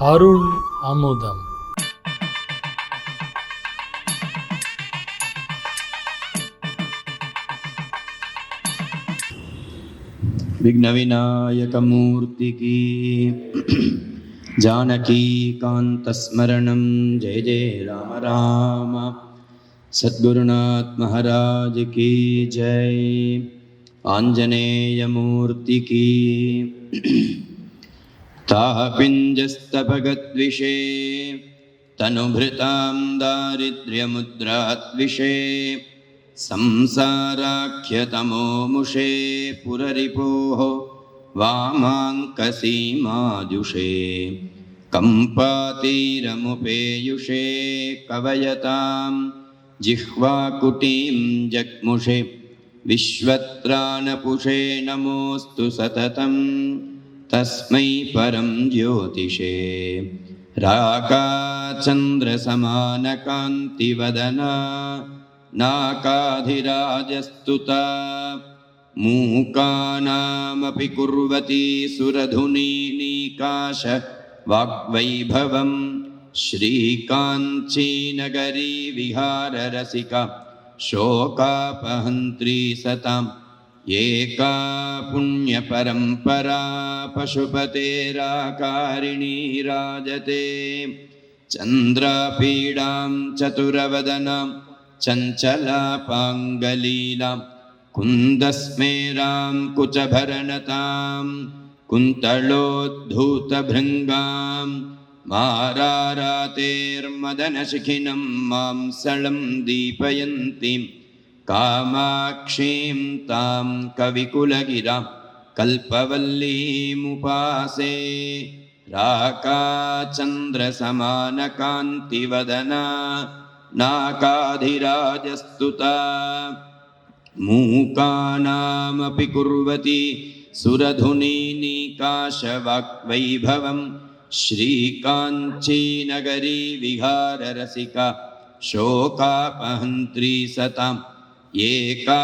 அருள் அமுதம். विघ्नविनायक मूर्ति की जानकी कांत स्मरणं जय जय राम राम। सद्गुरुनाथ महाराज की जय। आंजनेय मूर्ति की। तापिञ्जस्तभगद्विषे तनुभृतां दारिद्र्यमुद्राद्विषे संसाराख्यतमो मुषे पुररिपोः वामाङ्कसीमाजुषे कम्पातीरमुपेयुषे कवयतां जिह्वाकुटीं जग्मुषे विश्वत्राणपुषे नमोऽस्तु सततं तस्मै परं ज्योतिषे। राकाचन्द्रसमानकान्तिवदना नाकाधिराजस्तुता मूकानामपि कुर्वती सुरधुनीनीकाश वाग्वैभवं श्रीकाञ्चीनगरी विहाररसिका शोकापहन्त्री सताम् एका पुण्यपरम्परा पशुपतेराकारिणी राजते। चन्द्रापीडां चतुरवदनां चञ्चलापाङ्गलीलां कुन्दस्मेरां कुचभरणतां कुन्तलोद्धूतभृङ्गां मारारातेर्मदनशिखिनं मांसलं दीपयन्तीं कामाक्षीं तां कविकुलगिरां कल्पवल्लीमुपासे। राकाचन्द्रसमानकान्तिवदना नाकाधिराजस्तुता मूकानामपि कुर्वती सुरधुनीनीकाशवाग्वैभवं श्रीकाञ्चीनगरी विहाररसिका शोकापहन्त्री सताम् एका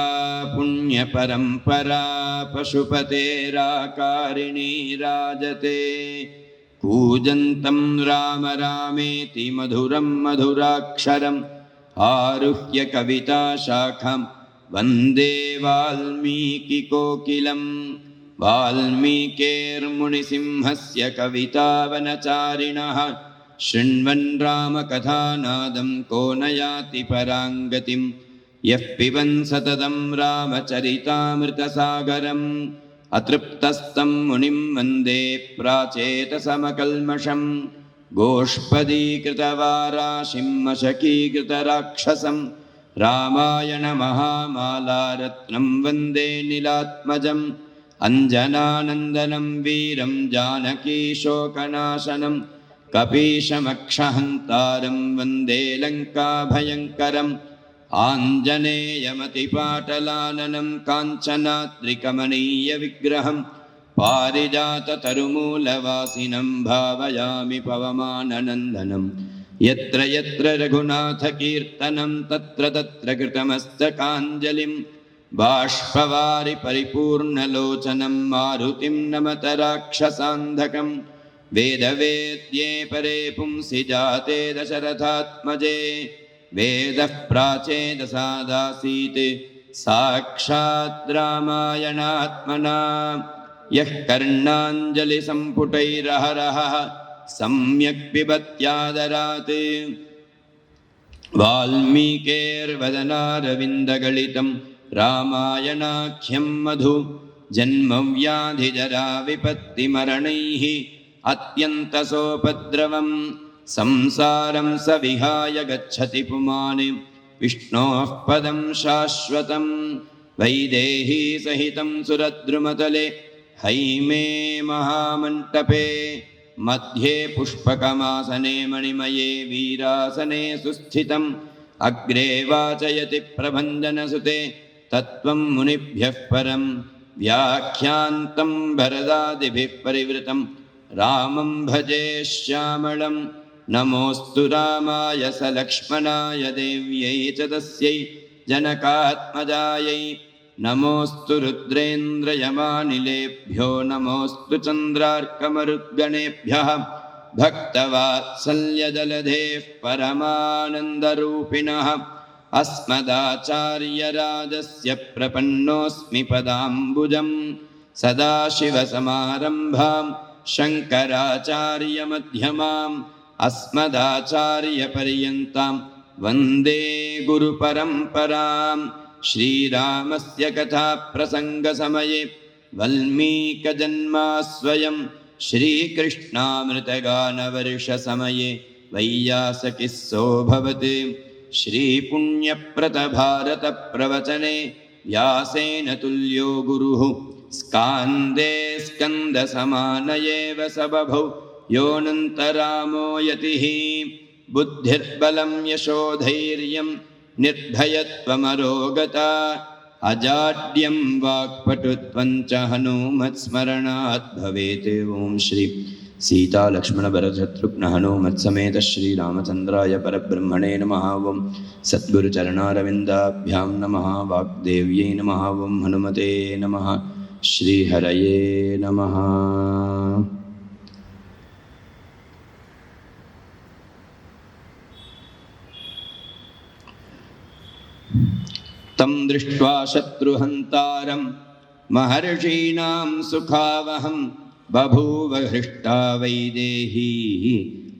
पुण्यपरम्परा पशुपतेराकारिणी राजते। कूजन्तं राम रामेति मधुरं मधुराक्षरम् आरुह्य कविताशाखां वन्दे वाल्मीकिकोकिलं। वाल्मीकेर्मुनिसिंहस्य कवितावनचारिणः शृण्वन् रामकथानादं को न याति परां गतिं। यः पिबन् सततं रामचरितामृतसागरम् अतृप्तस्तं मुनिं वन्दे प्राचेतसमकल्मषं। गोष्पदीकृतवाराशिं मशकीकृतराक्षसं रामायणमहामालारत्नं वन्दे नीलात्मजम्। अञ्जनानन्दनं वीरं जानकीशोकनाशनं कपीशमक्षहन्तारं वन्दे लङ्काभयङ्करम्। आञ्जनेयमतिपाटलाननं काञ्चनाद्रिकमनीयविग्रहं पारिजाततरुमूलवासिनं भावयामि पवमाननन्दनं। यत्र यत्र रघुनाथकीर्तनं तत्र तत्र कृतमस्तकाञ्जलिं बाष्पवारि परिपूर्णलोचनं मारुतिं नमत राक्षसान्धकं। वेदवेद्ये परे पुंसि जाते दशरथात्मजे वेदः प्राचेदसादासीत् साक्षात् रामायणात्मना। यः कर्णाञ्जलिसम्पुटैरहरहः सम्यक् पिबत्यादरात् वाल्मीकेर्वदनारविन्दगलितं रामायणाख्यं मधु। जन्मव्याधिजराविपत्तिमरणैः अत्यन्तसोपद्रवम् संसारं स विहाय गच्छति पुमान् विष्णोः पदं शाश्वतं। वैदेही सहितं सुरद्रुमतले हैमे महामण्टपे मध्ये पुष्पकमासने मणिमये वीरासने सुस्थितम्। अग्रे वाचयति प्रभञ्जनसुते तत्त्वं मुनिभ्यः परं व्याख्यान्तं भरदादिभिः परिवृतं रामं भजे श्यामळम्। नमोऽस्तु रामाय सलक्ष्मणाय देव्यै च तस्यै जनकात्मजायै। नमोऽस्तु रुद्रेन्द्रयमानिलेभ्यो नमोऽस्तु चन्द्रार्कमरुद्गणेभ्यः भक्तवात्सल्यदलधेः परमानन्दरूपिणः अस्मदाचार्यराजस्य प्रपन्नोऽस्मि पदाम्बुजं सदाशिवसमारम्भां शङ्कराचार्यमध्यमाम् अस्मदाचार्यपर्यन्तां वन्दे गुरुपरम्पराम्। श्रीरामस्य कथाप्रसङ्गसमये वल्मीकजन्मास्वयं श्रीकृष्णामृतगानवर्षसमये वैयासकिस्सोऽभवत्। श्रीपुण्यप्रतभारतप्रवचने व्यासेन तुल्यो गुरुः स्कान्दे स्कन्दसमान एव स बभौ योऽनन्तरामो यतिः। बुद्धिर्बलं यशोधैर्यं निर्भयत्वमरोगता अजाड्यं वाक्पटुत्वं च हनुमत्स्मरणात् भवेत्। ओं श्री सीता लक्ष्मण भरत शत्रुघ्न हनुमत्समेत श्रीरामचन्द्राय परब्रह्मणे नमः। ओं सद्गुरुचरणारविन्दाभ्यां नमः। वाग्देव्यै नमः। ओं हनुमते नमः। श्रीहरये नमः। तं दृष्ट्वा शत्रुहन्तारं महर्षीणां सुखावहं बभूव हृष्टा वैदेही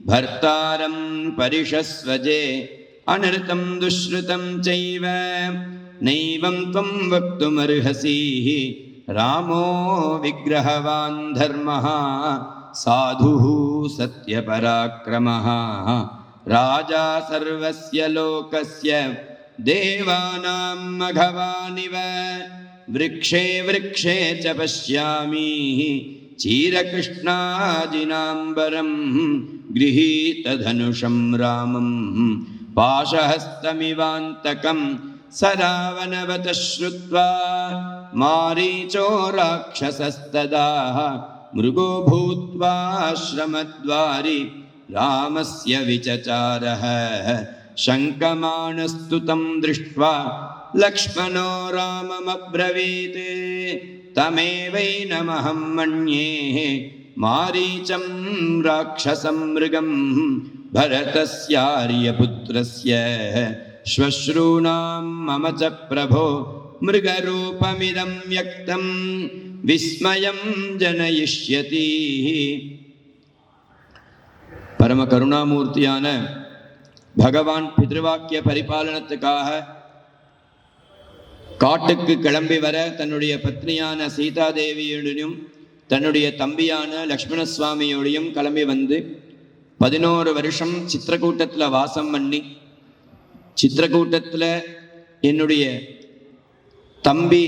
भर्तारं परिषस्वजे अनृतं दुश्रुतं चैव नैवं त्वं वक्तुमर्हसि रामो विग्रहवान् धर्मः साधुः सत्यपराक्रमः राजा सर्वस्य लोकस्य देवानां मघवानिव वृक्षे वृक्षे च पश्यामि चीरकृष्णाजिनाम्बरं गृहीतधनुषं रामं पाशहस्तमिवान्तकं स रावणवतः श्रुत्वा मारीचो राक्षसस्तदा मृगो भूत्वा श्रमद्वारि रामस्य विचचारः शङ्कमानस्तु तं दृष्ट्वा लक्ष्मणो राममब्रवीत् तमेवैनमहं मन्ये मारीचं राक्षसं मृगं भरतस्यार्यपुत्रस्य श्वश्रूणां मम च प्रभो मृगरूपमिदं व्यक्तं विस्मयं जनयिष्यति। परम करुणामूर्तिயான பகவான் பித்ருவாக்கிய பரிபாலனத்துக்காக காட்டுக்கு கிளம்பி வர தன்னுடைய பத்னியான சீதாதேவியுடனும் தன்னுடைய தம்பியான லக்ஷ்மண சுவாமியோடையும் கிளம்பி வந்து 11 வருஷம் சித்திரக்கூட்டத்தில் வாசம் பண்ணி, சித்திரக்கூட்டத்தில் என்னுடைய தம்பி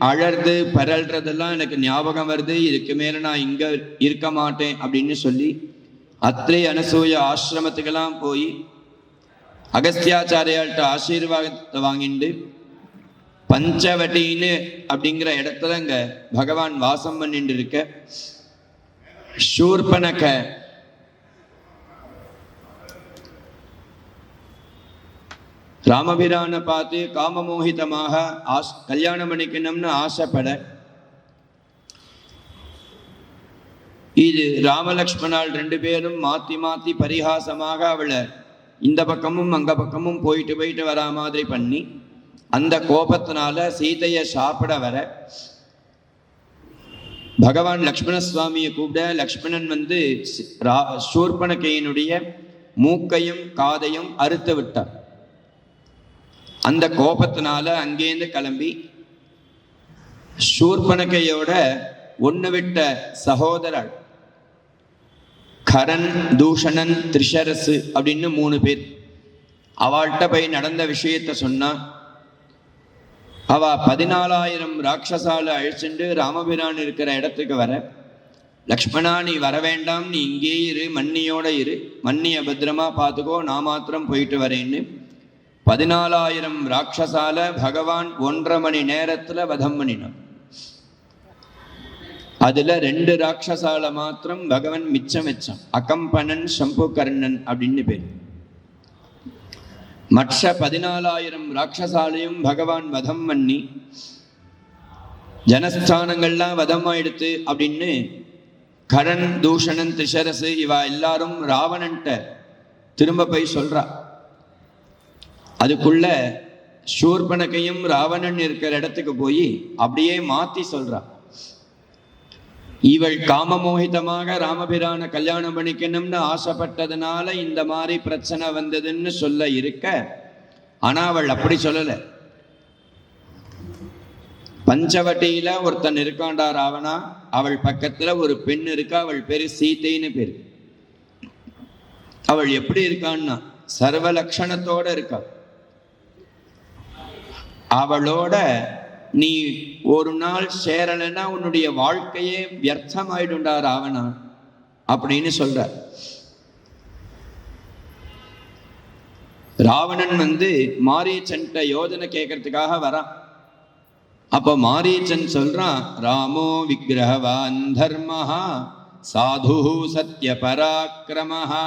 அழறது பரல்றதெல்லாம் எனக்கு ஞாபகம் வருது, இதுக்கு மேலே நான் இங்கே இருக்க மாட்டேன் அப்படின்னு சொல்லி அத்ரி அனசூய ஆசிரமத்துக்கெல்லாம் போய் அகஸ்தியாச்சாரியால்கிட்ட ஆசீர்வாதத்தை வாங்கிட்டு பஞ்சவட்டின்னு அப்படிங்கிற இடத்துல அங்க பகவான் வாசம் பண்ணிட்டு இருக்க சூர்பனக ராமபிரானை பார்த்து காமமோகிதமாக கல்யாணம் பண்ணிக்கணும்னு ஆசைப்பட, இது ராமலக்ஷ்மணால் 2 பேரும் மாத்தி மாத்தி பரிகாசமாக அவளை இந்த பக்கமும் அங்க பக்கமும் போயிட்டு வரா மாதிரி பண்ணி, அந்த கோபத்தினால சீதையை சாப்பிட வர பகவான் லக்ஷ்மண சுவாமியை கூப்பிட, லக்ஷ்மணன் வந்து சூர்பனகையினுடைய மூக்கையும் காதையும் அறுத்து விட்டார். அந்த கோபத்தினால அங்கேருந்து கிளம்பி சூர்பனகையோட ஒன்று விட்ட சகோதரர் கரன், தூஷணன், திரிஷரசு அப்படின்னு 3 பேர். அவள்கிட்ட போய் நடந்த விஷயத்த சொன்னா, அவ 14,000 ராட்சசால அழிச்சுண்டு ராமபிரான் இருக்கிற இடத்துக்கு வர, லக்ஷ்மணா நீ வர வேண்டாம், நீ இங்கே இரு, மன்னியோட இரு, மன்னிய பத்திரமா பார்த்துக்கோ, நான் மாத்திரம் போயிட்டு வரேன்னு 14,000 ராட்சசால பகவான் 1.5 மணி நேரத்துல வதம் பண்ணினான். அதுல 2 ராட்சசால மாத்திரம் பகவான் மிச்சம் வச்சான். அகம்பனன், சம்புகர்ணன் அப்படின்னு பேர். மற்ற 14,000 ராட்சசாலையும் பகவான் வதம் பண்ணி, ஜனஸ்தானங்கள்லாம் வதமாயிடுத்து அப்படின்னு கடன், தூஷணன், திஷரசு இவா எல்லாரும் ராவணன்ட்ட திரும்ப போய் சொல்றா. அதுக்குள்ள சூர்பனகையும் ராவணன் இருக்கிற இடத்துக்கு போய் அப்படியே மாத்தி சொல்றா. இவள் காமமோகிதமாக ராமபிரான கல்யாணம் பண்ணிக்கணும்னு ஆசைப்பட்டதுனால இந்த மாதிரி பிரச்சனை வந்ததுன்னு சொல்ல இருக்க, ஆனா அவள் அப்படி சொல்லல. பஞ்சவட்டியில ஒருத்தன் இருக்காண்டா ராவணா, அவள் பக்கத்துல ஒரு பெண் இருக்கா, அவள் பேரு சீதைன்னு பேரு. அவள் எப்படி இருக்கான்னா சர்வ லட்சணத்தோட இருக்கா. அவளோட நீ ஒரு நாள் சேரலைன்னா உன்னுடைய வாழ்க்கையே வியர்த்தமாயிடுண்டா ராவணா அப்படின்னு சொல்ற. ராவணன் மாரீச்சன்ட்ட யோஜனை கேட்கறதுக்காக வரான். அப்ப மாரீச்சன் சொல்றான், ராமோ விக்கிரகவான் தர்மஹா சாது சத்ய பராக்கிரமஹா.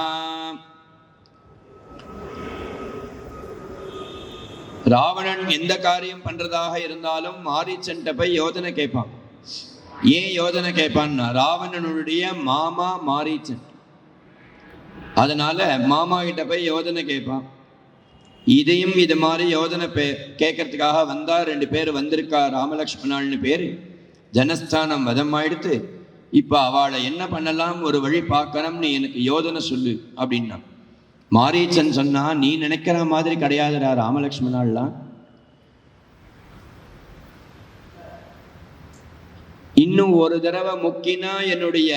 ராவணன் எந்த காரியம் பண்றதாக இருந்தாலும் மாரீச்சன்ட்ட போய் யோஜனை கேட்பான். ஏன் யோஜனை கேட்பான்னா ராவணனுடைய மாமா மாரீச்சன், அதனால மாமா கிட்ட போய் யோஜனை கேட்பான். இதையும் இது மாதிரி யோஜனை கேட்கறதுக்காக வந்தா 2 பேர் வந்திருக்கா, ராமலக்ஷ்மணாள்னு பேரு. ஜனஸ்தானம் வதம் ஆயிடுத்து. இப்ப அவளை என்ன பண்ணலாம், ஒரு வழி பார்க்கணும், நீ எனக்கு யோஜனை சொல்லு அப்படின்னா. மாரீச்சன் சொன்னா, நீ நினைக்கிற மாதிரி கிடையாதுடா ராமலக்ஷ்மணாள்லாம். இன்னும் ஒரு தடவை முக்கினா என்னுடைய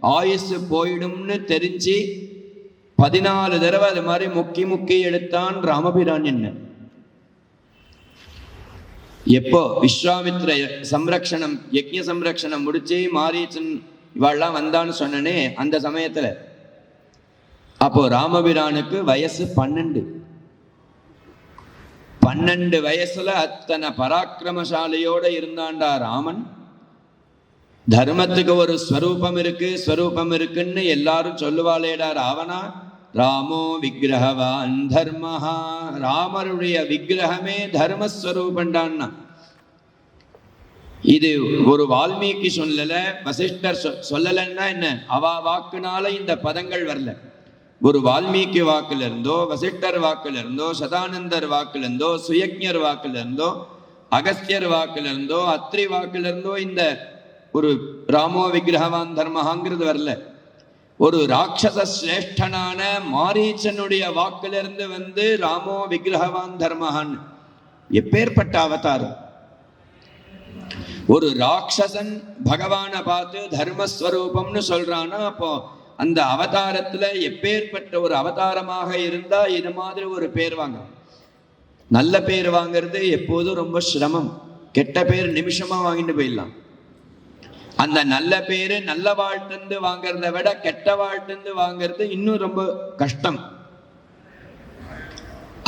ஆயுசு போயிடும்னு தெரிஞ்சு 14 தடவை அது மாதிரி முக்கி எடுத்தான் ராமபிரான். என்ன எப்போ விஸ்வாமித்ர சம்ரக்ஷணம் யஜ்ஞ சம்ரக்ஷணம் முடிச்சு மாரீச்சன் இவாள்லாம் வந்தான்னு சொன்னனே அந்த சமயத்துல, அப்போ ராமபிரானுக்கு வயசு 12 வயசுல அத்தனை பராக்கிரமசாலியோட இருந்தாண்டா ராமன். தர்மத்துக்கு ஒரு ஸ்வரூபம் இருக்குன்னு எல்லாரும் சொல்லுவாளேடா ராவணா. ராமோ விக்கிரகவான் தர்மஹா, ராமருடைய விக்கிரகமே தர்மஸ்வரூபண்டான்னா. இது ஒரு வால்மீகி சொல்லல, வசிஷ்டர் சொல்லலன்னா என்ன, அவா வாக்குனால இந்த பதங்கள் வரல. ஒரு வால்மீகி வாக்குல இருந்தோ, வசிஷ்டர் வாக்குல இருந்தோ, சதானந்தர் வாக்குல இருந்தோ, சுயக்ஞர் வாக்குல இருந்தோ, அகஸ்தியர் வாக்குல இருந்தோ, அத்ரி வாக்குல இருந்தோ இந்த ஒரு ராமோ விக்கிரகவான் தர்மஹாங்கிறது வரல. ஒரு ராட்சச சிரேஷ்டனான மாரீச்சனுடைய வாக்கிலிருந்து ராமோ விக்கிரகவான் தர்மஹான். எப்பேற்பட்ட அவதாரம்! ஒரு ராட்சசன் பகவானை பார்த்து தர்மஸ்வரூபம்னு சொல்றான்னா, அப்போ அந்த அவதாரத்துல எப்பேற்பட்ட ஒரு அவதாரமாக இருந்தா இது மாதிரி ஒரு பேர் வாங்க. நல்ல பேர் வாங்கிறது எப்போதும் ரொம்ப சிரமம். கெட்ட பேர் நிமிஷமா வாங்கிட்டு போயிடலாம். அந்த நல்ல பேரு நல்ல வாழ்த்து வாங்கறத விட கெட்ட வாழ்த்து வாங்கிறது இன்னும் ரொம்ப கஷ்டம்.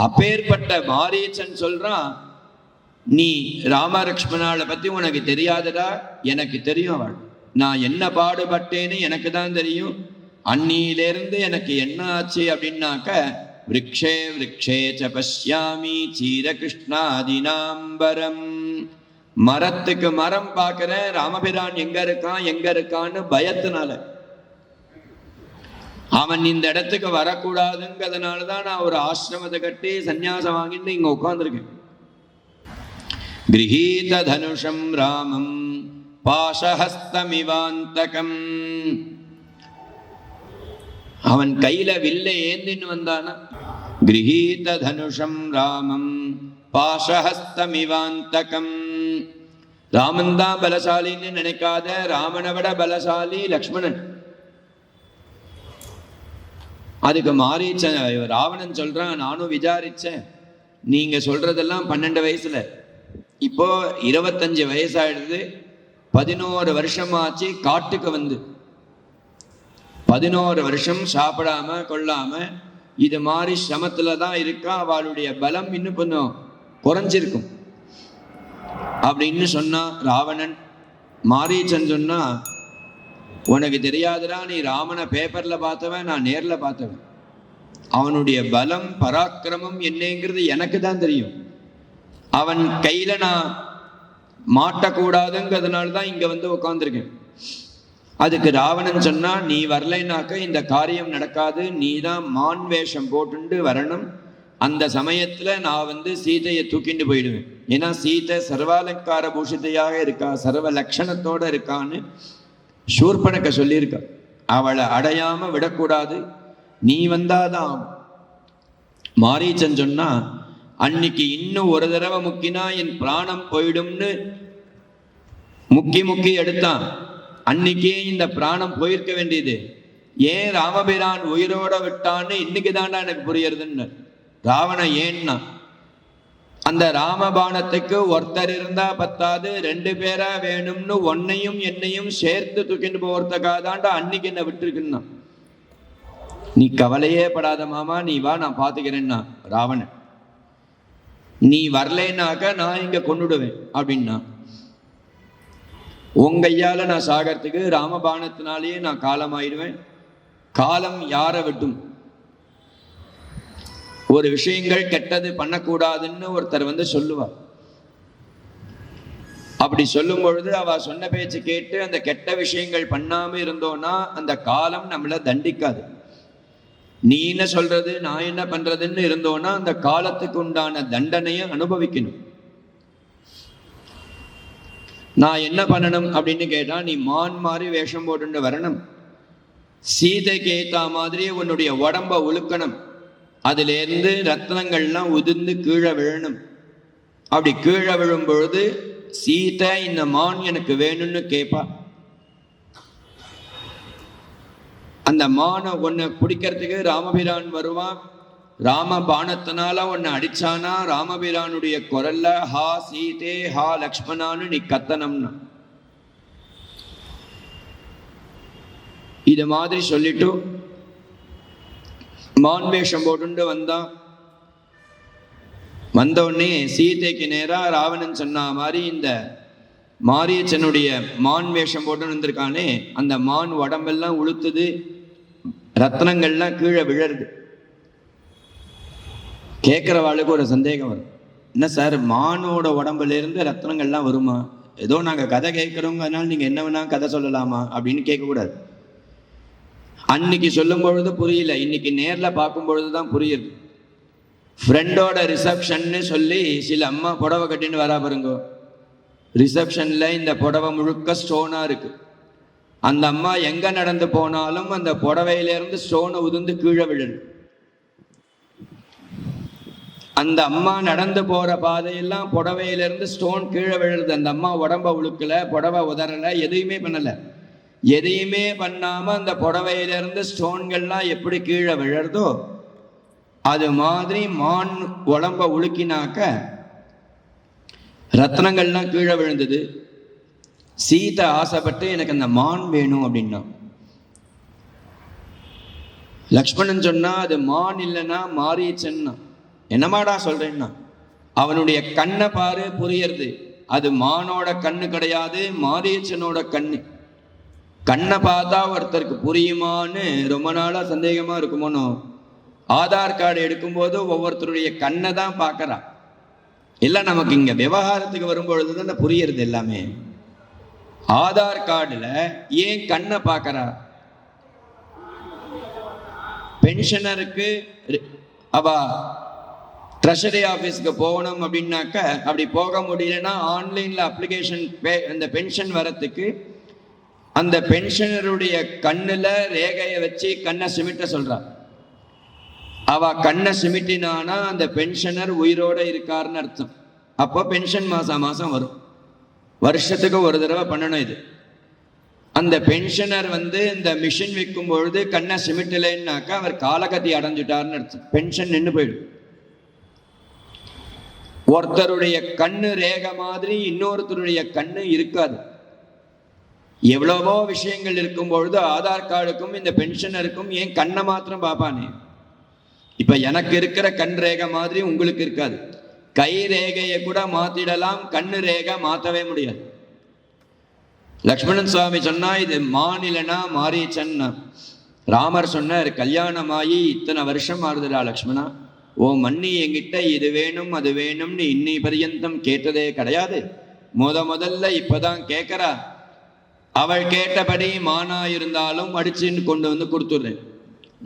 அப்பேற்பட்ட மாரீச்சன் சொல்றான், நீ ராமலக்ஷ்மணாளை பத்தி உனக்கு தெரியாதடா, எனக்கு தெரியும். அவள் நான் என்ன பாடுபட்டேன்னு எனக்கு தான் தெரியும். அன்னியிலிருந்து எனக்கு என்ன ஆச்சு அப்படின்னாக்க, விருக்ஷே விருக்ஷே ச பஷ்யாமி சீரகிருஷ்ணாதினாம்பரம். மரத்துக்கு மரம் பார்க்கிறேன், ராமபிரான் எங்க இருக்கான்னு பயத்தினால. அவன் இந்த இடத்துக்கு வரக்கூடாதுங்கிறதுனாலதான் நான் ஒரு ஆசிரமத்தை கட்டி சன்னியாசம் வாங்கிட்டு இங்க உட்கார்ந்துருக்கேன். கிரஹீத தனுஷம் ராமம் பாசஹஸ்தமிவாந்தகம். அவன் கையில வில்லை ஏந்தின்னு வந்தானா. கிரஹீத தனுஷம் ராமம் பாசஹஸ்தமிவாந்தகம். ராமன் தான் பலசாலின்னு நினைக்காத, ராமனை விட பலசாலி லக்ஷ்மணன். அதுக்கு மாரீச்சன் ராவணன் சொல்றான், நானும் விசாரிச்சேன், நீங்க சொல்றதெல்லாம் 12 வயசுல, இப்போ 25 வயசாயிடுது. 11 வருஷமாச்சு காட்டுக்கு வந்து. 11 வருஷம் சாப்பிடாம கொள்ளாம இது மாதிரி சிரமத்துல தான் இருக்கா. அவளுடைய பலம் இன்னும் கொஞ்சம் குறைஞ்சிருக்கும் அப்படின்னு சொன்னா ராவணன். மாரீச்சன் சொன்னா, உனக்கு தெரியாதுடா, நீ ராமனை பேப்பர்ல பார்த்தவன், நான் நேர்ல பார்த்தவன். அவனுடைய பலம் பராக்கிரமம் என்னங்கிறது எனக்கு தான் தெரியும். அவன் கையில நான் மாட்டக்கூடாதுங்கிறதுனால தான் இங்க வந்து உட்காந்துருக்கேன். அதுக்கு ராவணன் சொன்னா, நீ வரலைனாக்க இந்த காரியம் நடக்காது, நீ தான் மான் வேஷம் போட்டுண்டு வரணும். அந்த சமயத்துல நான் சீதையை தூக்கிட்டு போயிடுவேன். ஏன்னா சீதை சர்வாலங்கார பூஷிதையாக இருக்கா, சர்வ லட்சணத்தோட இருக்கான்னு சூர்பனக சொல்லியிருக்கா. அவளை அடையாம விடக்கூடாது, நீ வந்தாதான். மாரீச்சன் சொன்னா, அன்னைக்கு இன்னும் ஒரு தடவை முக்கினா என் பிராணம் போயிடும்னு முக்கி எடுத்தான். அன்னைக்கே இந்த பிராணம் போயிருக்க வேண்டியது, ஏன் ராமபிரான் உயிரோட விட்டான்னு இன்னைக்கு தாண்டா எனக்கு புரியறதுன்னு. ராவணன் ஏன்னா, அந்த ராமபாணத்துக்கு ஒருத்தர் இருந்தா பத்தாது, 2 பேரா வேணும்னு உன்னையும் என்னையும் சேர்த்து தூக்கிட்டு போறதுக்காக தாண்டா அன்னைக்கு என்ன விட்டுருக்குன்னா. நீ கவலையே படாத மாமா, நீ வா, நான் பாத்துக்கிறேன்னா ராவணன். நீ வரலைன்னாக்க நான் இங்க கொண்டுடுவேன் அப்படின்னா. உங்க ஐயால நான் சாகறதுக்கு ராமபாணத்தினாலேயே நான் காலமாயிடுவேன். காலம் யாரை விட்டும். ஒரு விஷயங்கள் கெட்டது பண்ணக்கூடாதுன்னு ஒருத்தர் சொல்லுவார். அப்படி சொல்லும் பொழுது அவ சொன்ன பேச்சு கேட்டு அந்த கெட்ட விஷயங்கள் பண்ணாம இருந்தோம்னா அந்த காலம் நம்மளை தண்டிக்காது. நீ என்ன சொல்றது, நான் என்ன பண்றதுன்னு இருந்தோன்னா அந்த காலத்துக்கு உண்டான தண்டனையை அனுபவிக்கணும். நான் என்ன பண்ணணும் அப்படின்னு கேட்டா, நீ மான் மாதிரி வேஷம் போட்டு வரணும். சீதைக்கு ஏத்தா மாதிரி உன்னுடைய உடம்ப உழுக்கணும். அதுல இருந்து ரத்னங்கள்லாம் உதிர்ந்து கீழே விழணும். அப்படி கீழே விழும் பொழுது சீதை இந்த மான் எனக்கு வேணும்னு கேட்பா. அந்த மானை உன்னை பிடிக்கிறதுக்கு ராமபிரான் வருவான். ராம பாணத்தினால உன்னை அடிச்சானா ராமபிரானுடைய குரல்ல ஹா சீதே ஹா லக்ஷ்மணான்னு நீ கத்தனம்னா. இது மாதிரி சொல்லிட்டு மான் வேஷம் போட்டு வந்தோடனே சீதைக்கு நேரா ராவணன் சொன்ன மாதிரி இந்த மாரீச்சனுடைய மான் வேஷம் போட்டு வந்திருக்கானே, அந்த மான் உடம்பெல்லாம் உளுத்துது, ரத்னங்கள்லாம் கீழே விழருது. கேட்குறவாளுக்கு ஒரு சந்தேகம் வரும், என்ன சார் மானோட உடம்புல இருந்து ரத்னங்கள்லாம் வருமா? ஏதோ நாங்கள் கதை கேட்குறோங்க, அதனால நீங்கள் என்ன வேணா கதை சொல்லலாமா அப்படின்னு கேட்கக்கூடாது. அன்னைக்கு சொல்லும் பொழுது புரியல, இன்னைக்கு நேரில் பார்க்கும் பொழுது தான் புரியுது. ஃப்ரெண்டோட ரிசப்ஷன்னு சொல்லி சில அம்மா புடவை கட்டின்னு வரா பாருங்க. ரிசப்ஷனில் இந்த புடவை முழுக்க ஸ்டோனாக இருக்கு. அந்த அம்மா எங்கே நடந்து போனாலும் அந்த புடவையிலேருந்து ஸ்டோனை உதிர்ந்து கீழே விழுது. அந்த அம்மா நடந்து போகிற பாதையெல்லாம் புடவையிலேருந்து ஸ்டோன் கீழே விழுது. அந்த அம்மா உடம்ப உழுக்கல, புடவை உதறலை, எதையுமே பண்ணலை. எதையுமே பண்ணாமல் அந்த புடவையிலேருந்து ஸ்டோன்கள்லாம் எப்படி கீழே விழறதோ அது மாதிரி மான் உடம்ப உழுக்கினாக்க ரத்னங்கள்லாம் கீழே விழுந்தது. சீதை ஆசைப்பட்டு எனக்கு அந்த மான் வேணும் அப்படின்னா. லக்ஷ்மணன் சொன்னா அது மான் இல்லைன்னா மாரீச்சன்னா. என்னமாடா சொல்றேன்னா, அவனுடைய கண்ணை பாரு புரியறது, அது மானோட கண்ணு கிடையாது, மாரீச்சனோட கண்ணு. கண்ணை பார்த்தா ஒருத்தருக்கு புரியுமான்னு ரொம்ப நாளா சந்தேகமா இருக்குமோனோ. ஆதார் கார்டு எடுக்கும்போது ஒவ்வொருத்தருடைய கண்ணை தான் பார்க்கறா. இல்லை, நமக்கு இங்க விவகாரத்துக்கு வரும்பொழுது தான் புரியறது எல்லாமே. ஆதார் கார்டுல ஏன் கண்ணை பார்க்கறா? பென்ஷனருக்கு அவ ட்ரெஷரி ஆஃபீஸ்க்கு போகணும் அப்படின்னாக்க அப்படி போக முடியலன்னா ஆன்லைன்ல அப்ளிகேஷன் அந்த பென்ஷன் வரத்துக்கு அந்த பென்ஷனருடைய கண்ணுல ரேகையை வச்சு கண்ணை சிமிட்ட சொல்றா. அவ கண்ணை சிமிட்டினானா அந்த பென்ஷனர் உயிரோட இருக்காருன்னு அர்த்தம். அப்போ பென்ஷன் மாசம் மாசம் வரும். வருஷத்துக்கு ஒரு தடவை பண்ணணும் இது. அந்த பென்ஷனர் இந்த மிஷின் வைக்கும் பொழுது கண்ணை சிமிட்டலைன்னாக்கா அவர் காலகதி அடைஞ்சிட்டாருன்னு அர்த்தம். பென்ஷன் நின்று போயிடும். ஒருத்தருடைய கண்ணு ரேகை மாதிரி இன்னொருத்தருடைய கண்ணு இருக்காது. எவ்வளவோ விஷயங்கள் இருக்கும் பொழுது ஆதார் கார்டுக்கும் இந்த பென்ஷனருக்கும் ஏன் கண்ணை மாத்திரம் பார்ப்பானே? இப்ப எனக்கு இருக்கிற கண் ரேகை மாதிரி உங்களுக்கு இருக்காது. கை ரேகையை கூட மாத்திடலாம், கண்ணு ரேகை மாற்றவே முடியாது. லக்ஷ்மணன் சுவாமி சொன்னா இது மாநிலனா மாரீச்சன்னா. ராமர் சொன்னார், கல்யாணமாயி இத்தனை வருஷம் ஆகுதுடா லக்ஷ்மணா, ஓ மன்னி என்கிட்ட இது வேணும் அது வேணும்னு இன்னி பரியந்தம் கேட்டதே கிடையாது. முதல்ல இப்பதான் கேட்கறா. அவள் கேட்டபடி மானா இருந்தாலும் அடிச்சுன்னு கொண்டு வந்து கொடுத்துடுறேன்.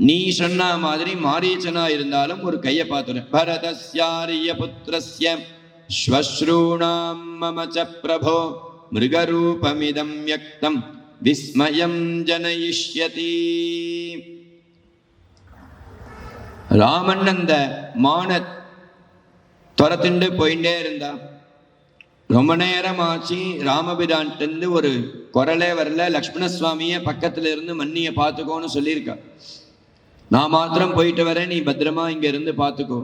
நீ சொன்ன மாதிரி மாரீச்சனா இருந்தாலும் ஒரு கையை பார்த்துறேன். பரதஸ்யாரிய புத்திரஸ்ய ஸ்வஸ்ரூணாம் மம ச பிரபோ மிருகரூபமிதம் யக்தம் விஸ்மயம் ஜனயிஷ்யதி. ராமன் அந்த மான துரத்துண்டு போயிட்டே இருந்தா. ரொம்ப நேரம் ஆச்சு. ராமபிரான்ட்டு ஒரு குரலே வரல. லக்ஷ்மண சுவாமிய பக்கத்துல இருந்து மன்னிய பார்த்துக்கோன்னு சொல்லியிருக்கா. நான் மாத்திரம் போயிட்டு வரேன், நீ பத்திரமா இங்க இருந்து பார்த்துக்கோ.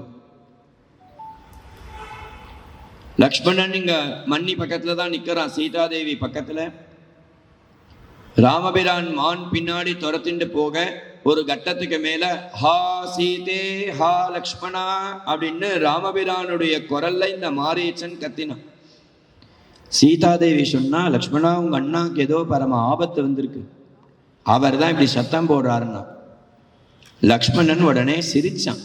லக்ஷ்மணன் இங்க மன்னி பக்கத்துல தான் நிக்கிறான், சீதாதேவி பக்கத்துல. ராமபிரான் மான் பின்னாடி துரத்திண்டு போக ஒரு கட்டத்துக்கு மேல ஹா சீதே ஹா லக்ஷ்மணா அப்படின்னு ராமபிரானுடைய குரல்ல இந்த மாரீச்சன் கத்தினான். சீதாதேவி சொன்னா, லக்ஷ்மணா உங்க அண்ணாக்கு ஏதோ பரம ஆபத்து வந்திருக்கு, அவர் தான் இப்படி சத்தம் போடுறாருன்னா. லக்ஷ்மணன் உடனே சிரிச்சான்.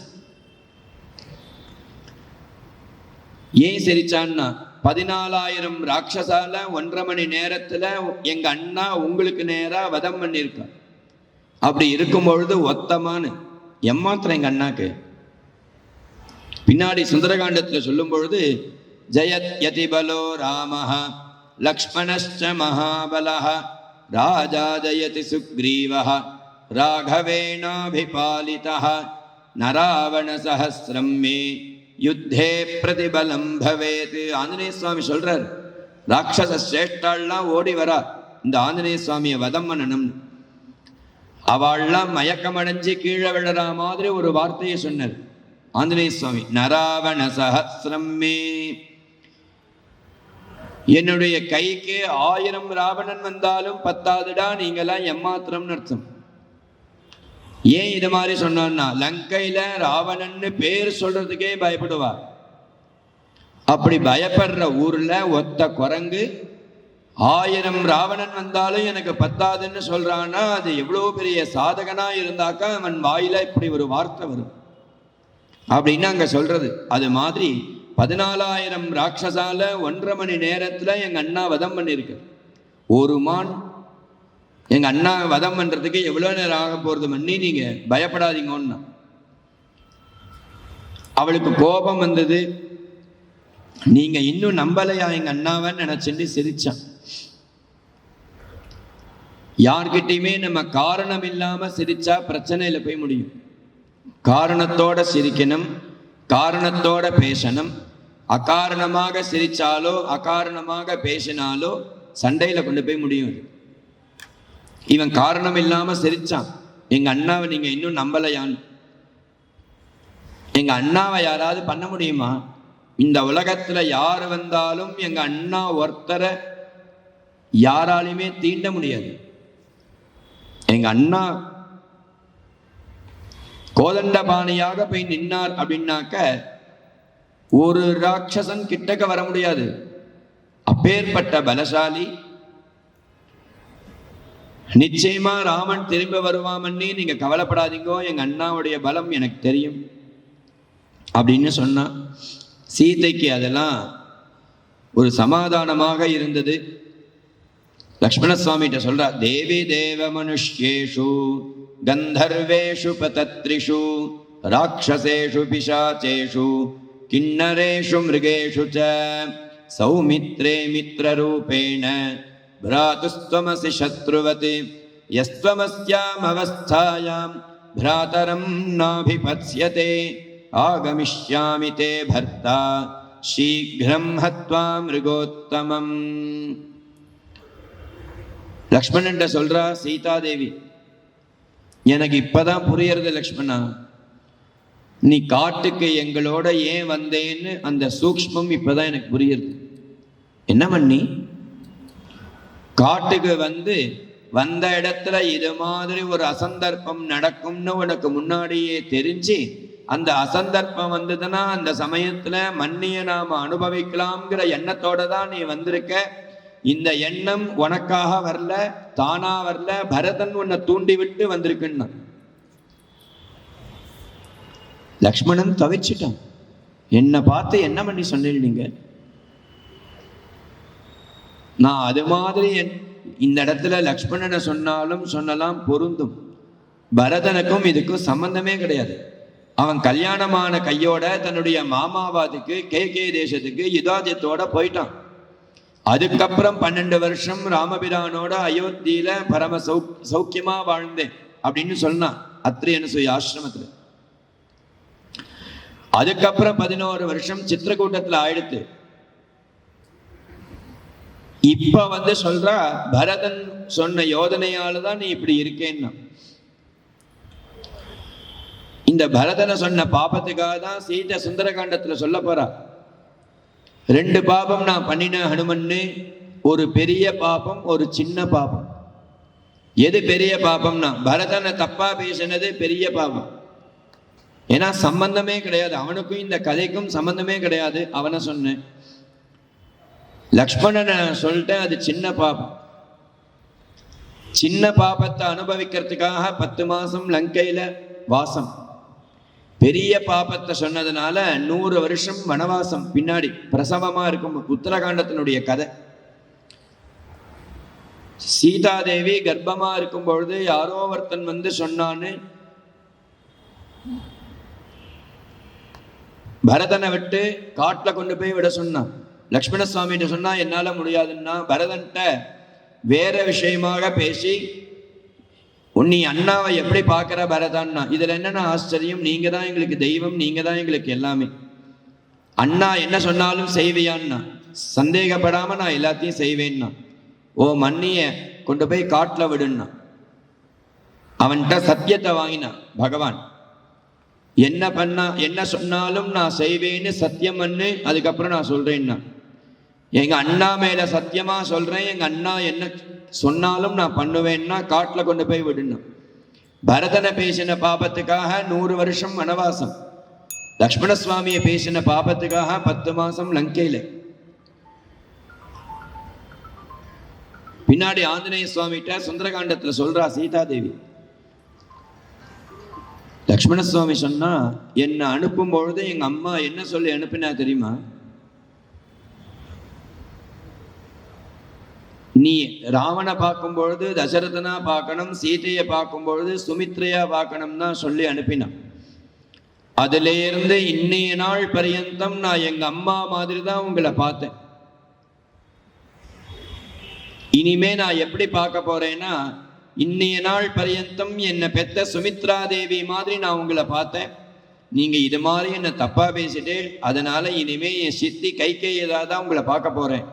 ஏன் சிரிச்சான்னா, 14,000 ராட்சசால 1.5 மணி நேரத்துல எங்க அண்ணா உங்களுக்கு நேரா வதம் பண்ணியிருக்கார். அப்படி இருக்கும் பொழுது ஒத்தமான எம்மாத்திரம் எங்க அண்ணாக்கு. பின்னாடி சுந்தரகாண்டத்துல சொல்லும் பொழுது ஜயத் யதிபலோ ராமஹ லக்ஷ்மணஸ்ச மகாபலஹ ராஜா ஜயதி சுக்ரீவஹ ராகவேணாபிபாலிதஹ நராவண சஹஸ்ரம் மே யுத்தே பிரதிபலம் பவேத். ஆஞ்சநேய சுவாமி சொல்றார், ராட்சச சேஷ்டாள்லாம் ஓடி வரா இந்த ஆஞ்சநேய சுவாமியை வதம் பண்ணணும். அவள்லாம் மயக்கமடைஞ்சு கீழே விழற மாதிரி ஒரு வார்த்தையை சொன்னார் ஆஞ்சநேய சுவாமி. நராவண சஹஸ்ரம் மே, என்னுடைய கைக்கு 1000 ராவணன் வந்தாலும் பத்தாதுடா, நீங்களாம் எம்மாத்திரம்னு அர்த்தம். ஏன் இது மாதிரி சொன்னான்னா, லங்கையில ராவணன்னு பேர் சொல்றதுக்கே பயப்படுவார். அப்படி பயப்படுற ஊர்ல ஒத்த குரங்கு 1000 ராவணன் வந்தாலும் எனக்கு பத்தாதுன்னு சொல்றான்னா, அது எவ்வளவு பெரிய சாதகனா இருந்தாக்கா அவன் வாயில இப்படி ஒரு வார்த்தை வரும் அப்படின்னு அங்க சொல்றது. அது மாதிரி 14,000 ராட்சசால 1.5 மணி நேரத்துல எங்க அண்ணா வதம் பண்ணிருக்கு. ஒரு மான் எங்க அண்ணா வதம் பண்றதுக்கு எவ்வளவு நேரம் ஆக போறது மன்னி, நீங்க பயப்படாதீங்கன்னா. அவளுக்கு கோபம் வந்தது. நீங்க இன்னும் நம்பலையா எங்க அண்ணாவன்னு நினைச்சுட்டு சிரிச்சான். யார்கிட்டயுமே நம்ம காரணம் இல்லாம சிரிச்சா பிரச்சனையில போய் முடியும். காரணத்தோட சிரிக்கணும், காரணத்தோட பேசணும். அகாரணமாக சிரிச்சாலோ அகாரணமாக பேசினாலோ சண்டையில கொண்டு போய் முடியும். இவன் காரணம் இல்லாம சிரிச்சான். எங்க அண்ணாவை நீங்க இன்னும் நம்பலையான்னு. எங்க அண்ணாவை யாராவது பண்ண முடியுமா? இந்த உலகத்துல யாரு வந்தாலும் எங்க அண்ணா ஒருத்தரை யாராலையுமே தீண்ட முடியாது. எங்க அண்ணா கோதண்டபாணியாக போய் நின்னார் அப்படின்னாக்க ஒரு ராட்சசன் கிட்டக்க வர முடியாது. அப்பேற்பட்ட பலசாலி. நிச்சயமா ராமன் திரும்ப வருவாமன்னே நீங்க கவலைப்படாதீங்கோ, எங்க அண்ணாவுடைய பலம் எனக்கு தெரியும் அப்படின்னு சொன்னா. சீதைக்கு அதெல்லாம் ஒரு சமாதானமாக இருந்தது. லக்ஷ்மண சுவாமிகிட்ட சொல்றா, தேவி தேவ மனுஷ்யேஷு கந்தர்வேஷு பதத்ரிஷு ராட்சசேஷு பிசாச்சேஷு கிண்ணரேஷு மிருகேஷு ச சௌமித்ரே மித்ரரூபேண भ्रातुस्त्वमसि शत्रुवत् यस्त्वमस्याम् अवस्थायाम् भ्रातरं नाभिपत्स्यते आगमिष्यामि ते भर्ता शीघ्रं हत्वा मृगोत्तमम्. லக்ஷ்மணன் சொல்றா சீதாதேவி, எனக்கு இப்பதான் புரியறது லக்ஷ்மணா, நீ காட்டுக்கு எங்களோட ஏன் வந்தேன்னு அந்த சூக்ஷ்மம் இப்பதான் எனக்கு புரியுது. என்ன பண்ணி காட்டுக்கு வந்த இடத்துல இது மாதிரி ஒரு அசந்தர்ப்பம் நடக்கும்னு உனக்கு முன்னாடியே தெரிஞ்சு, அந்த அசந்தர்ப்பம் வந்ததுன்னா அந்த சமயத்துல மன்னிய நாம அனுபவிக்கலாம்ங்கிற எண்ணத்தோட தான் நீ வந்திருக்க. இந்த எண்ணம் உனக்காக வரல, தானா வரல, பரதன் உன்னை தூண்டி விட்டு வந்திருக்குன்னா. லக்ஷ்மணன் தவிச்சிட்டான். என்னை பார்த்து என்ன பண்ணி சொன்னீங்க? நான் அது மாதிரி இந்த இடத்துல லக்ஷ்மணனை சொன்னாலும் சொல்லலாம், பொருந்தும். பரதனுக்கும் இதுக்கும் சம்பந்தமே கிடையாது. அவன் கல்யாணமான கையோட தன்னுடைய மாமாவாதுக்கு கே தேசத்துக்கு யுதாஜித்தோட போயிட்டான். அதுக்கப்புறம் 12 வருஷம் ராமபிரானோட அயோத்தியில பரம சௌக்கியமா வாழ்ந்தேன் அப்படின்னு சொன்னான் அத்ரி அனசூய ஆசிரமத்துல. அதுக்கப்புறம் 11 வருஷம் சித்திரக்கூட்டத்துல ஆயிடுத்து. இப்ப சொல்றா, பரதன் சொன்ன யோதனையாலதான் நீ இப்படி இருக்கேன்னா. இந்த பரதனை சொன்ன பாபத்துக்காக தான் சீதை சுந்தரகாண்டத்துல சொல்ல போறா. 2 பாபம் நான் பண்ணின ஹனுமன்னு, ஒரு பெரிய பாபம், ஒரு சின்ன பாபம். எது பெரிய பாபம்னா, பரதனை தப்பா பேசினது பெரிய பாபம். ஏன்னா சம்பந்தமே கிடையாது, அவனுக்கும் இந்த கதைக்கும் சம்பந்தமே கிடையாது. அவனை சொன்னேன். லக்ஷ்மணனை சொல்லிட்டேன், அது சின்ன பாபம். சின்ன பாபத்தை அனுபவிக்கிறதுக்காக 10 மாசம் லங்கையில வாசம். பெரிய பாபத்தை சொன்னதுனால 100 வருஷம் வனவாசம். பின்னாடி பிரசவமா இருக்கும் உத்தரகாண்டத்தினுடைய கதை. சீதாதேவி கர்ப்பமா இருக்கும் பொழுது யாரோ ஒருத்தன் சொன்னான்னு பரதனை விட்டு காட்டுல கொண்டு போய் விட சொன்னான். லக்ஷ்மண சுவாமிகிட்ட சொன்னா என்னால முடியாதுன்னா, பரதன்ட்ட வேற விஷயமாக பேசி, உன்னி அண்ணாவை எப்படி பார்க்கிற பரதான்னா, இதுல என்னென்ன ஆச்சரியம், நீங்க தான் எங்களுக்கு தெய்வம், நீங்க தான் எங்களுக்கு எல்லாமே. அண்ணா என்ன சொன்னாலும் செய்வியான்னா, சந்தேகப்படாம நான் எல்லாத்தையும் செய்வேன்னா. ஓ மண்ணிய கொண்டு போய் காட்டுல விடுன்னா. அவன்கிட்ட சத்தியத்தை வாங்கினான் பகவான். என்ன சொன்னாலும் நான் செய்வேன்னு சத்தியம் பண்ணு, அதுக்கப்புறம் நான் சொல்றேன்னா. எங்க அண்ணா மேல சத்தியமா சொல்றேன், எங்க அண்ணா என்ன சொன்னாலும் நான் பண்ணுவேன்னா காட்டுல கொண்டு போய் விடணும். பரதனை பேசின பாபத்துக்காக 100 வருஷம் வனவாசம். லக்ஷ்மண சுவாமியை பேசின பாபத்துக்காக 10 மாசம் லங்கையில. பின்னாடி ஆஞ்சநேய சுவாமிகிட்ட சுந்தரகாண்டத்துல சொல்றா சீதாதேவி. லக்ஷ்மண சுவாமி சொன்னா, என்னை அனுப்பும் பொழுது எங்க அம்மா என்ன சொல்லி அனுப்பினா தெரியுமா? நீ ராவணை பார்க்கும் பொழுது தசரதனா பார்க்கணும், சீதையை பார்க்கும் பொழுது சுமித்ரையா பார்க்கணும் தான் சொல்லி அனுப்பினான். அதுல இருந்து இன்னைய நாள் பரியந்தம் நான் எங்க அம்மா மாதிரி தான் உங்களை பார்த்தேன். இனிமே நான் எப்படி பார்க்க போறேன்னா, இன்னைய நாள் பரியந்தம் என்னை பெத்த சுமித்ரா தேவி மாதிரி நான் உங்களை பார்த்தேன். நீங்க இது மாதிரி என்னை தப்பா பேசிட்டு, அதனால இனிமே என் சித்தி கைகேயியா தான் உங்களை பார்க்க போறேன்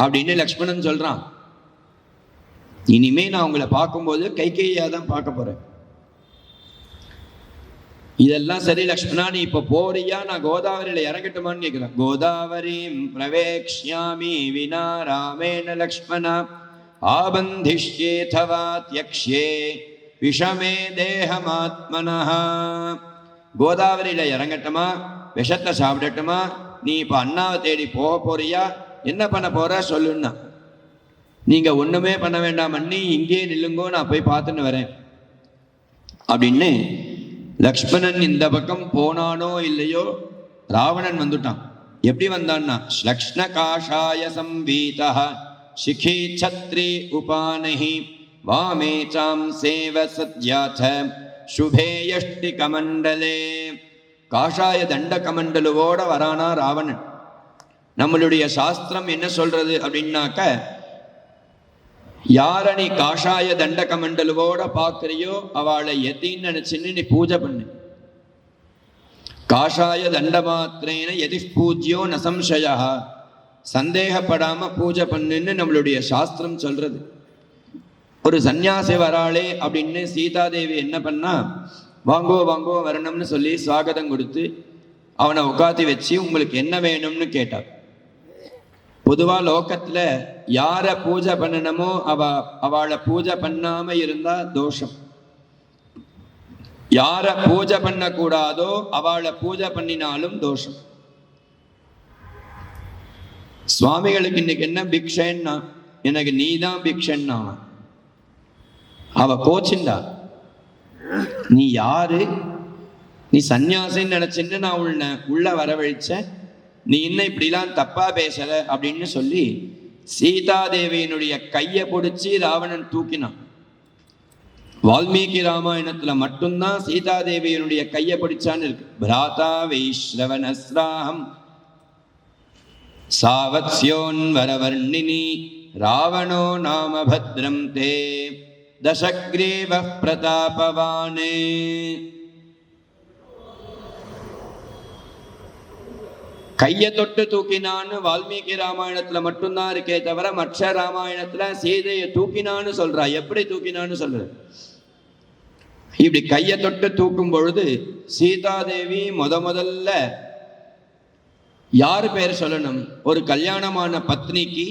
அப்படின்னு லக்ஷ்மணன் சொல்றான். இனிமே நான் உங்களை பார்க்கும்போது கைகேயியா தான் பார்க்க போறேன். இதெல்லாம் சரி லக்ஷ்மணா, நீ இப்ப போறியா? நான் கோதாவரியில இறங்கட்டுமான்னு கேட்கிறேன். கோதாவரீம் பிரவேக்ஷ்யாமி வினா ராமேண லக்ஷ்மணா ஆபந்திஷ்யேதவா த்யக்ஷ்யே விஷமே தேகமாத்மனஹ. கோதாவரியில இறங்கட்டுமா, விஷத்தை சாப்பிடட்டுமா? நீ இப்ப அண்ணாவை தேடி போக போறியா? என்ன பண்ண போற சொல்லுன்னா. நீங்க ஒண்ணுமே பண்ண வேண்டாம் அண்ணி, இங்கே நில்லுங்கோ, நான் போய் பார்த்துன்னு வரேன் அப்படின்னு லக்ஷ்மணன் இந்த பக்கம் போனானோ இல்லையோ, ராவணன் வந்துட்டான். எப்படி வந்தான்னா, லக்ஷ்ண காஷாய சம்பீதா சிகி சத்ரி உபானஹி வாமே சாம் சேவ சத்யாத சுபே யஷ்டி கமண்டலே. காஷாய தண்ட கமண்டலுவோட வரானா ராவணன். நம்மளுடைய சாஸ்திரம் என்ன சொல்றது அப்படின்னாக்க, யார நீ காஷாய தண்ட கமண்டலுவோட பார்க்கறியோ அவளை எதின்னு நினைச்சுன்னு நீ பூஜை பண்ணு. காஷாய தண்ட மாத்திரேன எதி பூஜ்யோ நசம்சயா, சந்தேகப்படாம பூஜை பண்ணுன்னு நம்மளுடைய சாஸ்திரம் சொல்றது. ஒரு சன்னியாசி வராளே அப்படின்னு சீதாதேவி என்ன பண்ணா, வாங்கோ வாங்கோ வரணும்னு சொல்லி ஸ்வாகதம் கொடுத்து அவனை உட்காத்தி வச்சு உங்களுக்கு என்ன வேணும்னு கேட்டார். பொதுவா லோகத்துல யார பூஜை பண்ணணுமோ அவளை பூஜை பண்ணாம இருந்தா தோஷம். யார பூஜை பண்ண கூடாதோ அவளை பூஜை பண்ணினாலும் தோஷம். சுவாமிகளுக்கு இன்னைக்கு என்ன பிக்ஷன்னா, எனக்கு நீதான் பிக்ஷன்னா. அவ கோச்சிண்டா, நீ யாரு, நீ சன்னியாசின்னு நினைச்சுன்னு நான் உள்ள வரவழைச்சேன், நீ இன்னும் இப்படிலாம் தப்பா பேசல அப்படின்னு சொல்லி சீதாதேவியினுடைய கையை பிடிச்சி ராவணன் தூக்கினான். வால்மீகி ராமாயணத்துல மட்டும்தான் சீதாதேவியினுடைய கையை பிடிச்சான்னு இருக்கு. பிராதா வைஸ்ரவனஸ்ராஹம் சாவத்ஸ்யோன்வரவர்ணினி ராவணோ நாம பத்ரம் தே தசக்ரீவ பிரதாபவானே. கையை தொட்டு தூக்கினான்னு வால்மீகி ராமாயணத்துல மட்டும்தான் இருக்கே தவிர மற்ற ராமாயணத்துல சீதையை தூக்கினான்னு சொல்றா. எப்படி தூக்கினான்னு சொல்ற? இப்படி கையை தொட்டு தூக்கும் பொழுது சீதாதேவி முதல்ல யாரு பேர் சொல்லணும்? ஒரு கல்யாணமான பத்னிக்கு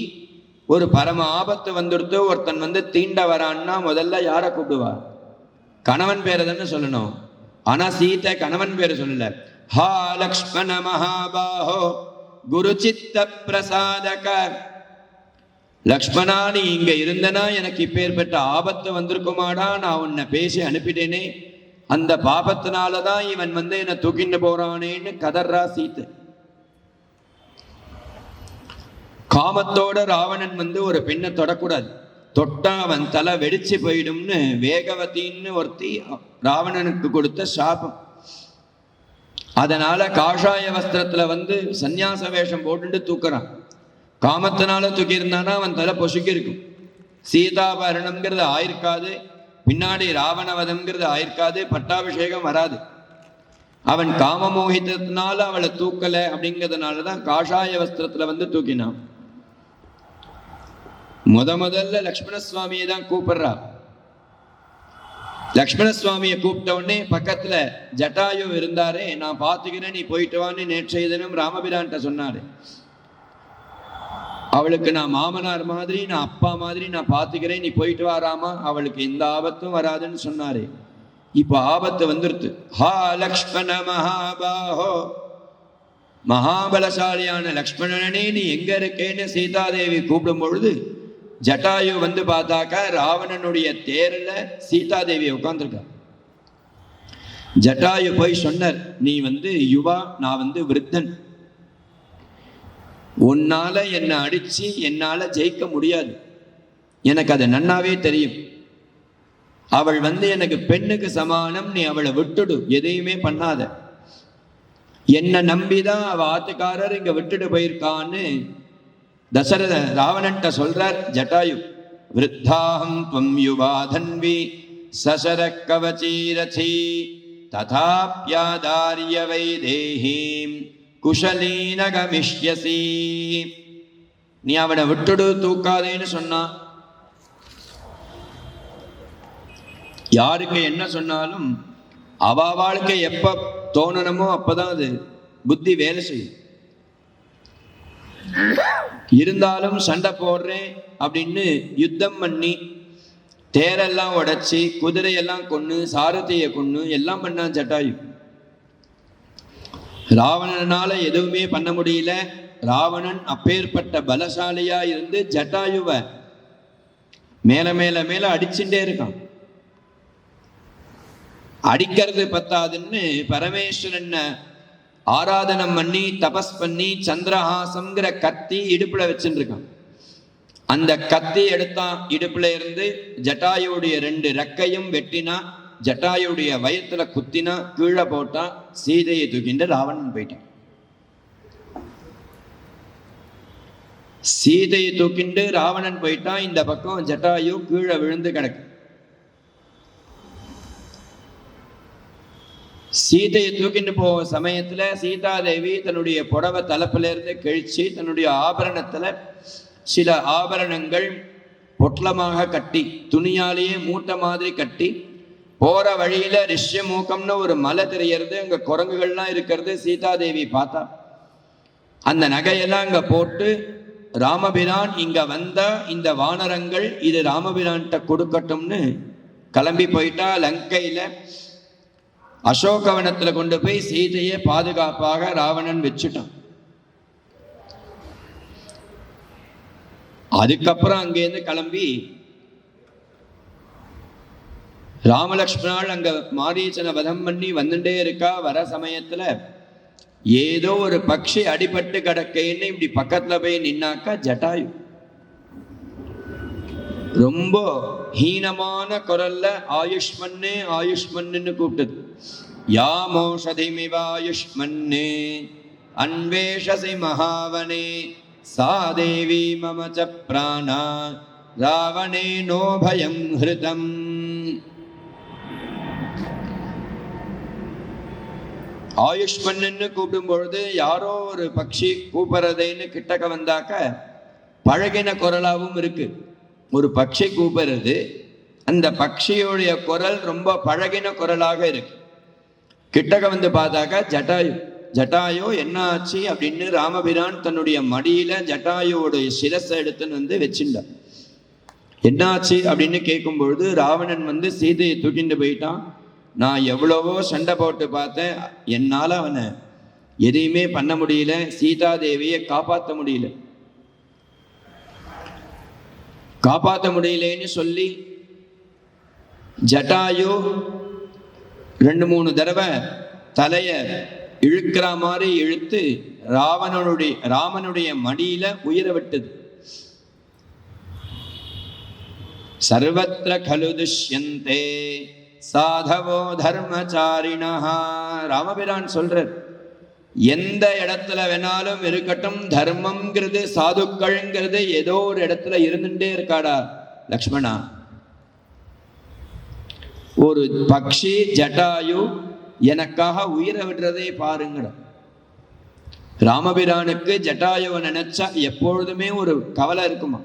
ஒரு பரம ஆபத்து வந்துடுத்து, ஒருத்தன் தீண்ட வரான்னா முதல்ல யாரை கூப்பிடுவா? கணவன் பேரை தானே சொல்லணும். ஆனா சீதை கணவன் பேரை சொல்லல. ஹா லக்ஷ்மண மகாபாஹோ குரு சித்த பிரசாதக. லக்ஷ்மணா, நீ இங்க இருந்தனா எனக்கு இப்பேற்பட்ட ஆபத்து வந்திருக்குமாடா. நான் உன்னை பேசி அனுப்பிட்டேனே, அந்த பாபத்தினாலதான் இவன் என்னை தூக்கிட்டு போறானேன்னு கதர்றா சீத்தை. காமத்தோட ராவணன் ஒரு பெண்ணை தொடக்கூடாது, தொட்டா அவன் தலை வெடிச்சு போயிடும்னு வேகவதின்னு ஒருத்தி ராவணனுக்கு கொடுத்த சாபம். அதனால காஷாய வஸ்திரத்துல சந்நியாச வேஷம் போட்டுட்டு தூக்குறான். காமத்தினால தூக்கி இருந்தானா அவன் தலை பொசுக்கி இருக்கும். சீதாபரணம்ங்கிறது ஆயிருக்காது, பின்னாடி ராவணவதம்ங்கிறது ஆயிருக்காது, பட்டாபிஷேகம் வராது. அவன் காமமோகிதத்தினால அவளை தூக்கல அப்படிங்கிறதுனாலதான் காஷாய வஸ்திரத்துல தூக்கினான். முதல்ல லக்ஷ்மணசுவாமியை தான் கூப்பிடுறா. லக்ஷ்மணசுவாமியை கூப்பிட்ட உடனே பக்கத்துல ஜட்டாயு இருந்தாரே, நான் பார்த்துக்கிறேன், நீ போயிட்டு வான்னு நேற்றைய தினம் ராமபிரான்ட்ட சொன்னாரு. அவளுக்கு நான் மாமனார் மாதிரி, நான் அப்பா மாதிரி நான் பார்த்துக்கிறேன், நீ போயிட்டு வாராமா, அவளுக்கு எந்த ஆபத்தும் வராதுன்னு சொன்னாரு. இப்ப ஆபத்து வந்துருது. ஹா லக்ஷ்மண மகாபாஹோ, மகாபலசாலியான லக்ஷ்மணனே நீ எங்க இருக்கேன்னு சீதாதேவி கூப்பிடும் பொழுது ஜட்டாயு பார்த்தாக்கா ராவணனுடைய தேர்ல சீதாதேவி உட்கார்ந்துருக்கா. ஜட்டாயு போய் சொன்னார், நீ யுவா, நான் விருத்தன், உன்னால என்னை அடிச்சு என்னால ஜெயிக்க முடியாது, எனக்கு அது நன்னாவே தெரியும். அவள் எனக்கு பெண்ணுக்கு சமானம், நீ அவளை விட்டுடு, எதையுமே பண்ணாத. என்னை நம்பிதான் அவ ஆத்துக்காரர் இங்க விட்டுட்டு போயிருக்கான்னு தசரத ராவணன்ட்ட சொல்றார் ஜட்டாயு. விருத்தாஹம் த்வம் யுவா தன்வி சசர கவசீரசி ததாப்யாதார்ய வைதேஹீம் குஷலீன கமிஷ்யசி. நீ அவனை விட்டுடு, தூக்காதேன்னு சொன்னா. யாருக்கு என்ன சொன்னாலும் அவ வாழ்க்கை எப்ப தோணணுமோ அப்பதான் அது புத்தி வேலை செய்யும். இருந்தாலும் சண்டை போடுறேன் அப்படின்னு யுத்தம் பண்ணி தேரெல்லாம் உடைச்சி குதிரையெல்லாம் கொன்னு சாரதியை கொன்னு எல்லாம் பண்ணான் ஜட்டாயு. ராவணனால எதுவுமே பண்ண முடியல. ராவணன் அப்பேற்பட்ட பலசாலியா இருந்து ஜட்டாயுவை மேல மேல மேல அடிச்சுட்டே இருக்கான். அடிக்கிறது பத்தாதுன்னு பரமேஸ்வரன் ஆராதனம் பண்ணி தபஸ் பண்ணி சந்திரஹாசம்ங்கிற கத்தி இடுப்புல வச்சுட்டு இருக்கான். அந்த கத்தி எடுத்தான், இடுப்புல இருந்து ஜட்டாயுடைய 2 ரெக்கையும் வெட்டினா, ஜட்டாயுடைய வயத்துல குத்தினா, கீழே போட்டா, சீதையை தூக்கிட்டு ராவணன் போயிட்டான். சீதையை தூக்கிண்டு ராவணன் போயிட்டான். இந்த பக்கம் ஜட்டாயு கீழே விழுந்து கிடக்கு. சீதையை தூக்கிட்டு போக சமயத்துல சீதாதேவி தன்னுடைய புடவை தலைப்புல இருந்து கிழிச்சு தன்னுடைய ஆபரணத்துல சில ஆபரணங்கள் பொட்டலமாக கட்டி துணியாலேயே மூட்டை மாதிரி கட்டி போற வழியில ரிஷ்யமூக்கம்னு ஒரு மலை தெரியறது, அங்க குரங்குகள்லாம் இருக்கிறது சீதாதேவி பார்த்தா. அந்த நகையெல்லாம் அங்க போட்டு ராமபிரான் இங்க வந்தா இந்த வானரங்கள் இது ராமபிரான்கிட்ட கொடுக்கட்டும்னு கிளம்பி போயிட்டா. லங்கையில அசோகவனத்துல கொண்டு போய் சீதையை பாதுகாப்பாக ராவணன் வச்சுட்டான். அதுக்கப்புறம் அங்கேருந்து கிளம்பி ராமலக்ஷ்மணால் அங்க மாரீச்சனை வதம் பண்ணி வந்துட்டே இருக்கா. வர சமயத்துல ஏதோ ஒரு பக்ஷி அடிபட்டு கிடக்கைன்னு இப்படி பக்கத்துல போய் நின்னாக்கா ஜட்டாயு. ரொம்ப ஹீனமான குரல்ல ஆயுஷ்மன்னே ஆயுஷ்மன்னு கூப்பிட்டது. யாமோஷதிமிவ ஆயுஷ்மன்னே அன்வேஷசி மகாவனே சா தேவி மம ச பிராணா ராவணே நோ பயம் ஹிருதம். ஆயுஷ்மன்னு கூப்பிடும் பொழுது யாரோ ஒரு பக்ஷி கூப்பிடுறதுன்னு கிட்டக்க வந்தாக்க பழகின குரலாகவும் இருக்கு. ஒரு பக்ஷி கூப்பிடுறது, அந்த பக்ஷியோடைய குரல் ரொம்ப பழகின குரலாக இருக்கு. கிட்டக்க வந்து பார்த்தாக்கா ஜட்டாயு. ஜட்டாயு என்ன ஆச்சு அப்படின்னு ராமபிரான் தன்னுடைய மடியில ஜட்டாயுவோடைய சிரசை எடுத்துன்னு வந்து வச்சுட்டார். என்னாச்சு அப்படின்னு கேட்கும் பொழுது ராவணன் வந்து சீதையை தூக்கிட்டு போயிட்டான். நான் எவ்வளவோ சண்டை போட்டு பார்த்தேன், என்னால் அவனை எதையுமே பண்ண முடியல, சீதாதேவியை காப்பாற்ற முடியல. காப்பாற்ற முடியலன்னு சொல்லி ஜட்டாயு 2-3 தடவை தலைய இழுக்கிற மாதிரி இழுத்து ராமனுடைய மடியில உயிரை விட்டது. சர்வத்ர கலு துஷ்யந்தே சாதவோ தர்மச்சாரிணா. ராமபிரான் சொல்றார், எந்த இடத்துல வேணாலும் இருக்கட்டும், தர்மம்ங்கிறது சாதுக்கள்ங்கிறது ஏதோ ஒரு இடத்துல இருந்துட்டே இருக்காடா லக்ஷ்மணா. ஒரு பக்ஷி ஜட்டாயு எனக்காக உயிரை விடுறதே பாருங்கட. ராமபிரானுக்கு ஜட்டாயுவை நினைச்சா எப்பொழுதுமே ஒரு கவலை இருக்குமா.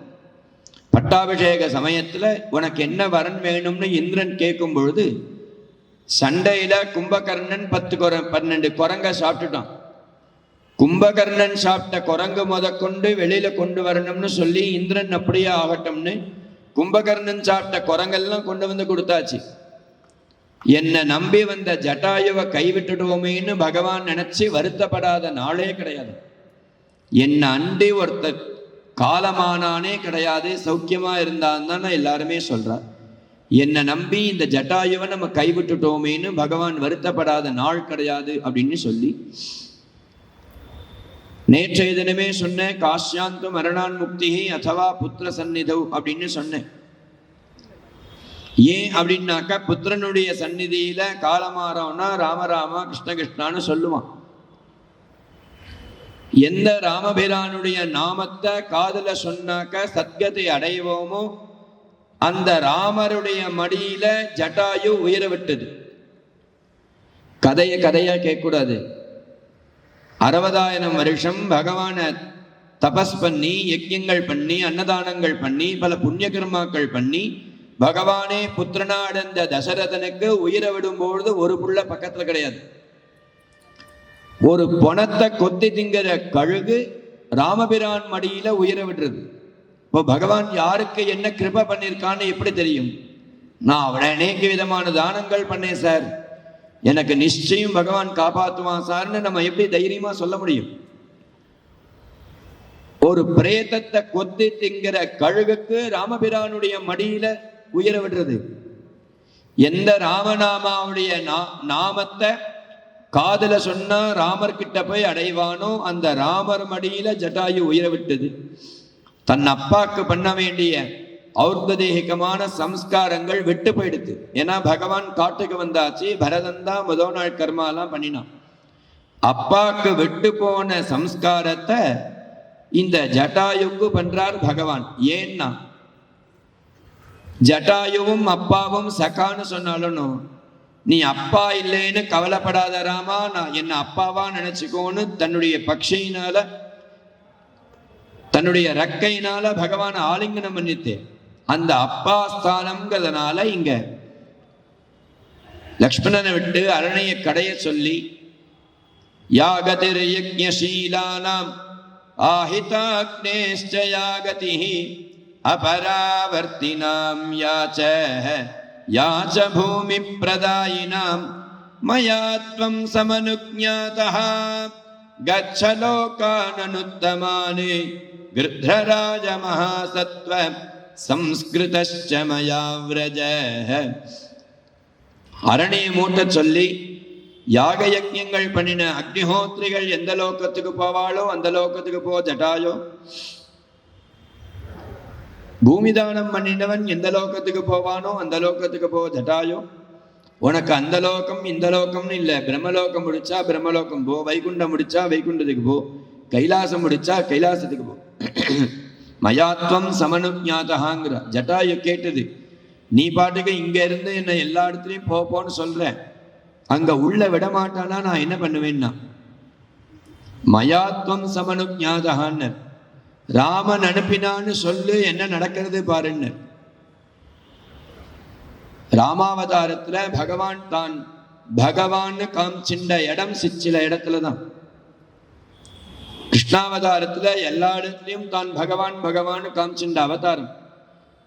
பட்டாபிஷேக சமயத்துல உனக்கு என்ன வரன் வேணும்னு இந்திரன் கேட்கும் பொழுது சண்டையில கும்பகர்ணன் 12 குரங்க சாப்பிட்டுட்டான். கும்பகர்ணன் சாப்பிட்ட குரங்கு முதற்கொண்டு வெளியில கொண்டு வரணும்னு சொல்லி இந்திரன் அப்படியே ஆகட்டும்னு கும்பகர்ணன் சாப்பிட்ட குரங்கெல்லாம் கொண்டு வந்து கொடுத்தாச்சு. என்னை நம்பி வந்த ஜட்டாயுவை கைவிட்டுடுவோமேன்னு பகவான் நினைச்சு வருத்தப்படாத நாளே கிடையாது. என்னை அண்டி ஒருத்தர் காலமானானே கிடையாது, சௌக்கியமா இருந்தான் தான் எல்லாருமே சொல்றார். என்னை நம்பி இந்த ஜட்டாயுவை நம்ம கைவிட்டுட்டோமேன்னு பகவான் வருத்தப்படாத நாள் கிடையாது அப்படின்னு சொல்லி நேற்றைய தினமே சொன்னேன். காஷ்யாந்து மரணான் முக்தி அதுவா புத்திர சந்நிதவ் அப்படின்னு சொன்னேன். ஏன் அப்படின்னாக்கா புத்திரனுடைய சந்நிதியில காலமாறோம்னா ராமராமா கிருஷ்ண கிருஷ்ணான்னு சொல்லுவான். எந்த ராமபிரானுடைய நாமத்தை காதுல சொன்னாக்க சத்கத்தை அடைவோமோ அந்த ராமருடைய மடியில ஜட்டாயு உயிர விட்டது. கதையா கேட்கக்கூடாது. 60,000 வருஷம் பகவான தபஸ் பண்ணி யஜ்யங்கள் பண்ணி அன்னதானங்கள் பண்ணி பல புண்ணிய கர்மாக்கள் பண்ணி பகவானே புத்திரனா அடைந்த தசரதனுக்கு உயிரை விடும்பொழுது ஒரு புள்ள பக்கத்துல கிடையாது. ஒரு பொணத்தை கொத்தி திங்கிற கழுகு ராமபிரான் மடியில உயிரை விடுறது. இப்போ பகவான் யாருக்கு என்ன கிருபை பண்ணியிருக்கான்னு எப்படி தெரியும்? நான் அவளை அநேக விதமான தானங்கள் பண்ணேன் சார், எனக்கு நிச்சயம் பகவான் காப்பாற்றுவான் சார்னு நம்ம எப்படி தைரியமா சொல்ல முடியும்? ஒரு பிரேதத்தை கொத்தி திங்கிற கழுகுக்கு ராமபிரானுடைய மடியில உயிரை விடுறது. எந்த ராமநாமாவுடைய நாமத்தை காதுல சொன்னா ராமர் கிட்ட போய் அடைவானோ அந்த ராமர் மடியில ஜட்டாயு உயிரை விட்டது. தன் அப்பாக்கு பண்ண வேண்டிய ஔர்ததேகிகமான சம்ஸ்காரங்கள் விட்டு போயிடுது. ஏன்னா பகவான் காட்டுக்கு வந்தாச்சு, பரதன் தான் முதல் நாள் கர்மாலாம் பண்ணினான். அப்பாக்கு விட்டு போன சம்ஸ்காரத்தை இந்த ஜட்டாயுக்கு பண்றார் பகவான். ஏன்னா ஜட்டாயுவும் அப்பாவும் சகான்னு சொன்னாலும் நீ அப்பா இல்லைன்னு கவலைப்படாத ராமா, நான் என்ன அப்பாவா நினைச்சுக்கோன்னு தன்னுடைய பக்ஷியினால தன்னுடைய ரக்கையினால பகவான் ஆலிங்கனம் பண்ணிட்டு அந்த அப்பா ஸ்தானம்ங்கிறதுனால இங்க லக்ஷ்மணனை விட்டு அரணைய கடைய சொல்லி யாகதிர் யஜ்ஞசீலானாம் ஆஹிதாக்னேஷ்ச யாகதிஹி அபராவர்த்தினாம் யாச்ச பூமி பிரதாயினாம் மயாத்வம் சமனுஜ்ஞாதஹ கச்ச லோகானனுத்தமானே கிருத்ரராஜ மகாசத்வ சம்ஸ்கிருதஸ்ச மயா விரஜ. அரணிய மூட்ட சொல்லி யாக யஜ்ஞங்கள் பண்ணின அக்னிஹோத்ரிகள் எந்த லோகத்துக்கு போவாளோ அந்த லோகத்துக்கு போ ஜட்டாயோ. பூமிதானம் பண்ணினவன் எந்த லோகத்துக்கு போவானோ அந்த லோகத்துக்கு போ ஜட்டாயோ. உனக்கு அந்த லோகம் இந்த லோகம்னு இல்லை. பிரம்மலோகம் முடிச்சா பிரம்மலோகம் போ, வைகுண்டம் முடிச்சா வைகுண்டத்துக்கு போ, கைலாசம் முடிச்சா கைலாசத்துக்கு போ. மயாத்வம் சமனுஞாதகாங்கிற ஜட்டாயு கேட்டது. நீ பாட்டுக்கு இங்க இருந்து என்ன எல்லா இடத்துலையும் போன்னு சொல்ற, அங்க உள்ள விட மாட்டானா நான் என்ன பண்ணுவேன்னா, மயாத்வம் சமனுஞாதகான்னு ராமன் அனுப்பினான்னு சொல்லு, என்ன நடக்கிறது பாருன்னு. ராமாவதாரத்துல பகவான் தான் பகவான்னு காமிச்சின்ற இடம் சிற்சில இடத்துல தான். கிருஷ்ணாவதாரத்துல எல்லா இடத்துலையும் தான் பகவான் பகவான்னு காமிச்சின்ற அவதாரம்.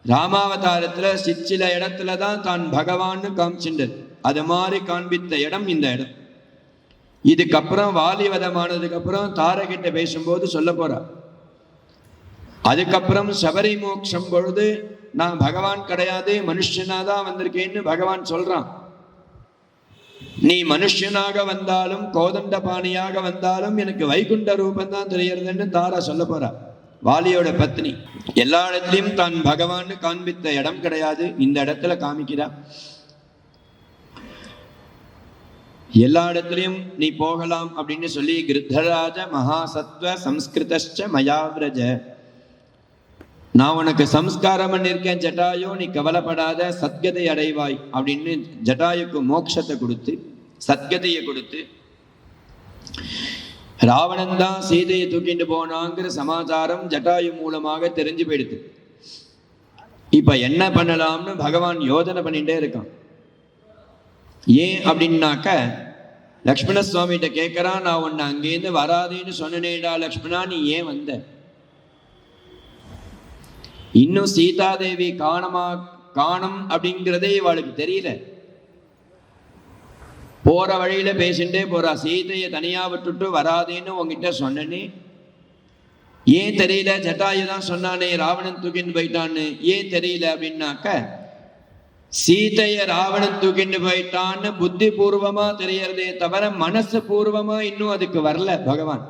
ராமாவதாரத்துல சிற்சில இடத்துல தான் தான் பகவான்னு காமிச்சின்றது. அது மாதிரி காண்பித்த இடம் இந்த இடம். இதுக்கப்புறம் வாலிவதமானதுக்கு அப்புறம் தாரகிட்ட பேசும்போது சொல்ல போறா. அதுக்கப்புறம் சபரி மோட்சம் பொழுது நான் பகவான் கிடையாது மனுஷனாதான் வந்திருக்கேன்னு பகவான் சொல்றான். நீ மனுஷனாக வந்தாலும் கோதண்ட பாணியாக வந்தாலும் எனக்கு வைகுண்ட ரூபந்தான் தெரியறதுன்னு தாரா சொல்ல போறா. வாலியோட பத்னி எல்லா இடத்துலையும் தான் பகவான் காண்பித்த இடம் கிடையாது, இந்த இடத்துல காமிக்கிறா. எல்லா இடத்துலையும் நீ போகலாம் அப்படின்னு சொல்லி கிருத்தராஜ மகாசத்வ சம்ஸ்கிருதச்ச மயாவிரஜ, நான் உனக்கு சம்ஸ்காரம் பண்ணியிருக்கேன் ஜட்டாயோ, நீ கவலைப்படாத, சத்கதை அடைவாய் அப்படின்னு ஜட்டாயுக்கு மோட்சத்தை கொடுத்து சத்கதையை கொடுத்து, ராவணன் தான் சீதையை தூக்கிட்டு போனாங்கிற சமாச்சாரம் ஜட்டாயு மூலமாக தெரிஞ்சு போயிடுது. இப்ப என்ன பண்ணலாம்னு பகவான் யோசனை பண்ணிட்டே இருக்கான். ஏன் அப்படின்னாக்க, லக்ஷ்மண சுவாமிகிட்ட கேட்கறான், நான் உன்னை அங்கேருந்து வராதேன்னு சொன்னேடா லக்ஷ்மணா, நீ ஏன் வந்த? இன்னும் சீதாதேவி காணம் அப்படிங்கிறதே இவளுக்கு தெரியல. போற வழியில பேசிட்டே போறா, சீதையை தனியா விட்டுட்டு வராதேன்னு உங்ககிட்ட சொன்னனே, ஏன் தெரியல? ஜட்டாயு தான் சொன்னானே ராவணன் தூக்கிட்டு போயிட்டான்னு, ஏன் தெரியல அப்படின்னாக்க, சீதைய ராவணன் தூக்கிட்டு போயிட்டான்னு புத்தி பூர்வமா தெரியறதே தவிர மனசு பூர்வமா இன்னும் அதுக்கு வரல பகவான்.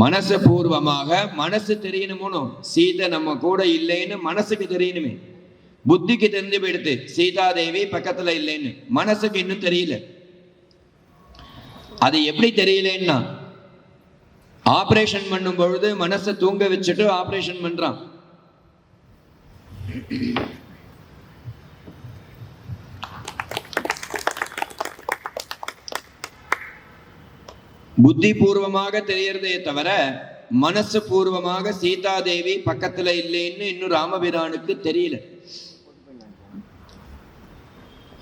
மனசு பூர்வமாக மனசு தெரியணுமோ, சீதை நம்ம கூட இல்லைன்னு மனசுக்கு தெரியணுமே. புத்திக்கு தெரிஞ்சு போயிடுது சீதாதேவி பக்கத்துல இல்லைன்னு, மனசுக்கு இன்னும் தெரியல. அது எப்படி தெரியலன்னா, ஆபரேஷன் பண்ணும் பொழுது மனசை தூங்க வச்சுட்டு ஆபரேஷன் பண்றான். புத்தி பூர்வமாக தெரியறதே தவிர மனசு பூர்வமாக சீதாதேவி பக்கத்துல இல்லைன்னு இன்னும் ராமபிரானுக்கு தெரியல.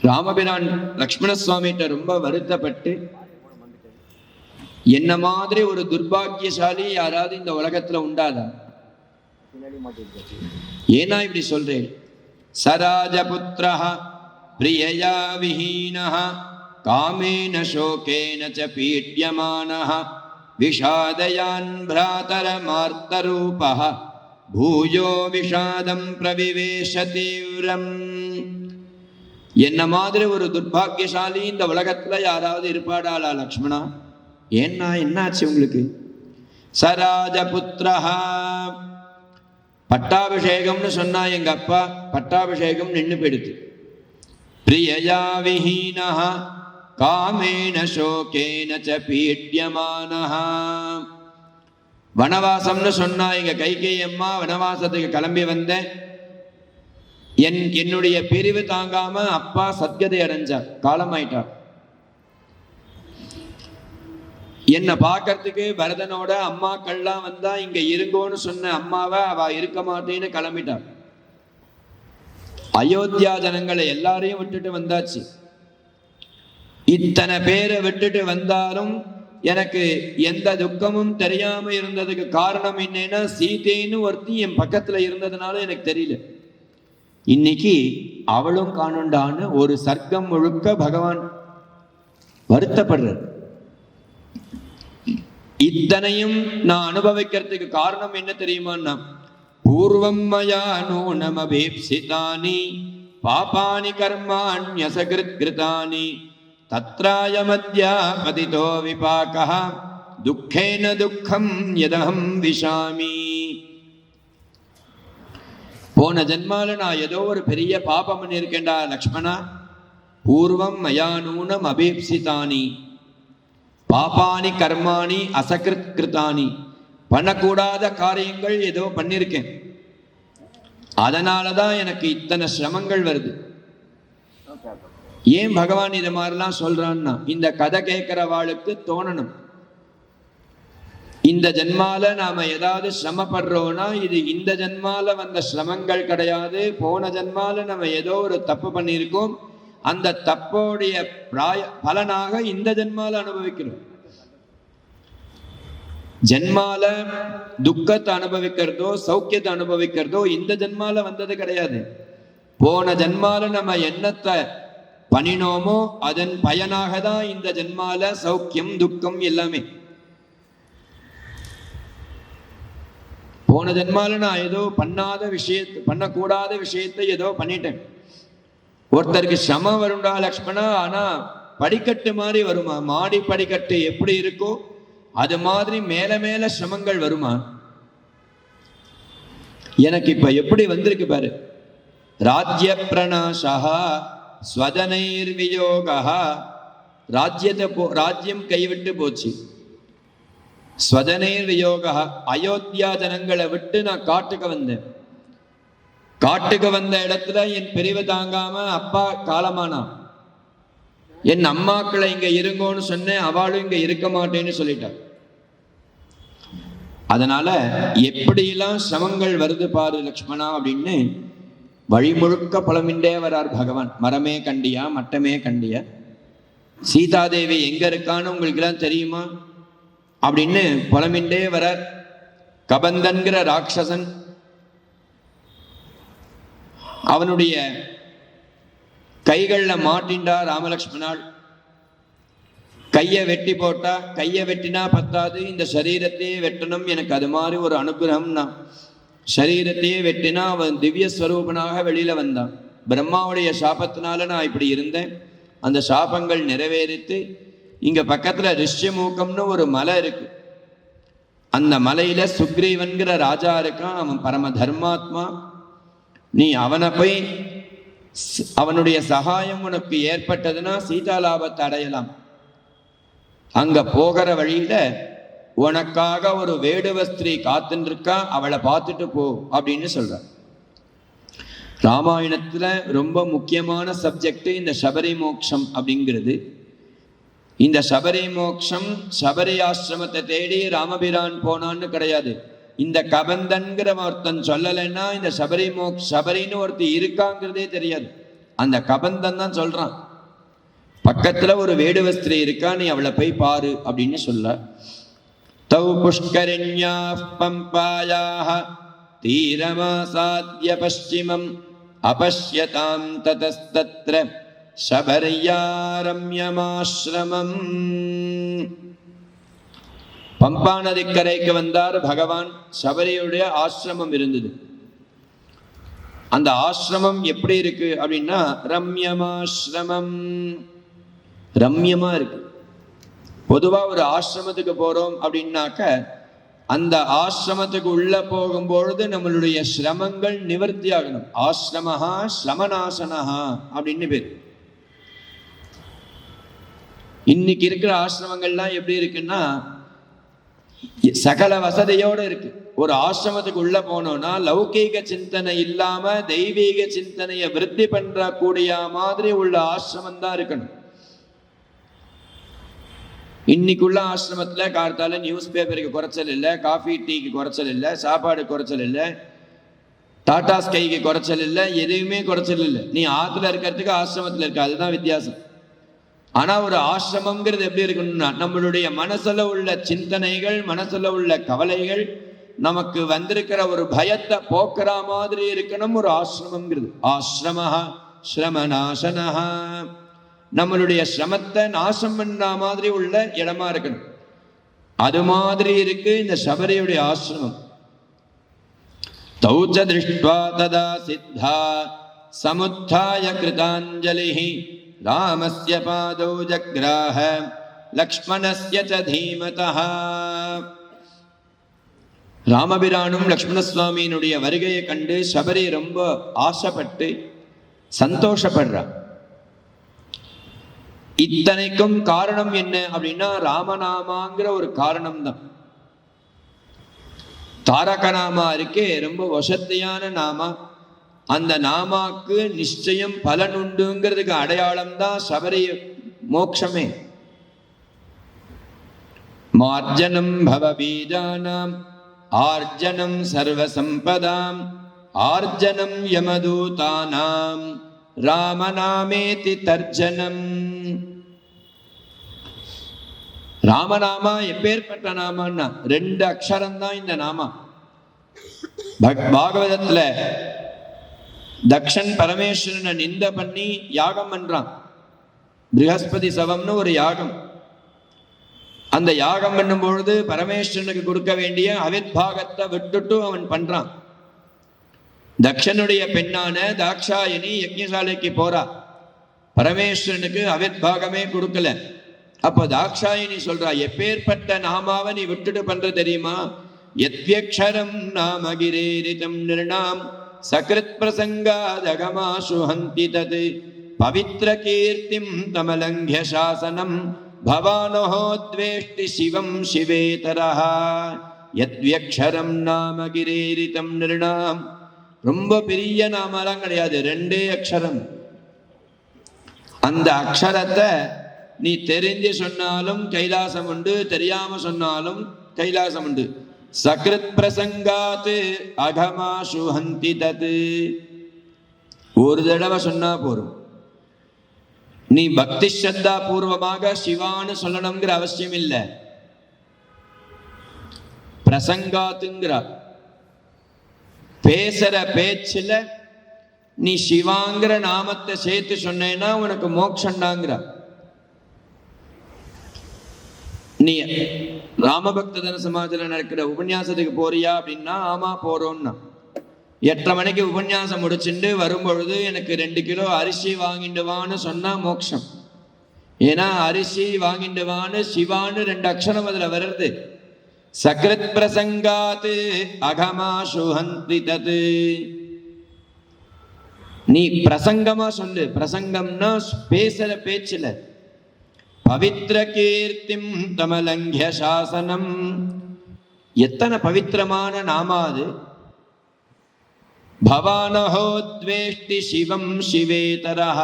ராமபிரான் லக்ஷ்மண சுவாமிகிட்ட ரொம்ப வருத்தப்பட்டு, என்ன மாதிரி ஒரு துர்பாகியசாலி யாராவது இந்த உலகத்துல உண்டாதா? ஏன்னா இப்படி சொல்றேன்? சராஜபுத்ரஹ பிரியயா விஹீனஹ காமேன சோகேன ச பீட்யமானஹ விஷாதயான் பிராதரமார்த்தரூபஹ பூயோ விஷாதம் பிரவிவேஷ தீவிரம். என்ன மாதிரி ஒரு துர்பாகியசாலி இந்த உலகத்துல யாராவது இருப்பாடாளா லக்ஷ்மணா? ஏன்னா என்னாச்சு உங்களுக்கு? சராஜபுத்ரஹா, பட்டாபிஷேகம்னு சொன்னா எங்க அப்பா, பட்டாபிஷேகம் நின்று போயிடுது. பிரியயா விஹீனஹ காமேன சோகேன ச பீட்யமானஹ, வனவாசம்னு சொன்னா எங்க கைகேயி அம்மா வனவாசத்துக்கு கிளம்பி வந்தேன், என்னுடைய பிரிவு தாங்காம அப்பா சத்கதை அடைஞ்சார், காலமாயிட்டார். என்னை பார்க்கறதுக்கு பரதனோட அம்மாக்கள்லாம் வந்தா இங்க இருங்கோன்னு சொன்ன அம்மாவை அவ இருக்க மாட்டேன்னு கிளம்பிட்டார். அயோத்தியா ஜனங்களை எல்லாரையும் விட்டுட்டு வந்தாச்சு. இத்தனை பேரை விட்டுட்டு வந்தாலும் எனக்கு எந்த துக்கமும் தெரியாம இருந்ததுக்கு காரணம் என்னன்னா, சீதைன்னு ஒருத்தி என் பக்கத்துல இருந்ததுனால எனக்கு தெரியல. இன்னைக்கு அவளும் காணுண்டான்னு ஒரு சர்க்கம் முழுக்க பகவான் வருத்தப்படுறார். இத்தனையும் நான் அனுபவிக்கிறதுக்கு காரணம் என்ன தெரியுமா? பூர்வம் மயா நூனமபீப்சிதானி பாபானி கர்மாண்யசகிருத் கிருதானி தத்ராய மத்யா பதிதோ விபாகஹ துக்கேன துக்கம் யதஹம் விஷாமி. போன ஜென்மால நான் ஏதோ ஒரு பெரிய பாபம் பண்ணியிருக்கேன்டா லக்ஷ்மணா. பூர்வம் மயானூனம் அபீப்சிதானி பாபானி கர்மாணி அசகிருத் கிருதானி. பண்ணக்கூடாத காரியங்கள் ஏதோ பண்ணியிருக்கேன், அதனாலதான் எனக்கு இத்தனை சிரமங்கள் வருது. ஏன் பகவான் இதை மாதிரிலாம் சொல்றான்னா, இந்த கதை கேட்கிறவாளுக்கு தோணணும், இந்த ஜென்மால நாம ஏதாவது சிரமப்படுறோம்னா இது இந்த ஜென்மால வந்த சிரமங்கள் கிடையாது. போன ஜென்மால நம்ம ஏதோ ஒரு தப்பு பண்ணியிருக்கோம், அந்த தப்போடைய பலனாக இந்த ஜென்மால அனுபவிக்கிறோம். ஜென்மால துக்கத்தை அனுபவிக்கிறதோ சௌக்கியத்தை அனுபவிக்கிறதோ இந்த ஜென்மால வந்தது கிடையாது. போன ஜென்மால நம்ம என்னத்தை பண்ணினோமோ அதன் பயனாக தான் இந்த ஜென்மால சௌக்கியம் துக்கம் எல்லாமே. போன ஜென்மால நான் ஏதோ பண்ணக்கூடாத விஷயத்தை ஏதோ பண்ணிட்டேன். ஒருத்தருக்கு சமம் வருண்டா லக்ஷ்மணா, ஆனா படிக்கட்டு மாதிரி வருமா? மாடி படிக்கட்டு எப்படி இருக்கோ அது மாதிரி மேல மேல சிரமங்கள் வருமா? எனக்கு இப்ப எப்படி வந்திருக்கு பாரு. ராஜ்ய பிரணாசா ஸ்வஜனைர் வியோகா. ராஜ்யம் கைவிட்டு போச்சு. ஸ்வஜனைர் வியோகா, அயோத்தியா ஜனங்களை விட்டு நான் காட்டுக்கு வந்தேன். காட்டுக்கு வந்த இடத்துல என் பிரிவு தாங்காம அப்பா காலமானா. என் அம்மாக்களை இங்க இருங்கோன்னு சொன்னேன், அவளும் இங்க இருக்க மாட்டேன்னு சொல்லிட்டார். அதனால எப்படியெல்லாம் சிரமங்கள் வருது பாரு லக்ஷ்மணா அப்படின்னு வழிமுழுக்க புலமின்றே வரார் பகவான். மரமே கண்டியா மட்டமே கண்டியா, சீதாதேவி எங்க இருக்கான்னு உங்களுக்கு எல்லாம் தெரியுமா அப்படின்னு புலமின்றே வரார். கபந்தன்கிற ராட்சசன் அவனுடைய கைகள்ல மாட்டின்றா ராமலக்ஷ்மணாள். கையை வெட்டி போட்டா, கையை வெட்டினா பத்தாது, இந்த சரீரத்தையே வெட்டணும், எனக்கு அது மாதிரி ஒரு அனுகிரகம்னா. சரீரத்தையே வெட்டினா அவன் திவ்ய ஸ்வரூபனாக வெளியில வந்தான். பிரம்மாவுடைய சாபத்தினால நான் இப்படி இருந்தேன், அந்த சாபங்கள் நிறைவேறித்து இங்க பக்கத்துல ரிஷ்யமூக்கம்னு ஒரு மலை இருக்கு. அந்த மலையில சுக்ரீவன்கிற ராஜா இருக்கான். அவன் பரம தர்மாத்மா. நீ அவனை போய் அவனுடைய சகாயம் உனக்கு ஏற்பட்டதுன்னா சீதா லாபத்தை அடையலாம். அங்க போகிற வழியில உனக்காக ஒரு வேடுவ ஸ்திரீ காத்துன்னு இருக்கா, அவளை பார்த்துட்டு போ அப்படின்னு சொல்ற. ராமாயணத்துல ரொம்ப முக்கியமான சப்ஜெக்ட் இந்த சபரி மோட்சம் அப்படிங்கிறது. இந்த சபரி மோட்சம் சபரி ஆசிரமத்தை தேடி ராமபிரான் போனான்னு கிடையாது. இந்த கபந்தன்கிற ஒருத்தன் சொல்லலைன்னா இந்த சபரின்னு ஒருத்தர் இருக்காங்கிறதே தெரியாது. அந்த கபந்தன் தான் சொல்றான், பக்கத்துல ஒரு வேடுவ ஸ்திரீ இருக்கா, நீ அவளை போய் பாரு அப்படின்னு சொல்ல. தௌ புஷ்கரிண்யா பம்பாயாஹ தீரமாசாத்ய பஷ்சிமம் அபஷ்யதாம் ததஸ்தத்ர சபர்யா ரம்யமாஸ்ரமம். பம்பா நதிக்கரைக்கு வந்தார் பகவான். சபரியுடைய ஆசிரமம் இருந்தது. அந்த ஆசிரமம் எப்படி இருக்கு அப்படின்னா ரம்யமாஸ்ரமம், ரம்யமா இருக்கு. பொதுவா ஒரு ஆசிரமத்துக்கு போறோம் அப்படின்னாக்க அந்த ஆசிரமத்துக்கு உள்ள போகும்பொழுது நம்மளுடைய சிரமங்கள் நிவர்த்தி ஆகணும். ஆசிரமஹா ஸ்ரமநாசனஹா அப்படின்னு பேர். இன்னைக்கு இருக்கிற ஆசிரமங்கள்லாம் எப்படி இருக்குன்னா சகல வசதியோடு இருக்கு. ஒரு ஆசிரமத்துக்கு உள்ள போனோம்னா லௌகீக சிந்தனை இல்லாம தெய்வீக சிந்தனையை விருத்தி பண்ற கூடிய மாதிரி உள்ள ஆசிரமம் தான் இருக்கணும். இன்னைக்குள்ள ஆசிரமத்துல கார்த்தால நியூஸ் பேப்பருக்கு குறைச்சல் இல்லை, காஃபி டீக்கு குறைச்சல் இல்லை, சாப்பாடு குறைச்சல் இல்லை, டாடா ஸ்கைக்கு குறைச்சல் இல்லை, எதுவுமே குறைச்சல் இல்லை. நீ ஆத்துல இருக்கிறதுக்கு ஆசிரமத்துல இருக்க, அதுதான் வித்தியாசம். ஆனா ஒரு ஆசிரமம்ங்கிறது எப்படி இருக்கணும்னா நம்மளுடைய மனசுல உள்ள சிந்தனைகள், மனசுல உள்ள கவலைகள், நமக்கு வந்திருக்கிற ஒரு பயத்தை போக்குற மாதிரி இருக்கணும் ஒரு ஆசிரமம்ங்கிறது. ஆசிரமஹா ஸ்ரமநாசனஹா, நம்மளுடைய சிரமத்தை நாசம் பண்ண மாதிரி உள்ள இடமா இருக்கணும். அது மாதிரி இருக்கு இந்த சபரியுடைய ஆசிரமம். தௌச்ச திருஷ்ட்வா ததா சித்தா சமுத்தாய கிருதாஞ்சலிஹி ராமஸ்ய பாதௌ ஜக்ராஹ லக்ஷ்மணஸ்ய ச தீமதஹ. ராமபிரானும் லக்ஷ்மண சுவாமியினுடைய வருகையை கண்டு சபரி ரொம்ப ஆசைப்பட்டு சந்தோஷப்படுறான். இத்தனைக்கும் காரணம் என்ன அப்படின்னா ராமநாமாங்கிற ஒரு காரணம் தான். தாரக நாமா இருக்கே, ரொம்ப வசத்தியான நாமா. அந்த நாமாக்கு நிச்சயம் பலன் உண்டுங்கிறதுக்கு அடையாளம் தான் சபரி மோட்சமே. மார்ஜனம் பவபீஜானாம் ஆர்ஜனம் சர்வசம்பதாம் ஆர்ஜனம் யமதூதானாம் ராமநாமேதி தர்ஜனம். ராமநாமா எப்பேற்பட்ட நாமன்னா 2 அக்ஷரம் தான் இந்த நாமா. பாகவதத்துல தக்ஷன் பரமேஸ்வரனை நிந்த பண்ணி யாகம் பண்றான். ப்ரஹஸ்பதி சவம்னு ஒரு யாகம். அந்த யாகம் பண்ணும் பொழுது பரமேஸ்வரனுக்கு கொடுக்க வேண்டிய அவிர்பாகத்தை விட்டுட்டு அவன் பண்றான். தக்ஷனுடைய பெண்ணான தாக்ஷாயணி யஜ்ஞசாலைக்கு போறா. பரமேஸ்வரனுக்கு அவிர்பாகமே கொடுக்கல. அப்ப தாக்ஷாயணி சொல்றா, எப்பேற்பட்ட நாமாவை நீ விட்டுட்டு பண்ற தெரியுமா? யத்யக்ஷரம் நாமகிரேரிதம் நிர்ணாம் சக்ருத் பிரசங்காதகமாசு ஹந்தி தத் பவித்ர கீர்த்திம் தமலங்க்ய சாசனம் பவானோஹோ த்வேஷ்டி சிவம் சிவேதரஹ. யத்யக்ஷரம் நாமகிரேரிதம் நிர்ணாம். ரொம்ப பெரிய நாமெல்லாம் கிடையாது, 2 அக்ஷரம். அந்த அக்ஷரத்தை நீ தெரிஞ்சு சொன்னாலும் கைலாசம் உண்டு, தெரியாம சொன்னாலும் கைலாசம் உண்டு. சக்ருத் பிரசங்காத் அகமாசு ஹந்தி தத். ஒரு தடவை சொன்னா போரும். நீ பக்தி ஸ்ரத்தா பூர்வமாக சிவான்னு சொல்லணுங்கிற அவசியம் இல்லை. பிரசங்காத்துங்கிற பேசுற பேச்சுல நீ சிவாங்கிற நாமத்தை சேர்த்து சொன்னேன்னா உனக்கு மோட்சண்டாங்கிற. நீ ராமபக்ததன சமாஜத்தில் நடக்கிற உபன்யாசத்துக்கு போறியா அப்படின்னா ஆமா போறோம்னா 8:30 மணிக்கு உபன்யாசம் முடிச்சுட்டு வரும்பொழுது எனக்கு 2 கிலோ அரிசி வாங்கிட்டு வான்னு சொன்னா மோட்சம். ஏன்னா அரிசி வாங்கிட்டு வான்னு சிவான்னு 2 அக்ஷரம் அதுல வருது. சக்ருத் பிரசங்காத் அகமாசு ஹந்தி தத். நீ பிரசங்கமா சொல்லு. பிரசங்கம்னா பேசுற பேச்சுல. பவித்ர கீர்த்திம் தமலங்க்ய சாசனம். எத்தனை பவித்திரமான நாமா அது. பவானஹோ த்வேஷ்டி சிவம் சிவேதரஹ.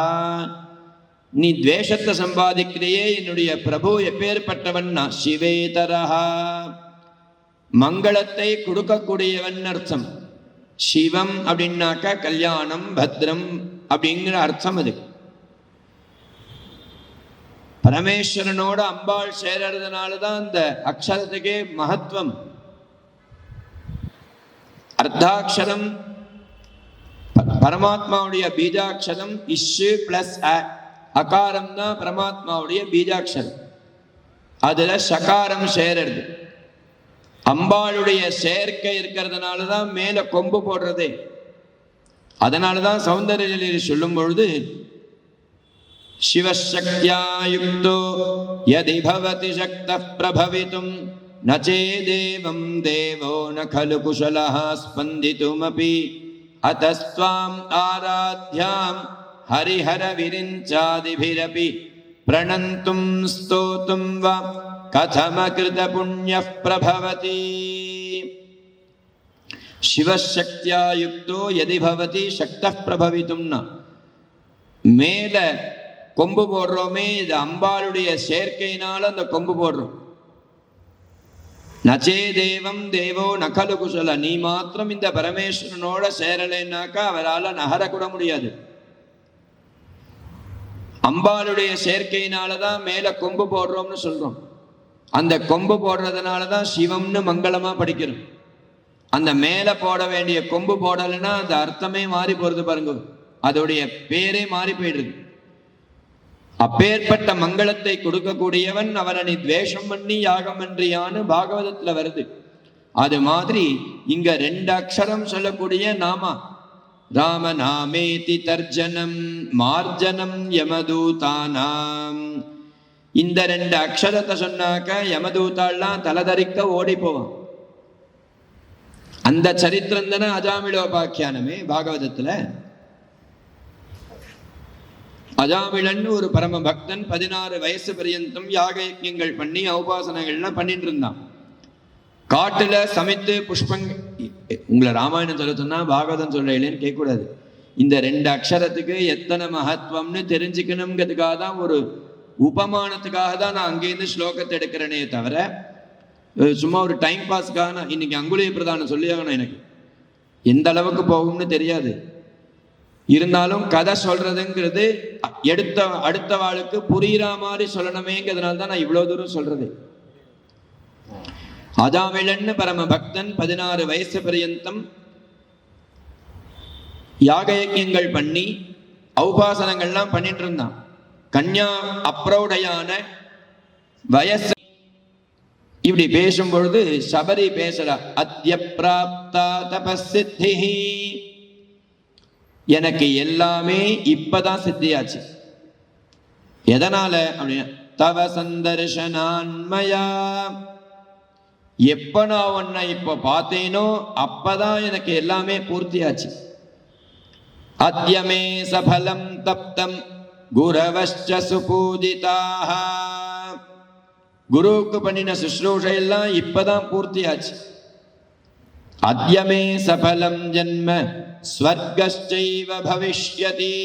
நீ துவேஷத்தை சம்பாதிக்கிறையே, என்னுடைய பிரபு எப்பேற்பட்டவன்னா சிவேதரஹ, மங்களத்தை கொடுக்கக்கூடியவன் அர்த்தம். சிவம் அப்படின்னாக்கா கல்யாணம் பத்ரம் அப்படிங்கிற அர்த்தம். அது பரமேஸ்வரனோட அம்பாள் சேரறதுனாலதான் அந்த அக்ஷரத்துக்கே மகத்துவம். அர்த்தாட்சரம் பரமாத்மாவுடைய பீஜாட்சரம். இஷு பிளஸ் அகாரம் தான் பரமாத்மாவுடைய பீஜாட்சரம். அதுல சகாரம் சேரறது. அம்பாளுடைய சேர்க்கை இருக்கிறதுனாலதான் மேல கொம்பு போடுறதே. அதனாலதான் சௌந்தர்ய சொல்லும் பொழுது சிவசக்தியா யுக்தோ யதி பவதி சக்தः பிரபவிதும் ந சேதேவம் தேவோ ந கலு குஷலः ஸ்பந்திதுமபி அதஸ்த்வாம் ஆராத்யாம் ஹரிஹர விரிஞ்சாதிபிரபி பிரணந்தும் ஸ்தோத்தும் வா கதமகிருத புண்ணியः பிரபவதி. சிவசக்தியா யுக்தோ யதி பவதி சக்தः பிரபவிதும்னா மேல கொம்பு போடுறோமே, இது அம்பாளுடைய சேர்க்கையினால அந்த கொம்பு போடுறோம். நச்சே தேவம் தேவோ நகலு குசல. நீ மாத்திரம் இந்த பரமேஸ்வரனோட சேரலைன்னாக்கா அவரால் நகர கூட முடியாது. அம்பாளுடைய சேர்க்கையினாலதான் மேல கொம்பு போடுறோம்னு சொல்றோம். அந்த கொம்பு போடுறதுனாலதான் சிவம்னு மங்களமா படிக்கிறோம். அந்த மேல போட வேண்டிய கொம்பு போடலைன்னா அந்த அர்த்தமே மாறி போறது பாருங்க. அதோடைய பேரே மாறி போயிடுது. அப்பேற்பட்ட மங்களத்தை கொடுக்கக்கூடியவன் அவனை நீ துவேஷம் பண்ணி யாகம் பண்றியான்னு பாகவதத்துல வருது. அது மாதிரி இங்க 2 அக்ஷரம் சொல்லக்கூடிய நாமா. ராம நாமேதி தர்ஜனம் மார்ஜனம் யமதூதானாம். இந்த 2 அக்ஷரத்தை சொன்னாக்க யமதூத்தாள்லாம் தலதரிக்க ஓடி போவான். அந்த சரித்திரம் தானே அஜாமிளோபாக்கியானமே பாகவதத்துல. அஜாமிளன் ஒரு பரம பக்தன், 16 வயசு பரியந்தம் யாக யஜ்ஞங்கள் பண்ணி உபாசனைகள்லாம் பண்ணிட்டு இருந்தான். காட்டுல சமைத்து புஷ்பங்க, உங்களை ராமாயணம் சொல்ல சொன்னா பாகவதம் சொல்ற இல்லைன்னு கேட்கக்கூடாது. இந்த 2 அக்ஷரத்துக்கு எத்தனை மகத்துவம்னு தெரிஞ்சுக்கணுங்கிறதுக்காக தான், ஒரு உபமானத்துக்காக தான் நான் அங்கேருந்து ஸ்லோகத்தை எடுக்கிறேனே தவிர சும்மா ஒரு டைம் பாஸ்க்காக நான் இன்னைக்கு அங்குலிய பிரதானம் சொல்லியாகணும். எனக்கு எந்த அளவுக்கு போகும்னு தெரியாது. இருந்தாலும் கதை சொல்றதுங்கிறது அடுத்த வாளுக்கு புரியுற மாதிரி சொல்லணுமேங்கிறதுனால தான் நான் இவ்வளவு தூரம் சொல்றது. அஜாமிளன் பரம பக்தன் 16 வயசு பரியந்தம் யாக யஜ்ஞங்கள் பண்ணி உபாசனங்கள்லாம் பண்ணிட்டு இருந்தான். கன்யா அப்ரௌடையான வயசு. இப்படி பேசும் பொழுது சபரி பேசுறா, அத்ய பிராப்தா தபசித்தி, எனக்கு எல்லாமே இப்பதான் சித்தியாச்சு. எதனால அப்படின்னா, தவ சந்தர்ஷனான்மயா, எப்ப நான் உன்னை இப்ப பார்த்தேனோ அப்பதான் எனக்கு எல்லாமே பூர்த்தியாச்சு. அத்யமே சபலம் தப்தம் குரவச்ச சுபூஜிதாக, குருவுக்கு பண்ணின சுஷ்ரூஷை எல்லாம் இப்பதான் பூர்த்தியாச்சு. அத்யமே சபலம் ஜன்ம ஸ்வர்கஸ்சைவ பவிஷ்யதி,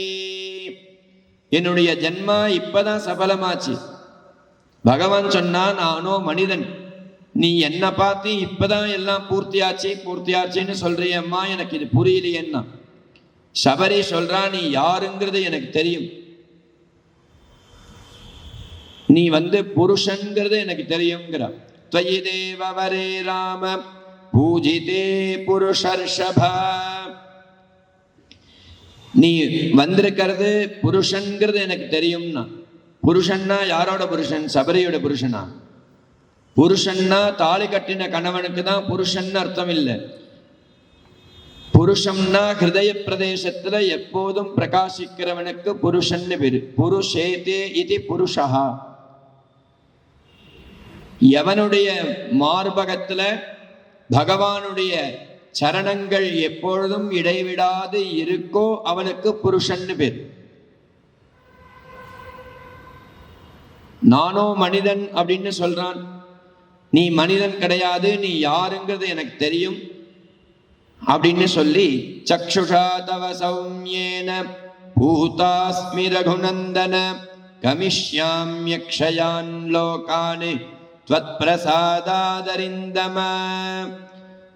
என்னுடைய ஜென்மா இப்பதான் சபலமாச்சு. பகவான் சொன்னா, நானோ மனிதன், நீ என்ன பார்த்து இப்பதான் எல்லாம் பூர்த்தியாச்சுன்னு சொல்றியம்மா, எனக்கு இது புரியலையேன்னா. சபரி சொல்றா, நீ யாருங்கிறது எனக்கு தெரியும், நீ புருஷன்கிறது எனக்கு தெரியுங்கிறா. த்வயி தேவவரே ராம பூஜிதே புருஷர்ஷபா, நீ வந்திருக்கிறது புருஷன்கிறது எனக்கு தெரியும்னா. புருஷன்னா யாரோட புருஷன்? சபரியோட புருஷனா? புருஷன்னா தாலி கட்டின கணவனுக்கு தான் புருஷன் அர்த்தம் இல்லை. புருஷம்னா ஹிருதய பிரதேசத்துல எப்போதும் பிரகாசிக்கிறவனுக்கு புருஷன் பேரு. புருஷேதே இது புருஷா, எவனுடைய மார்பகத்துல பகவானுடைய சரணங்கள் எப்பொழுதும் இடைவிடாது இருக்கோ அவனுக்கு புருஷன் பேர். நானோ மனிதன் அப்படின்னு சொல்றான், நீ மனிதன் கிடையாது, நீ யாருங்கிறது எனக்கு தெரியும் அப்படின்னு சொல்லி, சக்ஷுஷா தவ சௌம்யேன பூதாஸ்மி ரகுநந்தன கமிஷ்யாம்யக்ஷயான் லோகானி த்வத் பிரசாதாதரிந்தம,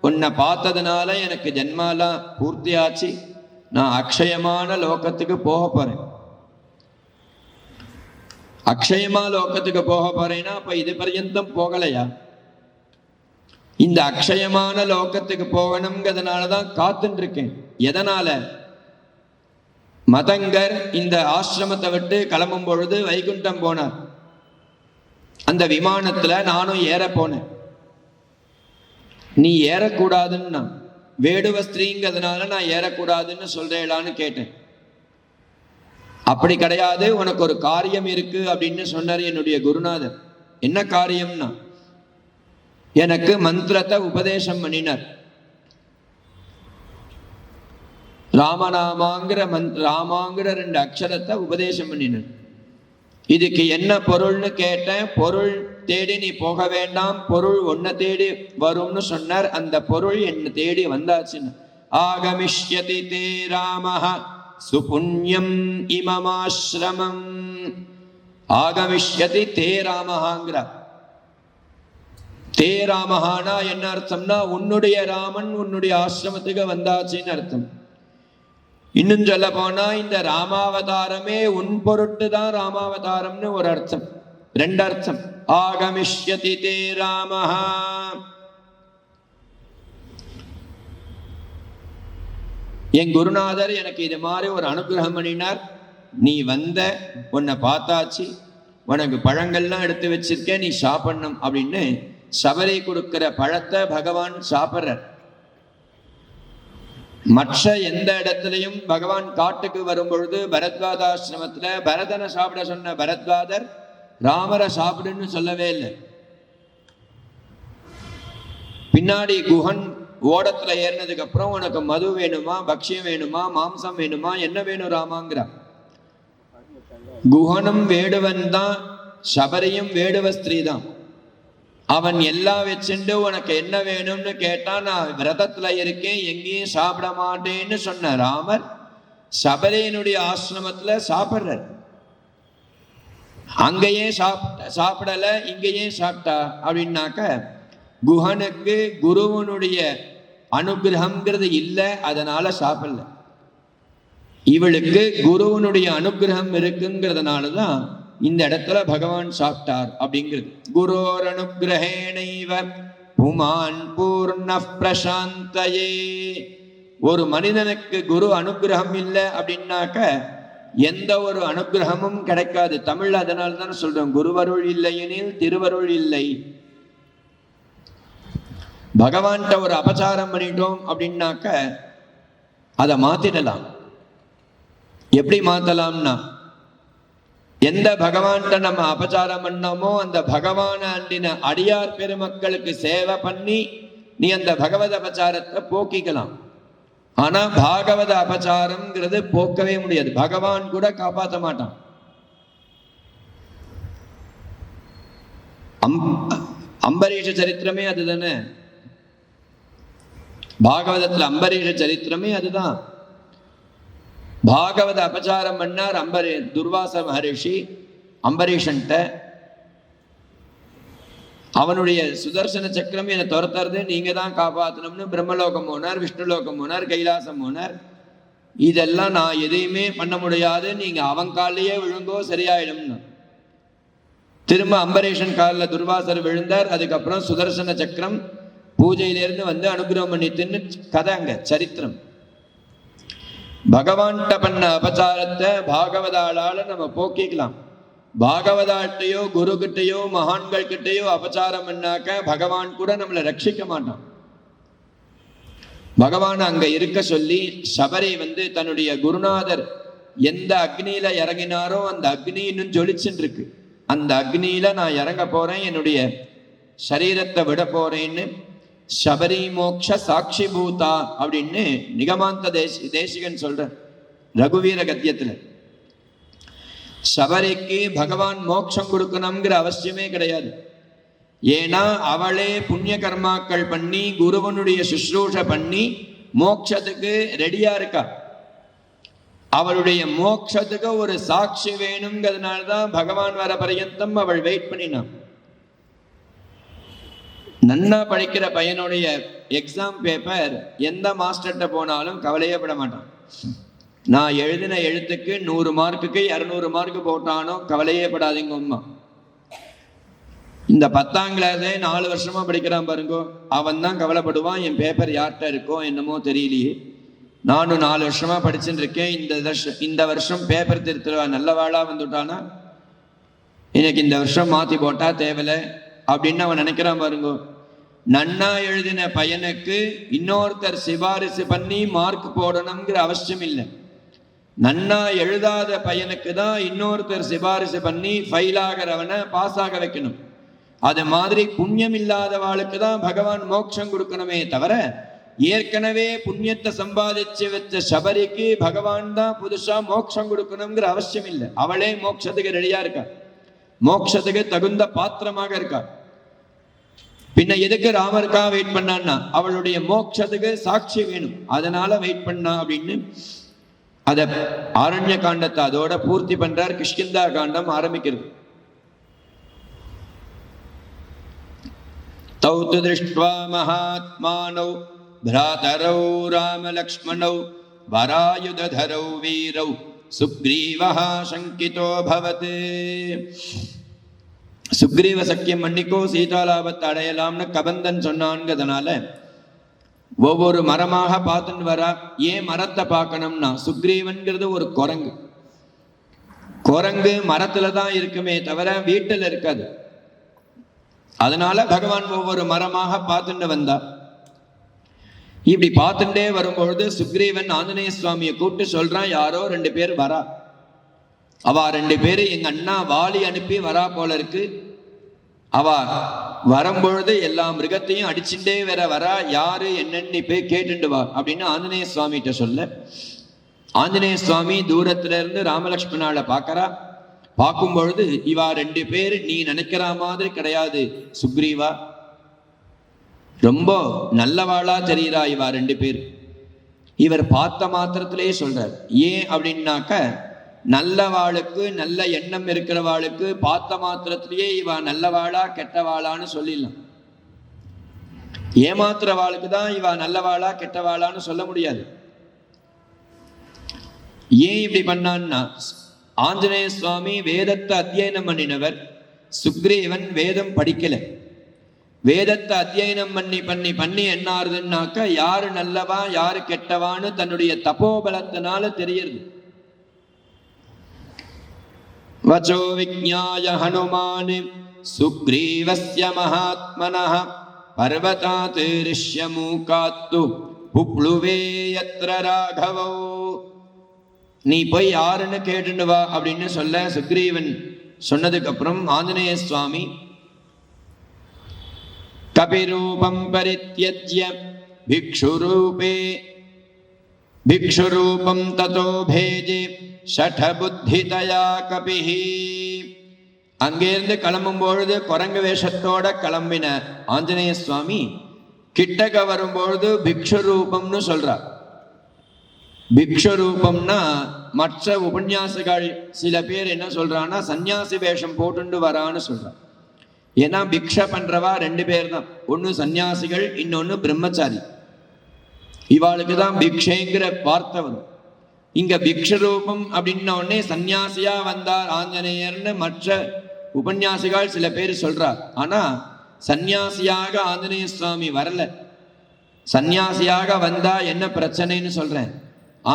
உன்னை பார்த்ததுனால எனக்கு ஜென்மாலாம் பூர்த்தியாச்சு, நான் அக்ஷயமான லோகத்துக்கு போக போறேன். அக்ஷயமா லோகத்துக்கு போக போறேன்னா அப்ப இது பர்யந்தம் போகலையா? இந்த அக்ஷயமான லோகத்துக்கு போகணுங்கிறதுனாலதான் காத்துட்டு இருக்கேன். எதனால? மதங்கர் இந்த ஆசிரமத்தை விட்டு கிளம்பும் பொழுது வைகுண்டம் போனார். அந்த விமானத்துல நானும் ஏற போனேன். நீ ஏறக்கூடாதுன்னா, வேடுவ ஸ்திரீங்கிறதுனால நான் ஏறக்கூடாதுன்னு சொல்றேளான்னு கேட்டேன். அப்படி கிடையாது, உனக்கு ஒரு காரியம் இருக்கு அப்படின்னு சொன்னார் என்னுடைய குருநாதர். என்ன காரியம்னா, எனக்கு மந்திரத்தை உபதேசம் பண்ணினார். ராமநாமாங்கிற ராமாங்கிற 2 அக்ஷரத்தை உபதேசம் பண்ணினார். இதுக்கு என்ன பொருள்னு கேட்டேன். பொருள் தேடி நீ போக வேண்டாம், பொருள் ஒன்ன தேடி வரும்னு சொன்னார். அந்த பொருள் என்ன தேடி வந்தாச்சுன்னு. ஆகமிஷ்யதி தே ராமஹ சுபுண்யம் இமமாஸ்ரமம். ஆகமிஷ்யதி தே ராமஹாங்கிறார். தே ராமஹானா என்ன அர்த்தம்னா, உன்னுடைய ராமன் உன்னுடைய ஆசிரமத்துக்கு வந்தாச்சுன்னு அர்த்தம். இன்னும் சொல்ல போனா, இந்த ராமாவதாரமே உன் பொருட்டு தான் ராமாவதாரம்னு ஒரு அர்த்தம். 2 அர்த்தம். ஆகமிஷ்யதி தே ராமஹா, என் குருநாதர் எனக்கு இது மாதிரி ஒரு அனுகிரகம் பண்ணினார். நீ உன்னை பார்த்தாச்சு, உனக்கு பழங்கள்லாம் எடுத்து வச்சிருக்கேன், நீ சாப்பிடணும் அப்படின்னு சபரி கொடுக்கிற பழத்தை பகவான் சாப்பிட்றார். மற்ற எந்த இடத்துலையும் பகவான் காட்டுக்கு வரும் பொழுது பரத்வாதாசிரமத்துல பரதனை சாப்பிட சொன்ன பரத்வாதர் ராமரை சாப்பிடுன்னு சொல்லவே இல்லை. பின்னாடி குஹன் ஓடத்துல ஏறினதுக்கு அப்புறம் உனக்கு மது வேணுமா, பக்ஷியம் வேணுமா, மாம்சம் வேணுமா, என்ன வேணும் ராமாங்கிற. குஹனும் வேடுவன் தான், சபரியும் வேடுவ ஸ்திரீ தான். அவன் எல்லாம் வச்சுட்டு உனக்கு என்ன வேணும்னு கேட்டா, நான் விரதத்துல இருக்கேன், எங்கேயும் சாப்பிட மாட்டேன்னு சொன்ன ராமர் சபரியினுடைய ஆசிரமத்துல சாப்பிடுறார். அங்கேயே சாப்பிடல, இங்கேயே சாப்பிட்டா அப்படின்னாக்க குஹனுக்கு குருவனுடைய அனுகிரகம்ங்கிறது இல்லை, அதனால சாப்பிடல. இவளுக்கு குருவனுடைய அனுகிரகம் இருக்குங்கிறதுனாலதான் இந்த இடத்துல பகவான் சாப்பிட்டார் அப்படிங்கிறது. குரோர் அனுகிரகேணைவ புமான் பூர்ண பிரசாந்தயே. ஒரு மனிதனுக்கு குரு அனுகிரகம் இல்லை அப்படின்னாக்க எந்த ஒரு அனுகிரகமும் கிடைக்காது. தமிழ்ல அதனால தான் சொல்றோம், குருவருள் இல்லையெனில் திருவருள் இல்லை. பகவான்கிட்ட ஒரு அபச்சாரம் பண்ணிட்டோம் அப்படின்னாக்க அதை மாத்திடலாம். எப்படி மாத்தலாம்னா, எந்த பகவான்கிட்ட நம்ம அபச்சாரம் பண்ணோமோ அந்த பகவான அண்டின அடியார் பெருமக்களுக்கு சேவை பண்ணி நீ அந்த பகவத அபச்சாரத்தை போக்கிக்கலாம். ஆனா பாகவத அபச்சாரம்ங்கிறது போக்கவே முடியாது, பகவான் கூட காப்பாற்ற மாட்டான். அம்பரீஷ சரித்திரமே அதுதானே, பாகவதத்துல அம்பரீஷ சரித்திரமே அதுதான். பாகவத அபச்சாரம் பண்ணார் துர்வாச மகரிஷி அம்பரீஷன்ட்ட. அவனுடைய சுதர்சன சக்கரம் என்னை துரத்துறது, நீங்க தான் காப்பாற்றணும்னு பிரம்மலோகம் போனார், விஷ்ணுலோகம் போனார், கைலாசம் போனார். இதெல்லாம் நான் எதையுமே பண்ண முடியாது, நீங்க அவன் காலையே விழுங்கோ சரியாயிடும்னு. திரும்ப அம்பரீஷன் காலில் துர்வாசர் விழுந்தார். அதுக்கப்புறம் சுதர்சன சக்கரம் பூஜையிலிருந்து வந்து அனுகிரகம் பண்ணிட்டுன்னு கதை அங்க சரித்திரம். பகவான்கிட்ட பண்ண அபச்சாரத்தை பாகவதாளால நம்ம போக்கிக்கலாம். பாகவதாட்டையோ குரு கிட்டையோ மகான்கள் கிட்டையோ அபச்சாரம் பண்ணாக்க பகவான் கூட நம்மளை ரட்சிக்க மாட்டான். பகவான் அங்க இருக்க சொல்லி சபரி வந்து தன்னுடைய குருநாதர் எந்த அக்னியில இறங்கினாரோ அந்த அக்னி இன்னும் ஜொலிச்சுட்டு இருக்கு. அந்த அக்னியில நான் இறங்க போறேன், என்னுடைய சரீரத்தை விட போறேன்னு சபரி மோக்ஷ சாட்சி பூதா அப்படின்னு நிகமாந்த தேசிகன் சொல்ற ரகுவீர கத்தியத்துல. சபரிக்கு பகவான் மோட்சம் கொடுக்கணுங்கிற அவசியமே கிடையாது. ஏன்னா அவளே புண்ணிய கர்மாக்கள் பண்ணி குருவனுடைய சுஷ்ரூஷ பண்ணி மோட்சத்துக்கு ரெடியா இருக்கா. அவளுடைய மோட்சத்துக்கு ஒரு சாட்சி வேணுங்கிறதுனால்தான் பகவான் வர பர்யந்தம் அவள் வெயிட் பண்ணினான். நன்னா படிக்கிற பையனுடைய எக்ஸாம் பேப்பர் எந்த மாஸ்டர்கிட்ட போனாலும் கவலையே பட மாட்டான். நான் எழுதின எழுத்துக்கு 100 மார்க்குக்கு 200 மார்க் போட்டானோ கவலையே படாதீங்க அம்மா. இந்த 10ஆம் கிளாஸே 4 வருஷமா படிக்கிறான் பாருங்கோ, அவன் தான் கவலைப்படுவான் என் பேப்பர் யார்கிட்ட இருக்கோ என்னமோ தெரியலையே. நானும் 4 வருஷமா படிச்சுட்டு இருக்கேன், இந்த வருஷம் பேப்பர் திருத்துவா நல்ல வாழா வந்துட்டானா எனக்கு இந்த வருஷம் மாத்தி போட்டா தேவலை அப்படின்னு அவன் நினைக்கிறான் பாருங்கோ. நன்னா எழுதின பையனுக்கு இன்னொருத்தர் சிபாரிசு பண்ணி மார்க் போடணுங்கிற அவசியம் இல்லை. நன்னா எழுதாத பையனுக்கு தான் இன்னொருத்தர் சிபாரிசு பண்ணி ஃபெயில் ஆகிறவனை பாஸ் ஆக வைக்கணும். அது மாதிரி புண்ணியம் இல்லாதவாளுக்கு தான் பகவான் மோட்சம் கொடுக்கணுமே தவிர ஏற்கனவே புண்ணியத்தை சம்பாதிச்சு வச்ச சபரிக்கு பகவான் தான் புதுசா மோட்சம் கொடுக்கணுங்கிற அவசியம் இல்லை. அவளே மோட்சத்துக்கு ரெடியா இருக்கா, மோட்சத்துக்கு தகுந்த பாத்திரமாக இருக்கா. பின்ன எதுக்கு ராமருக்கா வெயிட் பண்ணான்னா அவளுடைய மோட்சத்துக்கு சாட்சி வேணும், அதனால வெயிட் பண்ணா அப்படின்னு அத ஆரண்ய காண்டத்தை அதோட பூர்த்தி பண்றார். கிஷ்கிந்தா காண்டம் ஆரம்பிக்கிறது. தௌ திருஷ்ட்வா மகாத்மானௌ भ्रातरौ रामलक्ष्मणौ वरायुधरौ वीरौ सुग्रीवः शङ्कितो भवते. சுக்ரீவ சக்கியம் பண்ணிக்கோ சீதாலாபத்தை அடையலாம்னு கபந்தன் சொன்னான்கிறதுனால ஒவ்வொரு மரமாக பார்த்துன்னு வரா. ஏன் மரத்தை பார்க்கணும்னா சுக்ரீவன்கிறது ஒரு குரங்கு. குரங்கு மரத்துல தான் இருக்குமே தவிர வீட்டில் இருக்காது. அதனால பகவான் ஒவ்வொரு மரமாக பார்த்துட்டு வந்தா. இப்படி பார்த்துட்டே வரும்பொழுது சுக்ரீவன் ஆஞ்சநேய சுவாமியை கூப்பிட்டு சொல்றான், யாரோ 2 பேர் வரா, அவ 2 பேரு எங்க அண்ணா வாலி அனுப்பி வரா போல இருக்கு, அவ வரும்பொழுது எல்லா மிருகத்தையும் அடிச்சுட்டே வரா, யாரு என்னன்னு நீ போய் கேட்டுட்டு வா அப்படின்னு ஆஞ்சநேய சுவாமிகிட்ட சொல்ல, ஆஞ்சநேய சுவாமி தூரத்துல இருந்து ராமலட்சுமணால பார்க்கறா. பார்க்கும் பொழுது இவா 2 பேர் நீ நினைக்கிற மாதிரி கிடையாது சுக்ரீவா, ரொம்ப நல்லவாளா தெரியுறா இவா 2 பேர். இவர் பார்த்த மாத்திரத்திலேயே சொல்றார். ஏன் அப்படின்னாக்க, நல்லவாளுக்கு நல்ல எண்ணம் இருக்கிறவாளுக்கு பார்த்த மாத்திரத்திலேயே இவா நல்லவாளா கெட்டவாளான்னு சொல்லிடலாம். ஏமாத்துறவாளுக்கு தான் இவா நல்லவாளா கெட்டவாளான்னு சொல்ல முடியாது. ஏன் இப்படி பண்ணான்னா, ஆஞ்சநேய சுவாமி வேதத்தை அத்தியனம் பண்ணினவர், சுக்ரீவன் வேதம் படிக்கல. வேதத்தை அத்தியனம் பண்ணி என்ன ஆறுதுன்னாக்க, யாரு நல்லவா யாரு கெட்டவான்னு தன்னுடைய தபோபலத்தினால தெரியுது. வச்சோ விஜ்ஞாய ஹனுமான் சுக்ரீவஸ்ய மகாத்மனஹ பர்வதாத் ரிஷ்யமூகாத்து புப்ளுவே யத்ர ராகவோ. நீ போய் யாருன்னு கேட்டுன்னு வா அப்படின்னு சொல்ல, சுக்ரீவன் சொன்னதுக்கு அப்புறம் ஆஞ்சநேய சுவாமி கபிரூபம் பரித்யஜ்ய பிக்ஷுரூபம் ததோ பேஜே ஷட புத்திதயா கபிஹி. அங்கிருந்து கிளம்பும் பொழுது குரங்கு வேஷத்தோட கிளம்பின ஆஞ்சநேய சுவாமி கிட்டக்க வரும்பொழுது பிக்ஷுரூபம்னு சொல்றார். பிக்ஷுரூபம்னா மற்ற உபன்யாசிகள் சில பேர் என்ன சொல்றான்னா சன்னியாசி வேஷம் போட்டுண்டு வரான்னு சொல்றான். ஏன்னா பிக்ஷ பண்றவா 2 பேர் தான், ஒன்னு சன்னியாசிகள், இன்னொன்னு பிரம்மச்சாரி. இவாளுக்கு தான் பிக்ஷைங்கிற வார்த்தை வரும். இங்க பிக்ஷரூபம் அப்படின்ன உடனே சன்னியாசியா வந்தார் ஆஞ்சநேயர்னு மற்ற உபன்யாசிகள் சில பேர் சொல்றார். ஆனா சன்னியாசியாக ஆஞ்சநேய சுவாமி வரல. சன்னியாசியாக வந்தா என்ன பிரச்சனைன்னு சொல்றேன்.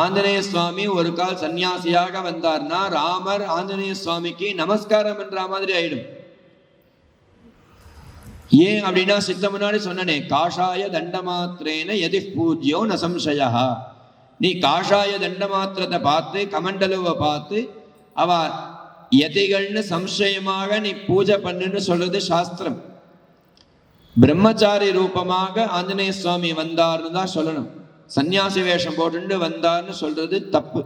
ஆஞ்சநேய சுவாமி ஒரு கால் சன்னியாசியாக வந்தார்னா ராமர் ஆஞ்சநேய சுவாமிக்கு நமஸ்காரம் பண்ற மாதிரி ஆயிடும். ஏன் அப்படின்னா சித்த முன்னாடி சொன்னனே, காஷாய தண்டமாத்திரேன எதி பூஜ்யோ ந சம்சயா. நீ காஷாய தண்டமாத்திரத்தை பார்த்து கமண்டலுவை பார்த்து அவ யதிகள்னு சம்சயமாக நீ பூஜை பண்ணுன்னு சொல்றது சாஸ்திரம். பிரம்மச்சாரி ரூபமாக ஆஞ்சநேய சுவாமி வந்தார்னு தான் சொல்லணும். சன்னியாசி வேஷம் போட்டு வந்தார்னு சொல்றது தப்பு.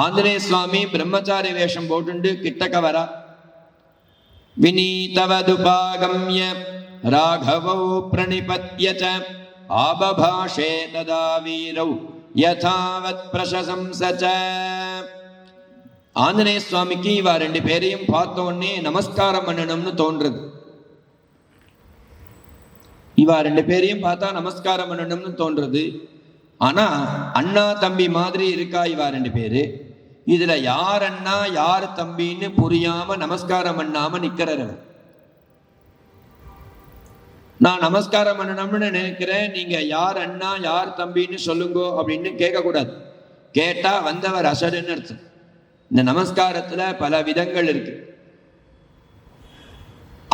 ஆஞ்சநேய சுவாமி பிரம்மச்சாரி வேஷம் போட்டு கிட்டக்க வரா. விநீதவதுபாகம்ய ராகவோ பிரணிபத்ய ச ஆபபாஷே ததா வீரௌ யதாவத் பிரசசம்ச ச. ஆஞ்சநேய சுவாமிக்கு இவா 2 பேரையும் பார்த்த உடனே நமஸ்காரம் பண்ணணும்னு தோன்றது. இவா 2 பேரையும் பார்த்தா நமஸ்காரம் பண்ணணும்னு தோன்றது. ஆனா அண்ணா தம்பி மாதிரி இருக்கா இவா 2 பேரு. இதுல யார் அண்ணா யார் தம்பின்னு புரியாம நமஸ்காரம் பண்ணாம நிக்கிறவர். நான் நமஸ்காரம் பண்ணணும்னு நினைக்கிறேன், நீங்க யார் அண்ணா யார் தம்பின்னு சொல்லுங்க அப்படின்னு கேட்க கூடாது. கேட்டா வந்தவர் அசடுன்னு அர்த்தம். இந்த நமஸ்காரத்துல பல விதங்கள் இருக்கு.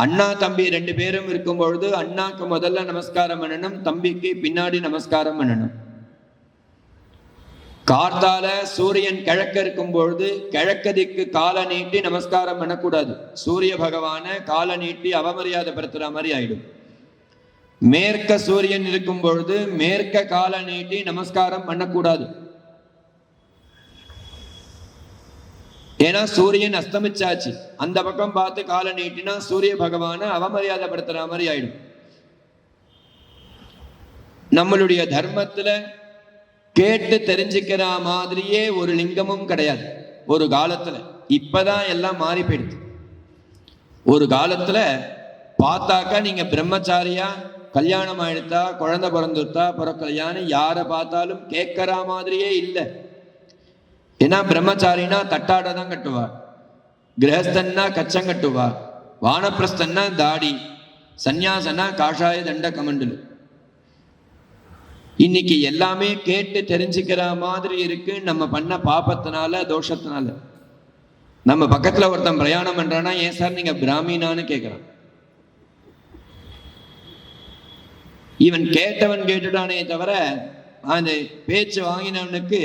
அண்ணா தம்பி 2 பேரும் இருக்கும் பொழுது அண்ணாக்கு முதல்ல நமஸ்காரம் பண்ணணும், தம்பிக்கு பின்னாடி நமஸ்காரம் பண்ணணும். கார்த்தால சூரியன் கிழக்க இருக்கும் பொழுது கிழக்கு திக்கு காலை நீட்டி நமஸ்காரம் பண்ணக்கூடாது. சூரிய பகவான காலை நீட்டி அவமரியாதை படுத்துற மாதிரி ஆயிடும். மேற்க சூரியன் இருக்கும் பொழுது மேற்க காலை நீட்டி நமஸ்காரம் பண்ணக்கூடாது. ஏன்னா சூரியன் அஸ்தமிச்சாச்சு. அந்த பக்கம் பார்த்து காலை நீட்டினா சூரிய பகவான அவமரியாதை படுத்துற மாதிரி ஆயிடும். நம்மளுடைய தர்மத்துல கேட்டு தெரிஞ்சுக்கிற மாதிரியே ஒரு லிங்கமும் கிடையாது ஒரு காலத்துல. இப்பதான் எல்லாம் மாறி போயிடுது. ஒரு காலத்துல பார்த்தாக்கா நீங்க பிரம்மச்சாரியா கல்யாணம் ஆயிடுத்தா குழந்தை பிறந்துட்டா பிறக்கலையான்னு யாரை பார்த்தாலும் கேட்கற மாதிரியே இல்லை. ஏன்னா பிரம்மச்சாரினா தட்டாட தான் கட்டுவார், கிரகஸ்தன்னா கச்சம் கட்டுவார், வானப்பிரஸ்தன்னா தாடி, சந்நியாசனா காஷாய தண்ட கமண்டலு. இன்னைக்கு எல்லாமே கேட்டு தெரிஞ்சுக்கிற மாதிரி இருக்கு. நம்ம பண்ண பாபத்தினால தோஷத்தினால. நம்ம பக்கத்துல ஒருத்தன் பிரயாணம் பண்றானா, ஏன் சார் நீங்க பிராமினான்னு கேட்கிறான். இவன் கேட்டவன் கேட்டுட்டானே தவிர அந்த பேச்சு வாங்கினவனுக்கு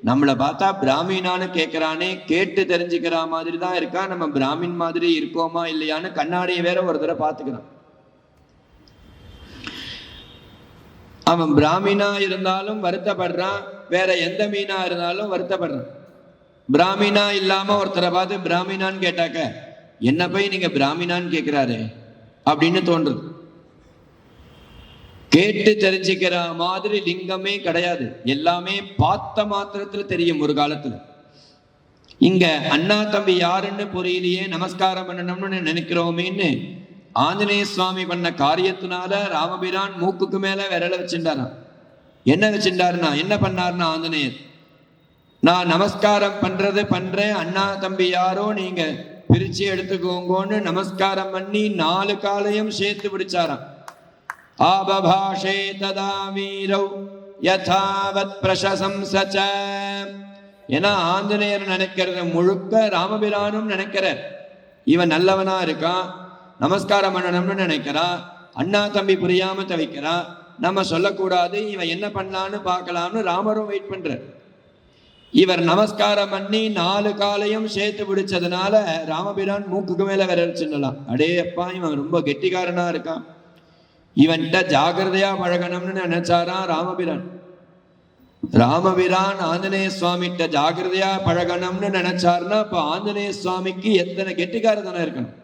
நம்மளை பார்த்தா பிராமினான்னு கேட்கிறானே, கேட்டு தெரிஞ்சுக்கிற மாதிரி தான் இருக்கா, நம்ம பிராமின் மாதிரி இருக்கோமா இல்லையான்னு கண்ணாடியை வேற ஒரு தடவை பார்த்துக்கிறான். அவன் பிராமினா இருந்தாலும் வருத்தப்படுறான், வேற எந்த மீனா இருந்தாலும் வருத்தப்படுறான். பிராமினா இல்லாம ஒருத்தரை பார்த்து பிராமினான்னு கேட்டாக்க, என்ன போய் நீங்க பிராமினான்னு கேட்கிறாரு அப்படின்னு தோன்றுது. கேட்டு தெரிஞ்சுக்கிற மாதிரி லிங்கமே கிடையாது, எல்லாமே பார்த்த மாத்திரத்துல தெரியும் ஒரு காலத்துல. இங்க அண்ணா தம்பி யாருன்னு புரியலையே, நமஸ்காரம் பண்ணணும்னு நினைக்கிறோமேன்னு ஆஞ்சநேய சுவாமி பண்ண காரியத்தினால ராமபிரான் மூக்குக்கு மேல விரல வச்சுட்டாராம். என்ன வச்சுட்டாருன்னா, என்ன பண்ணாருன்னா ஆஞ்சநேயர், நான் நமஸ்காரம் பண்றேன், அண்ணா தம்பி யாரோ நீங்க பிரிச்சு எடுத்துக்கோங்கன்னு நமஸ்காரம் பண்ணி 4 காலையும் சேர்த்து பிடிச்சாராம். ஆபபாஷே ததா வீரௌ யதாவத் பிரசம்சச. ஏன்னா ஆஞ்சநேயர் நினைக்கிறது முழுக்க ராமபிரானும் நினைக்கிறார். இவன் நல்லவனா இருக்கான், நமஸ்காரம் பண்ணணும்னு நினைக்கிறான், அண்ணா தம்பி புரியாம தவிக்கிறான், நம்ம சொல்லக்கூடாது, இவன் என்ன பண்ணலான்னு பார்க்கலாம்னு ராமரும் வெயிட் பண்றார். இவர் நமஸ்காரம் பண்ணி 4 காலையும் சேர்த்து பிடிச்சதுனால ராமபிரான் மூக்குக்கு மேல விரல் சின்னலாம். அடே அப்பா, இவன் ரொம்ப கெட்டிக்காரனா இருக்கான், இவன்கிட்ட ஜாகிரதையா பழகணும்னு நினைச்சாராம் ராமபிரான். ராமபிரான் ஆஞ்சநேய சுவாமிகிட்ட ஜாகிரதையா பழகணும்னு நினைச்சாருன்னா அப்ப ஆஞ்சநேய சுவாமிக்கு எத்தனை கெட்டிக்காரத்தனம் இருக்கணும்.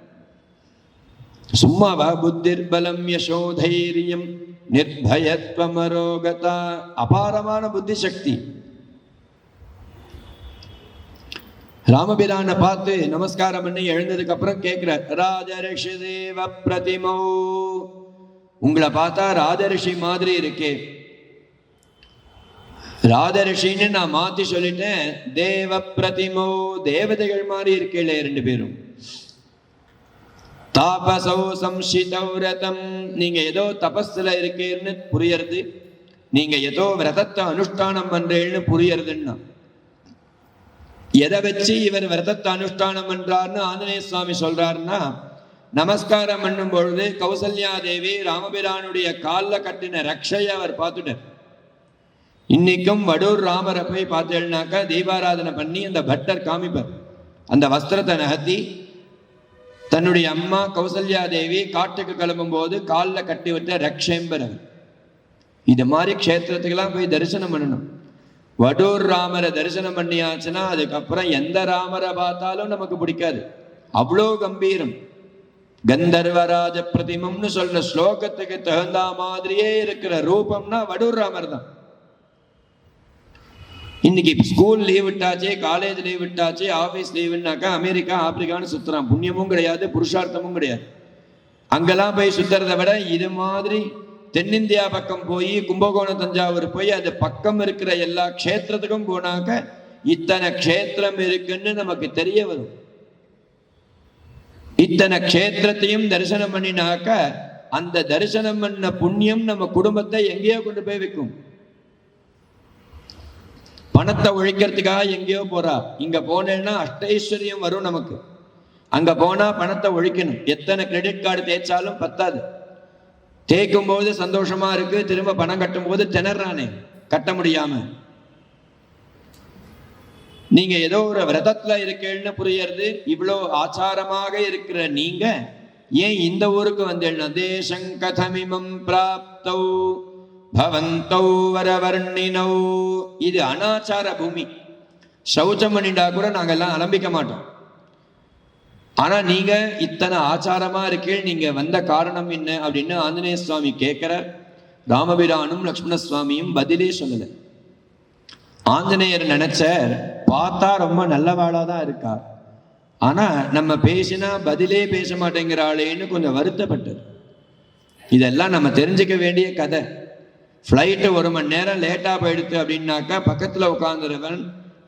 சும்மாவா? புத்திர் பலம் யசோதைரியம் நிர்பயத்வம் அரோகதா, அபாரமான புத்தி சக்தி. ராமபிரானை பார்த்து நமஸ்காரம் பண்ணி எழுந்ததுக்கு அப்புறம் கேட்கிறார், ராஜரிஷி தேவ பிரதிமோ, உங்களை பார்த்தா ராஜரிஷி மாதிரி இருக்கே. ராஜரிஷின்னு நான் மாத்தி சொல்லிட்டேன், தேவ பிரதிமோ, தேவதைகள் மாதிரி இருக்கீங்களே 2 பேரும். தாபசௌ சம்சிதௌ விரதம், நீங்க ஏதோ தபஸ்ல இருக்கீர்னு புரியறது, நீங்க ஏதோ விரதத்தை அனுஷ்டானம் பண்றேன்னு புரியறதுன்னா. எதை வச்சு இவர் விரதத்தை அனுஷ்டானம் பண்றாருன்னு ஆஞ்சநேய சுவாமி சொல்றாருன்னா, நமஸ்காரம் பண்ணும் பொழுது கௌசல்யா தேவி ராமபிரானுடைய காலில் கட்டின ரக்ஷையை அவர் பார்த்துட்டார். இன்னைக்கும் வடூர் ராமரை போய் பார்த்தேன்னாக்கா தீபாராதனை பண்ணி அந்த பட்டர் காமிப்பார். அந்த வஸ்திரத்தை நகர்த்தி தன்னுடைய அம்மா கௌசல்யா தேவி காட்டுக்கு கிளம்பும் போது காலில் கட்டி விட்ட ரக்ஷேம்பர். இது மாதிரி க்ஷேத்திரத்துக்கெல்லாம் போய் தரிசனம் பண்ணணும். வடூர் ராமரை தரிசனம் பண்ணியாச்சுன்னா அதுக்கப்புறம் எந்த ராமரை பார்த்தாலும் நமக்கு பிடிக்காது, அவ்வளோ கம்பீரம். கந்தர்வராஜ பிரதிமம்னு சொல்ற ஸ்லோகத்துக்கு தகுந்த மாதிரியே இருக்கிற ரூபம்னா வடூர் ராமர் தான். இன்னைக்கு ஸ்கூல் லீவ் விட்டாச்சு, காலேஜ் லீவ் விட்டாச்சு, ஆபீஸ் லீவுன்னாக்கா அமெரிக்கா ஆப்பிரிக்கான்னு சுத்துறான். புண்ணியமும் கிடையாது, புருஷார்த்தமும் கிடையாது. அங்கெல்லாம் போய் சுத்துறதை விட இது மாதிரி தென்னிந்தியா பக்கம் போய் கும்பகோணம் தஞ்சாவூர் போய் அது பக்கம் இருக்கிற எல்லா க்ஷேத்திரத்துக்கும் போனாக்க இத்தனை க்ஷேத்திரம் இருக்குன்னு நமக்கு தெரிய வரும். இத்தனை க்ஷேத்திரத்தையும் தரிசனம் பண்ணினாக்க அந்த தரிசனம் பண்ண புண்ணியம் நம்ம குடும்பத்தை எங்கேயோ கொண்டு போய் வைக்கும். பணத்தை ஒழிக்கிறதுக்காக எங்கேயோ போறா, இங்க போனேன்னா அஷ்டைஸ்வரியம் வரும் நமக்கு. அங்க போனா பணத்தை ஒழிக்கணும், எத்தனை கிரெடிட் கார்டு தேய்ச்சாலும் பத்தாது. தேய்க்கும் போது சந்தோஷமா இருக்கு, திரும்ப பணம் கட்டும் போது திணறானே, கட்ட முடியாம. நீங்க ஏதோ ஒரு விரதத்துல இருக்கேன்னு புரியறது. இவ்வளோ ஆச்சாரமாக இருக்கிற நீங்க ஏன் இந்த ஊருக்கு வந்தேன்னா, தேசம் கதமிமம் பிராப்தௌ பவந்தௌ வரவர்ணினௌ, இது அனாச்சார பூமி. சௌச்சம் பண்ணிட்டா கூட நாங்கெல்லாம் அலம்பிக்க மாட்டோம். ஆனா நீங்க இத்தனை ஆச்சாரமா இருக்கே, நீங்க வந்த காரணம் என்ன அப்படின்னு ஆஞ்சநேய சுவாமி கேட்கிற. ராமபிரானும் லக்ஷ்மண சுவாமியும் பதிலே சொல்லல. ஆஞ்சநேயர் நினைச்சார், பார்த்தா ரொம்ப நல்லவாளாதான் இருக்கா, ஆனா நம்ம பேசினா பதிலே பேச மாட்டேங்கிறாளேன்னு கொஞ்சம் வருத்தப்பட்டார். இதெல்லாம் நம்ம தெரிஞ்சுக்க வேண்டிய கதை. ஃப்ளைட்டு 1 மணி நேரம் லேட்டா போயிடுத்து அப்படின்னாக்கா பக்கத்துல உட்காந்துருவன்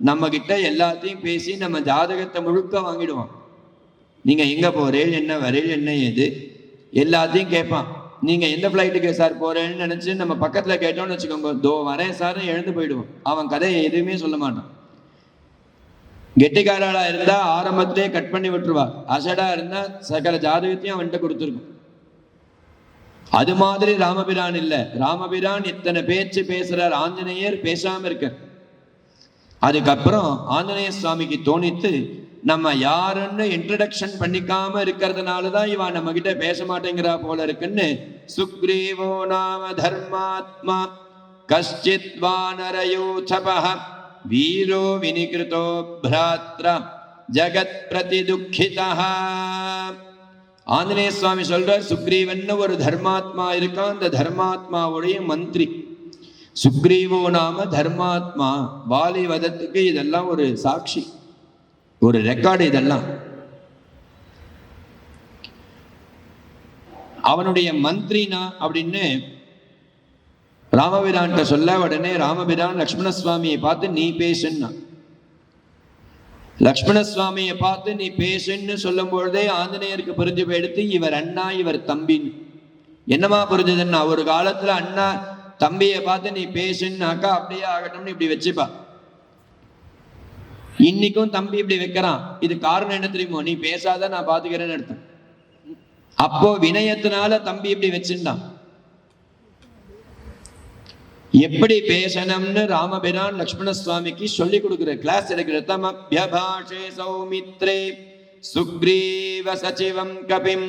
நம்ம கிட்ட எல்லாத்தையும் பேசி நம்ம ஜாதகத்தை முழுக்க வாங்கிடுவான். நீங்க எங்க போறேன், என்ன வரேன், என்ன ஏது எல்லாத்தையும் கேட்பான். நீங்க எந்த ஃப்ளைட்டுக்கு சார் போறேன்னு நினைச்சு நம்ம பக்கத்துல கேட்டோம்னு வச்சுக்கோங்க, தோ வரேன் சார் எழுந்து போயிடுவான். அவன் கதையை எதுவுமே சொல்ல மாட்டான். கெட்டிக்காரா இருந்தா ஆரம்பத்திலே கட் பண்ணி விட்டுருவா, அசடா இருந்தா சகல ஜாதகத்தையும் அவன்கிட்ட கொடுத்துருக்கும். அது மாதிரி ராமபிரான் இல்ல. ராமபிரான் இத்தனை பேச்சு பேசுறார், ஆஞ்சநேயர் பேசாம இருக்க. அதுக்கப்புறம் ஆஞ்சநேய சுவாமிக்கு தோணித்து, நம்ம யாருன்னு இன்ட்ரடக்ஷன் பண்ணிக்காம இருக்கிறதுனால தான் இவன் நம்ம கிட்ட பேச மாட்டேங்கிறா போல இருக்குன்னு, சுக்ரீவோ நாம தர்மாத்மா கஷ்டித் வானரயூதபஹ வீரோ வினிகிருதோ பிராத்ரா ஜகத் பிரதி துக்கிதஹ. ஆஞ்சநேய சுவாமி சொல்றார், சுக்ரீவன் ஒரு தர்மாத்மா இருக்கான், அந்த தர்மாத்மாவுடைய மந்திரி. சுக்ரீவோ நாம தர்மாத்மா. வாலி வதத்துக்கு இதெல்லாம் ஒரு சாட்சி, ஒரு ரெக்கார்டு. இதெல்லாம் அவனுடைய மந்திரினா அப்படின்னு ராமபிரான்கிட்ட சொல்ல, உடனே ராமபிரான் லக்ஷ்மண சுவாமியை பார்த்து நீ பேசுன்னா. லக்ஷ்மண சுவாமியை பார்த்து நீ பேசுன்னு சொல்லும் பொழுதே ஆஞ்சநேயருக்கு புரிஞ்சு போயிடுத்து, இவர் அண்ணா இவர் தம்பின்னு. என்னமா புரிஞ்சதுன்னா, ஒரு காலத்துல அண்ணா தம்பியை பார்த்து நீ பேசுன்னாக்கா அப்படியே ஆகட்டும்னு இப்படி வச்சுப்பா. இன்னைக்கும் தம்பி இப்படி வைக்கிறான். இது காரணம் என்ன தெரியுமோ? நீ பேசாத, நான் பாத்துக்கிறேன்னு அர்த்தம். அப்போ வினயத்தினால தம்பி இப்படி வச்சிருந்தான். எப்படி பேசணும்னு ராமபிரான் லக்ஷ்மண சுவாமிக்கு சொல்லி கொடுக்கிற கிளாஸ் எடுக்கிற. தமப்யபாஷே சௌமித்ரே சுக்ரீவ சச்சிவம் கபிம்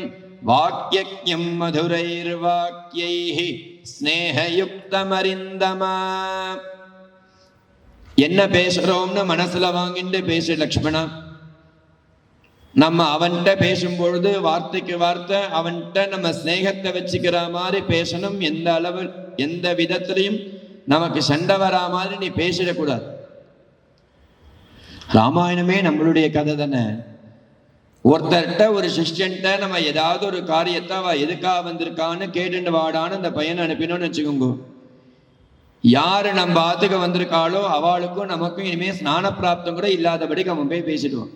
வாக்யக்ஞம் மதுரைர் வாக்யைஹி ஸ்நேகயுக்தமரிந்தமா. என்ன பேசுறோம்னு மனசுல வாங்கிட்டு பேசு லக்ஷ்மணா. நம்ம அவன்கிட்ட பேசும்பொழுது வார்த்தைக்கு வார்த்தை அவன்கிட்ட நம்ம ஸ்நேகத்தை வச்சுக்கிற மாதிரி பேசணும். எந்த அளவு எந்த விதத்திலையும் நமக்கு சண்டை வரா மாதிரி நீ பேசிடக்கூடாது. ராமாயணமே நம்மளுடைய கதை தானே. ஒருத்தர்கிட்ட ஒரு சிஷ்யன்ட்ட நம்ம ஏதாவது ஒரு காரியத்தை அவ எதுக்காக வந்திருக்கான்னு கேட்டுட்டு வாடான்னு அந்த பையனை அனுப்பினோன்னு வச்சுக்கோங்க. யாரு நம்ம ஆத்துக்கு வந்திருக்காளோ அவளுக்கும் நமக்கும் இனிமே ஸ்நான பிராப்தம் கூட இல்லாதபடிக்கு அவன் போய் பேசிடுவான்.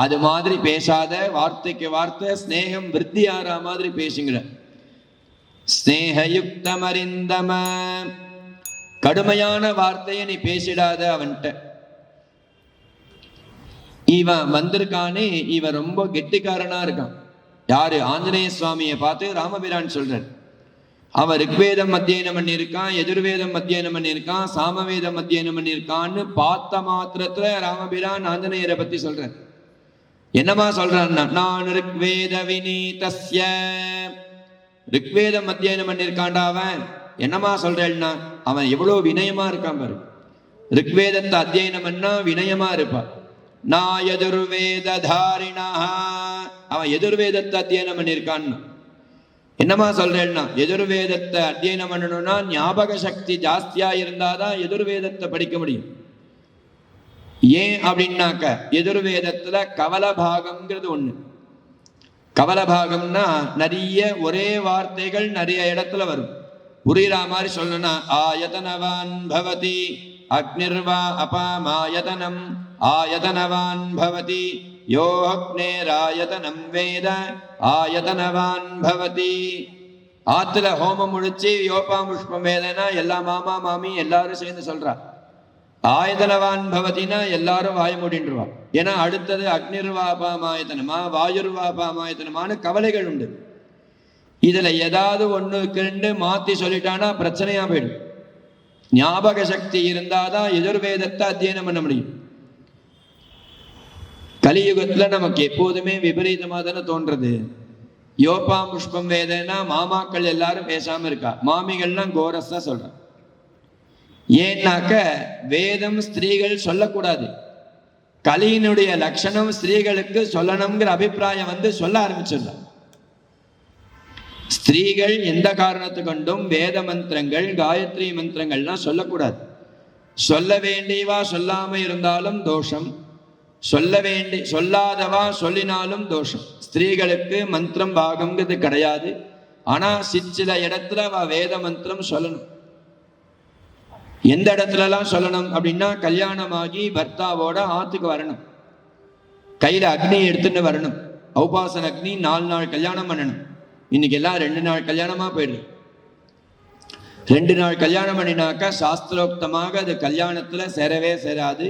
அது மாதிரி பேசாத, வார்த்தைக்கு வார்த்தை ஸ்நேகம் விருத்தி ஆற மாதிரி பேசுங்கிற. ஸ்நேகயுக்தமரிந்தம. கடுமையான வார்த்தையை நீ பேசிடாத அவன்கிட்ட. இவன் வந்திருக்கானே, இவன் ரொம்ப கெட்டிக்காரனா இருக்கான். யாரு? ஆஞ்சநேய சுவாமியை பார்த்து ராமபிரான் சொல்றார். அவன் ரிக்வேதம் அத்தியனம் பண்ணியிருக்கான், எதிர்வேதம் அத்தியனம் பண்ணியிருக்கான், சாமவேதம் அத்தியனம் பண்ணியிருக்கான்னு பார்த்த மாத்திரத்துல ராமபிரான் ஆஞ்சநேயரை பத்தி சொல்றார். என்னமா சொல்றான்னா, நான் ரிக்வேத வினீதஸ்ய. ரிக்வேதம் அத்தியனம் பண்ணியிருக்கான்டா அவன். என்னமா சொல்றேன்னா, அவன் எவ்வளவு வினயமா இருக்கான் பாரு. ரிக்வேதத்தை அத்தியனம் பண்ணா வினயமா இருப்பான். நான் எதிர்வேத தாரிணா. அவன் எதிர்வேதத்தை அத்தியனம் பண்ணியிருக்கான்னு. என்னமா சொல்றேன்னா, எதிர்வேதத்தை அத்தியனம் பண்ணணும்னா ஞாபக சக்தி ஜாஸ்தியா இருந்தாதான் எதிர்வேதத்தை படிக்க முடியும். ஏன் அப்படின்னாக்க, எதிர்வேதத்துல கவலபாகம்ங்கிறது ஒண்ணு. கவலபாகம்னா நிறைய ஒரே வார்த்தைகள் நிறைய இடத்துல வரும். புரியுற மாதிரி சொல்லணும்னா, ஆயதனவான் பவதி அக்னிர்வா அபாமாயதனம் ஆயதனவான் பவதி யோ அக்னேராயதனம் வேத ஆயதனவான் பவதி. ஆத்துல ஹோமம் முடிச்சு யோபா புஷ்பம் வேதனா எல்லா மாமா மாமி எல்லாரும் சேர்ந்து சொல்றா. ஆயதனவான் பவதினா எல்லாரும் வாய மூடின்றுவா. ஏன்னா அடுத்தது அக்னிர்வாபாமாயத்தனமா வாயுர்வாபாமாயத்தனமான கவலைகள் உண்டு. இதுல ஏதாவது ஒண்ணுக்கு ரெண்டு மாத்தி சொல்லிட்டானா பிரச்சனையா போயிடும். ஞாபக சக்தி இருந்தாதான் எதிர்வேதத்தை அத்தியனம் பண்ண முடியும். கலியுகத்துல நமக்கு எப்போதுமே விபரீதமா தானே தோன்றது. யோபா புஷ்பம் வேதனா மாமாக்கள் எல்லாரும் பேசாம இருக்கா, மாமிகள்லாம் கோரஸா சொல்ற. ஏன்னாக்க வேதம் ஸ்திரீகள் சொல்லக்கூடாது. கலியினுடைய லட்சணம் ஸ்திரீகளுக்கு சொல்லணுங்கிற அபிப்பிராயம் சொல்ல ஆரம்பிச்சிடல. ஸ்திரீகள் எந்த காரணத்து கொண்டும் வேத மந்திரங்கள் காயத்ரி மந்திரங்கள்லாம் சொல்லக்கூடாது. சொல்ல வேண்டியவா சொல்லாம இருந்தாலும் தோஷம், சொல்லாதவா சொல்லினாலும் தோஷம். ஸ்திரீகளுக்கு மந்திரம் பாகம்ங்கிறது கிடையாது. ஆனா சில இடத்துல அவ வேத மந்திரம் சொல்லணும். எந்த இடத்துலலாம் சொல்லணும் அப்படின்னா, கல்யாணமாகி பர்த்தாவோட ஆத்துக்கு வரணும், கையில அக்னி எடுத்துன்னு வரணும். ஔபாசன அக்னி 4 நாள் கல்யாணம் பண்ணணும். இன்னைக்கு எல்லாம் 2 நாள் கல்யாணமா போயிடுது. 2 நாள் கல்யாணம் பண்ணினாக்கா சாஸ்திரோக்தமாக அது கல்யாணத்துல சேரவே சேராது.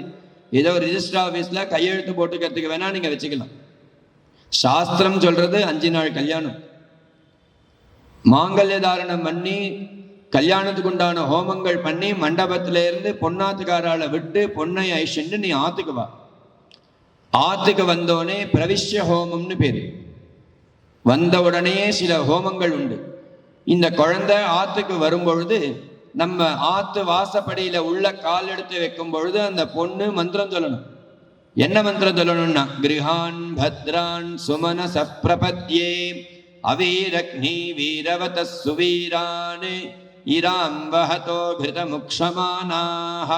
ஏதோ ரிஜிஸ்டர் ஆஃபீஸ்ல கையெழுத்து போட்டுக்கிறதுக்கு வேணா நீங்க வச்சுக்கலாம். சாஸ்திரம் சொல்றது 5 நாள் கல்யாணம். மாங்கல்ய தாரணம் பண்ணி கல்யாணத்துக்கு உண்டான ஹோமங்கள் பண்ணி மண்டபத்தில இருந்து பொன்னாத்துக்காரால விட்டு பொன்னை ஐஷன்னு நீ ஆத்துக்கு வா. ஆத்துக்கு வந்தோடனே பிரவிஷ்ய ஹோமம்னு பேரு. வந்த உடனே சில ஹோமங்கள் உண்டு. இந்த குழந்தை ஆத்துக்கு வரும்பொழுது நம்ம ஆத்து வாசப்படியில உள்ள கால் எடுத்து வைக்கும் பொழுது அந்த பொண்ணு மந்திரம் சொல்லணும். என்ன மந்திரம் சொல்லணும்னா, கிருஹான் பத்ரான் சுமன சப்ரபத்யே அவீரக்னி வீரவத சுவீரான் இராம் வஹதோ கிருத முக்ஷமானாஹ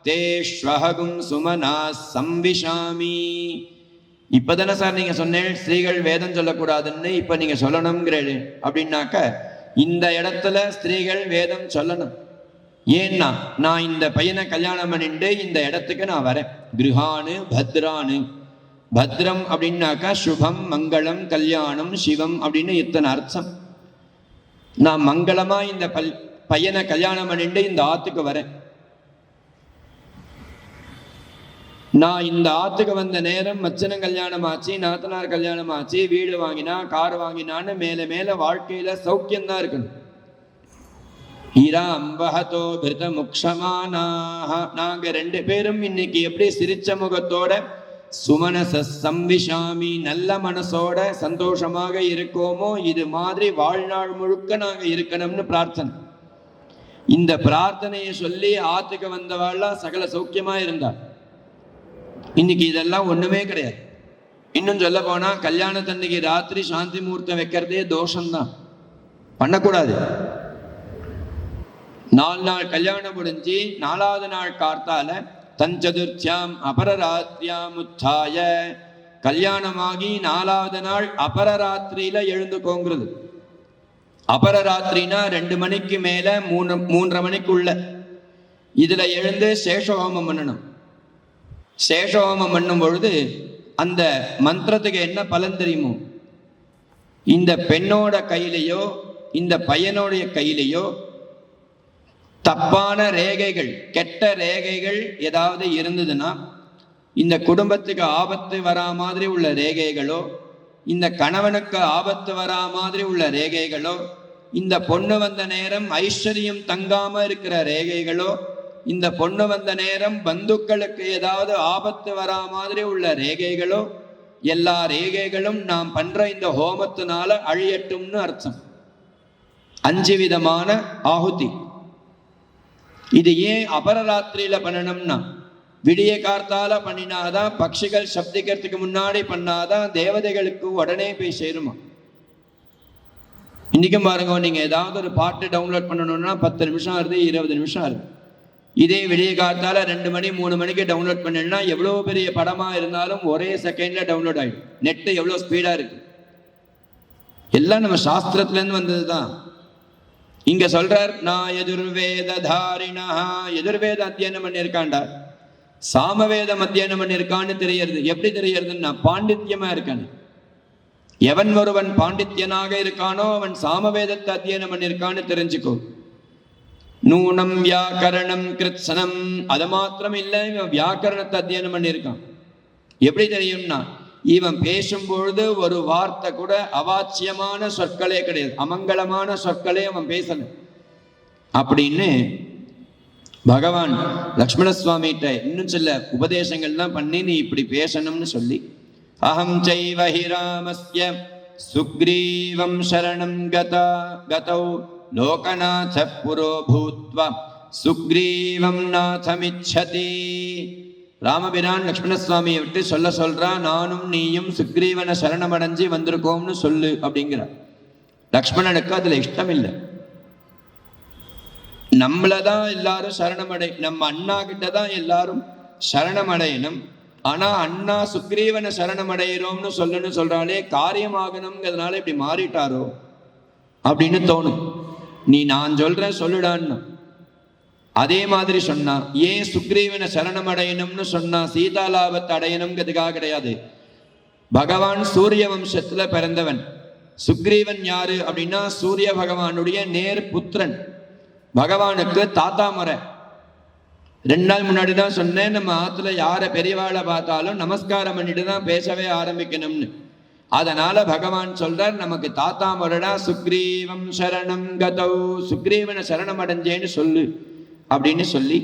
தேஷ்வஹகும் சுமனா சம்விஷாமி. இப்பதானே சார் நீங்க சொன்னேன் ஸ்திரீகள் வேதம் சொல்லக்கூடாதுன்னு, இப்ப நீங்க சொல்லணுங்கிறேன் அப்படின்னாக்க இந்த இடத்துல ஸ்திரீகள் வேதம் சொல்லணும். ஏன்னா நான் இந்த பையனை கல்யாணம் பண்ணிட்டு இந்த இடத்துக்கு நான் வரேன். கிருஹானு பத்ரானு, பத்ரம் அப்படின்னாக்கா சுபம் மங்களம் கல்யாணம் சிவம் அப்படின்னு இத்தனை அர்த்தம். நான் மங்களமா இந்த பையனை கல்யாணம் பண்ணிட்டு இந்த ஆத்துக்கு வரேன். நான் இந்த ஆத்துக்கு வந்த நேரம் மச்சனம் கல்யாணம் ஆச்சு, நாத்தனார் கல்யாணம் ஆச்சு, வீடு வாங்கினா கார் வாங்கினான்னு மேல மேல வாழ்க்கையில சௌக்கியம்தான் இருக்கணும். இரம்பஹதோ கிருத முக்ஷமானாஹ, நாங்க 2 பேரும் இன்னைக்கு எப்படி சிரிச்ச முகத்தோட சுமனச சம்விஷாமி நல்ல மனசோட சந்தோஷமாக இருக்கோமோ இது மாதிரி வாழ்நாள் முழுக்க நாங்க இருக்கணும்னு பிரார்த்தனை. இந்த பிரார்த்தனையை சொல்லி ஆத்துக்கு வந்தவாள்லாம் சகல சௌக்கியமா இருந்தா. இன்னைக்கு இதெல்லாம் ஒண்ணுமே கிடையாது. இன்னும் சொல்ல போனா கல்யாணத்தன்னைக்கு ராத்திரி சாந்தி முகூர்த்தம் வைக்கிறதே தோஷம்தான், பண்ணக்கூடாது. 4 நாள் கல்யாணம் முடிஞ்சு 4வது நாள் கார்த்தால தஞ்சதுர்த்தியாம் அபரராத்திரியாம் உத்தாய, கல்யாணமாகி 4வது நாள் அபரராத்திரியில எழுந்துக்கோங்கிறது. அபரராத்திரினா 2 மணிக்கு மேல 3:30 மணிக்குள்ள இதுல எழுந்து சேஷஹோமம் பண்ணணும். சேஷஹோமம் பண்ணும் பொழுது அந்த மந்திரத்துக்கு என்ன பலன் தெரியுமோ, இந்த பெண்ணோட கையிலையோ இந்த பையனோடைய கையிலையோ தப்பான ரேகைகள் கெட்ட ரேகைகள் ஏதாவது இருந்ததுன்னா, இந்த குடும்பத்துக்கு ஆபத்து வரா மாதிரி உள்ள ரேகைகளோ, இந்த கணவனுக்கு ஆபத்து வரா மாதிரி உள்ள ரேகைகளோ, இந்த பொண்ணு வந்த நேரம் ஐஸ்வர்யம் தங்காம இருக்கிற ரேகைகளோ, இந்த பொண்ணு வந்த நேரம் பந்துக்களுக்கு ஏதாவது ஆபத்து வரா மாதிரி உள்ள ரேகைகளோ, எல்லா ரேகைகளும் நாம் பண்ற இந்த ஹோமத்தினால அழியட்டும்னு அர்த்தம். 5 விதமான ஆகுதி. இது ஏன் அபரராத்திரியில பண்ணணும்னா, விடிய கார்த்தால பண்ணினாதான், பட்சிகள் சப்திக்கிறதுக்கு முன்னாடி பண்ணாதான் தேவதைகளுக்கு உடனே போய் சேருமா. இன்னைக்கும் பாருங்க, நீங்க ஏதாவது ஒரு பாட்டு டவுன்லோட் பண்ணணும்னா 10 நிமிஷம் ஆகுது, 20 நிமிஷம் ஆகுது. இதே விடிய காத்தால 2 மணி 3 மணிக்கு டவுன்லோட் பண்ணா எவ்வளவு பெரிய படமா இருந்தாலும் ஒரே செகண்ட்ல டவுன்லோட் ஆயிடும். நெட்டு எவ்வளவு ஸ்பீடா இருக்கு. எல்லாம் நம்ம சாஸ்திரத்துல இருந்து வந்ததுதான். இங்க சொல்றார், நான் எதிர்வேத தாரிணா, எதிர்வேத அத்தியனம் பண்ணியிருக்காண்டா, சாமவேதம் அத்தியனம் பண்ணியிருக்கான்னு தெரியறது. எப்படி தெரியறதுன்னா, பாண்டித்யமா இருக்கான்னு. எவன் ஒருவன் பாண்டித்யனாக இருக்கானோ அவன் சாமவேதத்தை அத்தியனம் பண்ணியிருக்கான்னு தெரிஞ்சுக்கோ. நூனம் வியாக்கரணம் கிருத்சனம், அது மாத்திரம் இல்லை, இவன் வியாக்கரணத்தை அத்தியனம் பண்ணியிருக்கான். எப்படி தெரியும்னா, இவன் பேசும்பொழுது ஒரு வார்த்தை கூட அவாச்சியமான சொற்களே கிடையாது, அமங்கலமான சொற்களே அவன் பேசல. அப்படின்னு பகவான் லக்ஷ்மண சுவாமிகிட்ட இன்னும் சில உபதேசங்கள் தான் பண்ணி நீ இப்படி பேசணும்னு சொல்லி, அஹம் சைவ ஹி ராமஸ்ய சுக்ரீவம் சரணம் கதௌ லோகநாத புரோ பூத்வா சுக்ரீவம் நாதமிச்சதி. ராமபிரான் லக்ஷ்மண சுவாமியை விட்டு சொல்றா, நானும் நீயும் சுக்ரீவனை சரணமடைஞ்சு வந்திருக்கோம்னு சொல்லு அப்படிங்கிறார். லக்ஷ்மணனுக்கு அதுல இஷ்டம் இல்லை. நம்மளதான் எல்லாரும் சரணமடை, நம்ம அண்ணா கிட்டதான் எல்லாரும் சரணமடையணும். ஆனா அண்ணா சுக்ரீவனை சரணமடைகிறோம்னு சொல்றாலே காரியமாகணும்ங்கிறதுனால இப்படி மாறிட்டாரோ அப்படின்னு தோணும். நீ நான் சொல்றேன் சொல்லுடான்னு. அதே மாதிரி சொன்னா, ஏன் சுக்ரீவனை சரணம் அடையணும்னு சொன்னா சீதா லாபத்தை அடையணுங்கிறதுக்காக கிடையாது. பகவான் சூரிய வம்சத்துல பிறந்தவன். சுக்ரீவன் யாரு அப்படின்னா சூரிய பகவானுடைய நேர் புத்திரன். பகவானுக்கு தாத்தா முறை. 2 நாள் முன்னாடி தான் சொன்னேன், நம்ம ஆத்துல யார பெரியவாளை பார்த்தாலும் நமஸ்காரம் பண்ணிட்டு தான் பேசவே ஆரம்பிக்கணும்னு. அதனால பகவான் சொல்றார், நமக்கு தாத்தா முரடா சுக்ரீவம் சரணம் கதௌ, சுக்ரீவனை சரணம் அடைஞ்சேன்னு சொல்லு அப்படின்னு சொல்லி,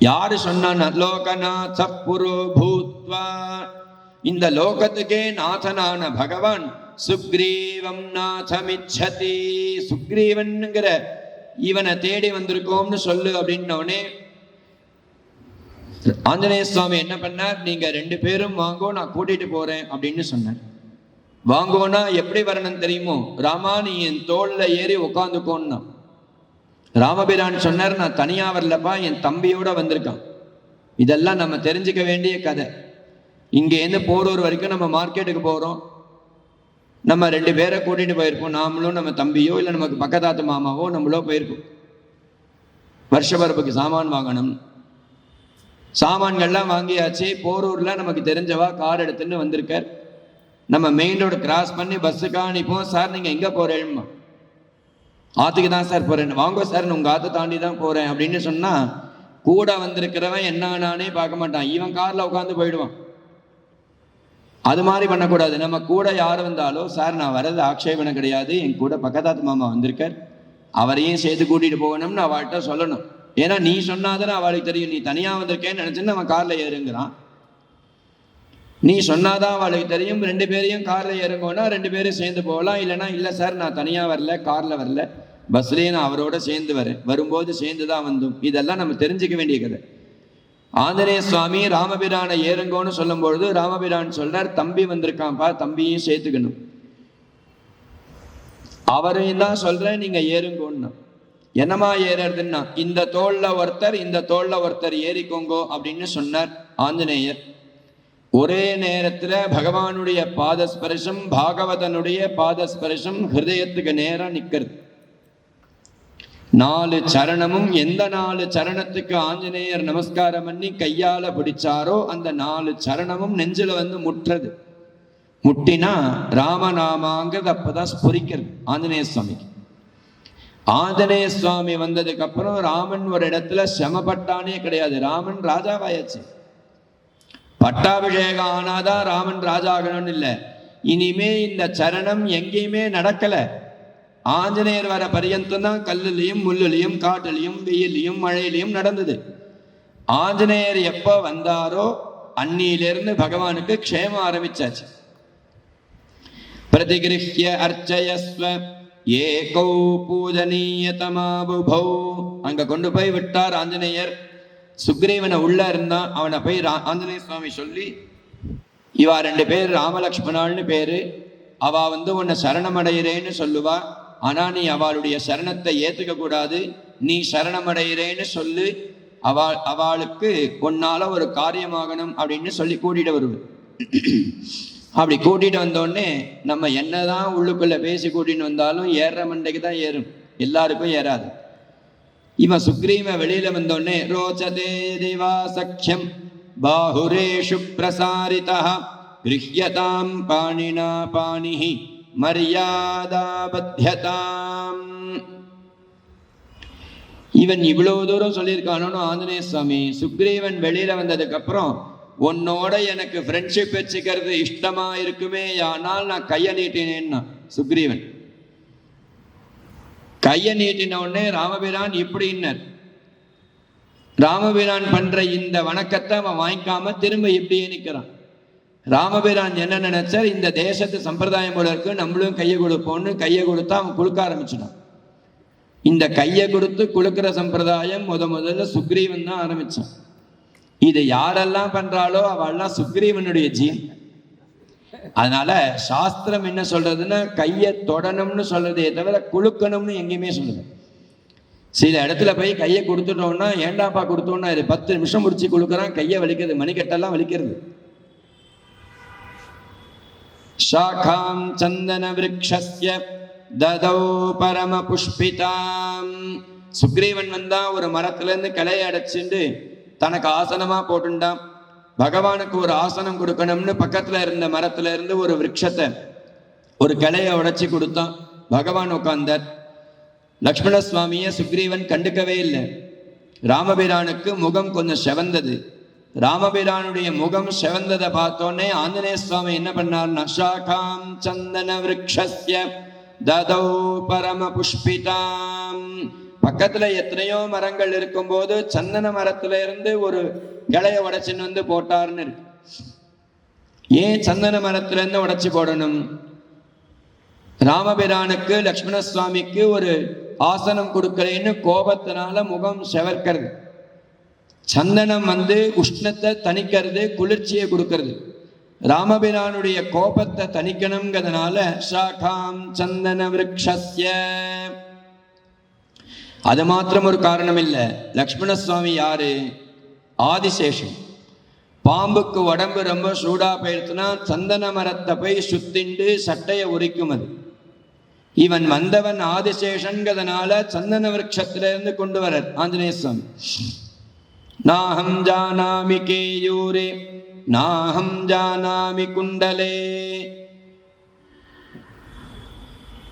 யாரு சொன்ன லோகநாத புரோ பூத்வா, இந்த லோகத்துக்கே நாதனான பகவான் சுக்ரீவம் நாதமிச்சதி, சுக்ரீவன்ங்கிற இவனை தேடி வந்திருக்கோம்னு சொல்லு அப்படின்னோடனே ஆஞ்சநேய சுவாமி என்ன பண்ணார், நீங்க 2 பேரும் வாங்கோ, நான் கூட்டிட்டு போறேன் அப்படின்னு சொன்னார். வாங்கோனா எப்படி வரணும் தெரியுமோ, ராமா நீ என் தோல்ல ஏறி உட்காந்துக்கோன்னா. ராமபிரான் சொன்னார், நான் தனியா வரலப்பா, என் தம்பியோட வந்திருக்கான். இதெல்லாம் நம்ம தெரிஞ்சுக்க வேண்டிய கதை. இங்கேருந்து போறூர் வரைக்கும் நம்ம மார்க்கெட்டுக்கு போறோம், நம்ம 2 பேரை கூட்டிட்டு போயிருப்போம், நாமளும் நம்ம தம்பியோ இல்லை நமக்கு பக்கத்தாத்து மாமாவோ நம்மளோ போயிருப்போம். வருஷபரப்புக்கு சாமான் வாங்கணும், சாமான்கள்லாம் வாங்கியாச்சு. போரூர்ல நமக்கு தெரிஞ்சவா கார் எடுத்துன்னு வந்திருக்கார். நம்ம மெயின் ரோடு கிராஸ் பண்ணி பஸ்ஸுக்காக நிற்போம். சார் நீங்க எங்க போறேன்மா? ஆத்துக்கு தான் சார் போறேன். வாங்க சார், உங்க ஆத்தை தாண்டி தான் போறேன் அப்படின்னு சொன்னா, கூட வந்திருக்கிறவன் என்ன நானே பார்க்க மாட்டான், இவன் கார்ல உட்காந்து போயிடுவான். அது மாதிரி பண்ணக்கூடாது. நம்ம கூட யார் வந்தாலும், சார் நான் வர்றது ஆக்ஷேபனை கிடையாது, என் கூட பக்கத்தாத்து மாமா வந்திருக்கார், அவரையும் சேர்த்து கூட்டிட்டு போகணும்னு அவள்கிட்ட சொல்லணும். ஏன்னா நீ சொன்னாதானே அவளுக்கு தெரியும், நீ தனியா வந்திருக்கேன்னு நினைச்சுன்னு அவன் கார்ல ஏறுங்கிறான். நீ சொன்னாதான் அவளுக்கு தெரியும். 2 பேரையும் கார்ல ஏறுங்கன்னா 2 பேரும் சேர்ந்து போகலாம். இல்லைன்னா இல்லை சார் நான் தனியா வரல, கார்ல வரல, பஸ்லயே நான் அவரோட சேர்ந்து வரேன், வரும்போது சேர்ந்து தான் வந்தோம். இதெல்லாம் நம்ம தெரிஞ்சுக்க வேண்டிய கதை. ஆஞ்சநேய சுவாமி ராமபிரானை ஏறுங்கோன்னு சொல்லும் பொழுது ராமபிரான் சொல்றார், தம்பி வந்திருக்கான்ப்பா, தம்பியும் சேர்த்துக்கணும். அவரையும் தான் சொல்றேன், நீங்க ஏறுங்கோன்னா. என்னமா ஏறதுன்னா, இந்த தோல்ல ஒருத்தர் இந்த தோல்ல ஒருத்தர் ஏறிக்கோங்கோ அப்படின்னு சொன்னார் ஆஞ்சநேயர். ஒரே நேரத்துல பகவானுடைய பாதஸ்பர்ஷம், பாகவதனுடைய பாதஸ்பர்ஷம் ஹிருதயத்துக்கு நேரம் நிக்கிறது. 4 சரணமும், எந்த 4 சரணத்துக்கு ஆஞ்சநேயர் நமஸ்காரம் பண்ணி கையால பிடிச்சாரோ அந்த 4 சரணமும் நெஞ்சில வந்து முட்டுறது. முட்டினா ராமநாமாங்கிறது அப்பதான் ஸ்புரிக்கிறது ஆஞ்சநேய சுவாமிக்கு. ஆஞ்சநேய சுவாமி வந்ததுக்கு அப்புறம் ராமன் ஒரு இடத்துல சிரமப்பட்டானே கிடையாது. ராமன் ராஜாவாயாச்சு. பட்டாபிஷேகம் ஆனாதான் ராமன் ராஜா ஆகணும்னு இல்லை. இனிமே இந்த சரணம் எங்கேயுமே நடக்கல. ஆஞ்சநேயர் வர பரியந்தம் தான் கல்லுலையும் முள்ளுலையும் காட்டுலையும் வெயிலையும் மழையிலையும் நடந்தது. ஆஞ்சநேயர் எப்போ வந்தாரோ அன்னியிலிருந்து பகவானுக்கு க்ஷேமம் ஆரம்பிச்சாச்சு. பிரதிகிருஹ்ய அர்ச்சயஸ்வ ஏகௌ பூஜனீயதமாபுபௌ, அங்க கொண்டு போய் விட்டார் ஆஞ்சநேயர். சுக்ரீவனை உள்ள இருந்தான், அவனை போய் ஆஞ்சநேய சுவாமி சொல்லி, இவா 2 பேர் ராமலக்ஷ்மணாள்னு பேரு, அவ உன்னை சரணமடைகிறேன்னு சொல்லுவா, ஆனா நீ அவளுடைய சரணத்தை ஏத்துக்க கூடாது, நீ சரணமடைகிறேன்னு சொல்லு, அவளுக்கு உன்னால ஒரு காரியமாகணும் அப்படின்னு சொல்லி கூட்டிட்டு வருவேன். அப்படி கூட்டிட்டு வந்தோடனே நம்ம என்னதான் உள்ளுக்குள்ள பேசி கூட்டிட்டு வந்தாலும் ஏற மண்டைக்கு தான் ஏறும், எல்லாருக்கும் ஏறாது. இவன் சுக்ரீவ வெளியில வந்தோடனே ரோச்சதே தேவா சக்கியம் பாஹுரேஷு பிரசாரிதா கிருஹ்யதாம் பாணினா பாணிஹி மரியாதா பத்யதாம். இவன் இவ்வளவு தூரம் சொல்லியிருக்கானோன்னு ஆஞ்சநேய சுவாமி சுக்ரீவன் வெளியில வந்ததுக்கு அப்புறம், உன்னோட எனக்கு ஃப்ரெண்ட்ஷிப் வச்சுக்கிறது இஷ்டமா இருக்குமே ஆனால் நான் கையை நீட்டினேன்னா சுக்ரீவன் கையை நீட்டின உடனே ராமபிரான் இப்படின்னர். ராமபிரான் பண்ற இந்த வணக்கத்தை அவன் வாங்கிக்காம திரும்ப இப்படியே நிற்கிறான். ராமபிரான் என்ன நினைச்சார், இந்த தேசத்து சம்பிரதாயம் போல இருக்கு, நம்மளும் கையை கொடுப்போம்னு கையை கொடுத்தா அவன் குலுக்க ஆரம்பிச்சிடான். இந்த கையை கொடுத்து குலுக்கிற சம்பிரதாயம் முதல்ல சுக்ரீவன் தான் ஆரம்பிச்சான். இது யாரெல்லாம் பண்றாளோ அவெல்லாம் சுக்ரீவனுடைய ஜீன். அதனால சாஸ்திரம் என்ன சொல்றதுன்னா, கையை தொடணும்னு சொல்றதே தவிர குலுக்கணும்னு எங்கேயுமே சொல்லுது. சில இடத்துல போய் கையை கொடுத்துட்டோம்னா, ஏண்டாப்பா கொடுத்தோம்னா இது 10 நிமிஷம் முடிச்சு குலுக்குறான், கையை வலிக்கிறது, மணிக்கட்டெல்லாம் வலிக்கிறது. சாகாம் சந்தன விருக்ஷஸ்ய ததௌ பரம புஷ்பிதாம். சுக்ரீவன் வந்தா ஒரு மரத்துல இருந்து கிளையை அடைச்சிட்டு தனக்கு ஆசனமா போட்டுண்டான். பகவானுக்கு ஒரு ஆசனம் கொடுக்கணும்னு பக்கத்துல இருந்த மரத்துல இருந்து ஒரு விருட்சத்தை ஒரு கிளையை உடைச்சி கொடுத்தான். பகவான் உட்கார்ந்தார். லக்ஷ்மண சுவாமியை சுக்ரீவன் கண்டுக்கவே இல்லை. ராமபிரானுக்கு முகம் கொஞ்சம் செவந்தது. ராமபிரானுடைய முகம் செவந்ததை பார்த்தோன்னே ஆஞ்சநேய சுவாமி என்ன பண்ணார்னா சாகாம் சந்தன விருக்ஷஸ்ய ததௌ பரம புஷ்பிதாம். பக்கத்துல எத்தனையோ மரங்கள் இருக்கும்போது சந்தன மரத்துல இருந்து ஒரு கிளைய உடைச்சின்னு வந்து போட்டார்னு இருக்கு. ஏன் சந்தன மரத்துல இருந்து உடைச்சு போடணும்? ராமபிரானுக்கு லக்ஷ்மண சுவாமிக்கு ஒரு ஆசனம் கொடுக்கறேன்னு கோபத்தினால முகம் செவர்க்கிறது. சந்தனம் வந்து உஷ்ணத்தை தணிக்கிறது, குளிர்ச்சியை கொடுக்கிறது. ராமபிரானுடைய கோபத்தை தணிக்கணுங்கிறதுனால சாகாம் சந்தன விருக்ஷஸ்ய. அது மாத்திரம் ஒரு காரணம் இல்லை. லக்ஷ்மண சுவாமி யாரு? ஆதிசேஷன். பாம்புக்கு உடம்பு ரொம்ப சூடா போயிடுச்சுன்னா சந்தன மரத்தை போய் சுத்திண்டு சட்டையை உரிக்கும். அது இவன் வந்தவன் ஆதிசேஷன்கிறதுனால சந்தன விருட்சத்திலிருந்து கொண்டு வர ஆஞ்சநேய சுவாமி. நாஹம் ஜானாமி கேயூரே நாஹம் ஜானாமி குண்டலே.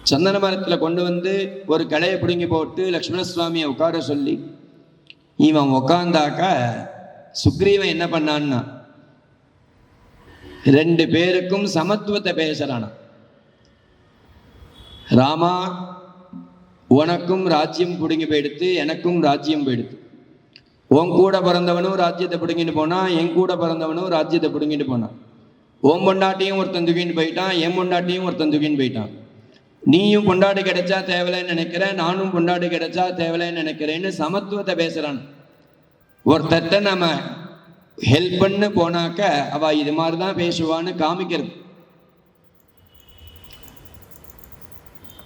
சந்தன மரத்துல கொண்டு வந்து ஒரு கலையை பிடுங்கி போட்டு லக்ஷ்மண சுவாமியை உட்கார சொல்லி இவன் உட்கார்ந்தாக்கா சுக்ரீவன் என்ன பண்ணான்னா ரெண்டு பேருக்கும் சமத்துவத்தை பேசுறானா. ராமா, உனக்கும் ராஜ்யம் பிடுங்கி போயிடுத்து, எனக்கும் ராஜ்யம் போயிடுத்து. உன் கூட பிறந்தவனும் ராஜ்யத்தை பிடுங்கிட்டு போனான், என் கூட பிறந்தவனும் ராஜ்யத்தை பிடுங்கிட்டு போனான். உன் பொண்டாட்டியும் ஒருத்தன் தூக்கின்னு போயிட்டான், என் பொண்டாட்டியும் ஒருத்தன் தூக்கின்னு போயிட்டான். நீயும் பொண்டாட்டி கிடைச்சா தேவலைன்னு நினைக்கிற, நானும் பொண்டாட்டி கிடைச்சா தேவலைன்னு நினைக்கிறேன்னு சமத்துவத்தை பேசுறான். ஒருத்தட்ட நம்ம ஹெல்ப் பண்ணு போனாக்க அவ இது மாதிரிதான் பேசுவான்னு காமிக்கிறது.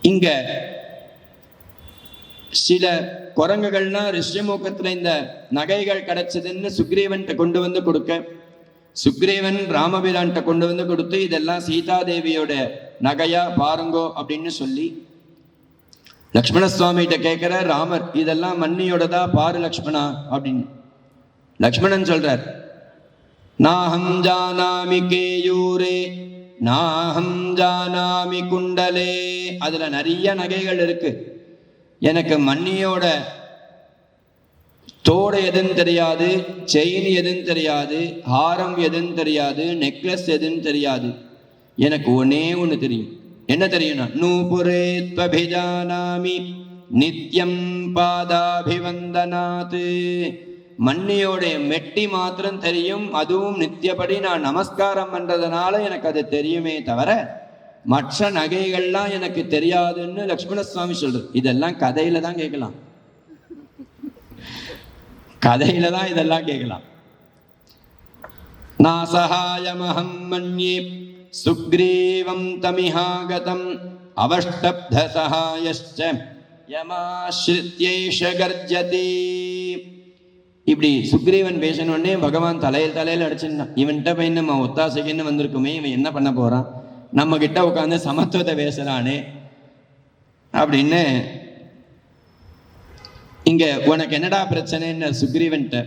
இங்க சில குரங்குகள்னா ரிஷிமுகத்துல இந்த நகைகள் கிடைச்சதுன்னு சுக்ரீவன்கிட்ட கொண்டு வந்து கொடுக்க, சுக்ரீவன் ராமபிரான்கிட்ட கொண்டு வந்து கொடுத்து இதெல்லாம் சீதாதேவியோட நகையா பாருங்கோ அப்படின்னு சொல்லி லக்ஷ்மண சுவாமிகிட்ட கேட்கிற ராமர், இதெல்லாம் மன்னியோடதா பாரு லக்ஷ்மணா அப்படின்னு. லக்ஷ்மணன் சொல்றார், நாஹம் ஜானாமி கேயூரே நாஹம் ஜானாமி குண்டலே. அதுல நிறைய நகைகள் இருக்கு. எனக்கு மன்னியோட தோடு எதுன்னு தெரியாது, செயின் எதுன்னு தெரியாது, ஹாரம் எதுன்னு தெரியாது, நெக்லஸ் எதுன்னு தெரியாது. எனக்கு ஒன்னே ஒன்று தெரியும். என்ன தெரியும்னா நூபுரே த்வபிஜானாமி நித்யம் பாதாபிவந்தனாத். மன்னியோடைய மெட்டி மாத்திரம் தெரியும், அதுவும் நித்தியப்படி நான் நமஸ்காரம் பண்றதுனால எனக்கு அது தெரியுமே தவிர மற்ற நகைகள்லாம் எனக்கு தெரியாதுன்னு லக்ஷ்மண சுவாமி சொல்றது. இதெல்லாம் கதையில தான் கேட்கலாம், கதையில தான் இதெல்லாம் கேட்கலாம். நாசஹாயமஹம் மன்யே சுக்ரீவம் தமிஹாகதம் அவஷ்டப்த சஹாயஸ்ச யமாஸ்ரித்யேஷ கர்ஜதி. இப்படி சுக்ரீவன் பேசணுன்னே பகவான் தலையில அடிச்சுட்டான். இவன்கிட்ட போய் நம்ம ஒத்தாசைக்குன்னு வந்திருக்குமே, இவன் என்ன பண்ண போறான், நம்ம கிட்ட உட்காந்து சமத்துவத்தை பேசுறானே அப்படின்னு. இங்க உனக்கு என்னடா பிரச்சனைன்னு சுக்ரீவன்கிட்ட.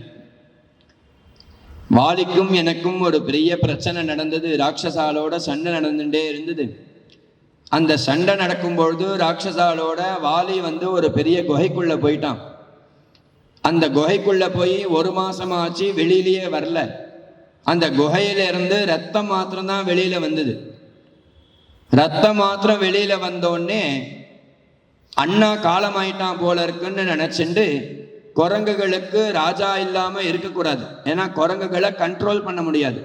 வாலிக்கும் எனக்கும் ஒரு பெரிய பிரச்சனை நடந்தது. ராட்சசாலோட சண்டை நடந்துட்டே இருந்தது. அந்த சண்டை நடக்கும்பொழுது ராட்சசாலோட வாலி வந்து ஒரு பெரிய குகைக்குள்ள போயிட்டான். அந்த குகைக்குள்ள போய் 1 மாசம் ஆச்சு, வெளியிலேயே வரல. அந்த குகையில இருந்து ரத்தம் மாத்திரம்தான் வெளியில வந்தது. ரத்தம் மாத்திரம் வெளியில வந்தோடனே அண்ணா காலமாயிட்டான் போல இருக்குன்னு நினைச்சுண்டு குரங்குகளுக்கு ராஜா இல்லாம இருக்கக்கூடாது, ஏன்னா குரங்குகளை கண்ட்ரோல் பண்ண முடியாது.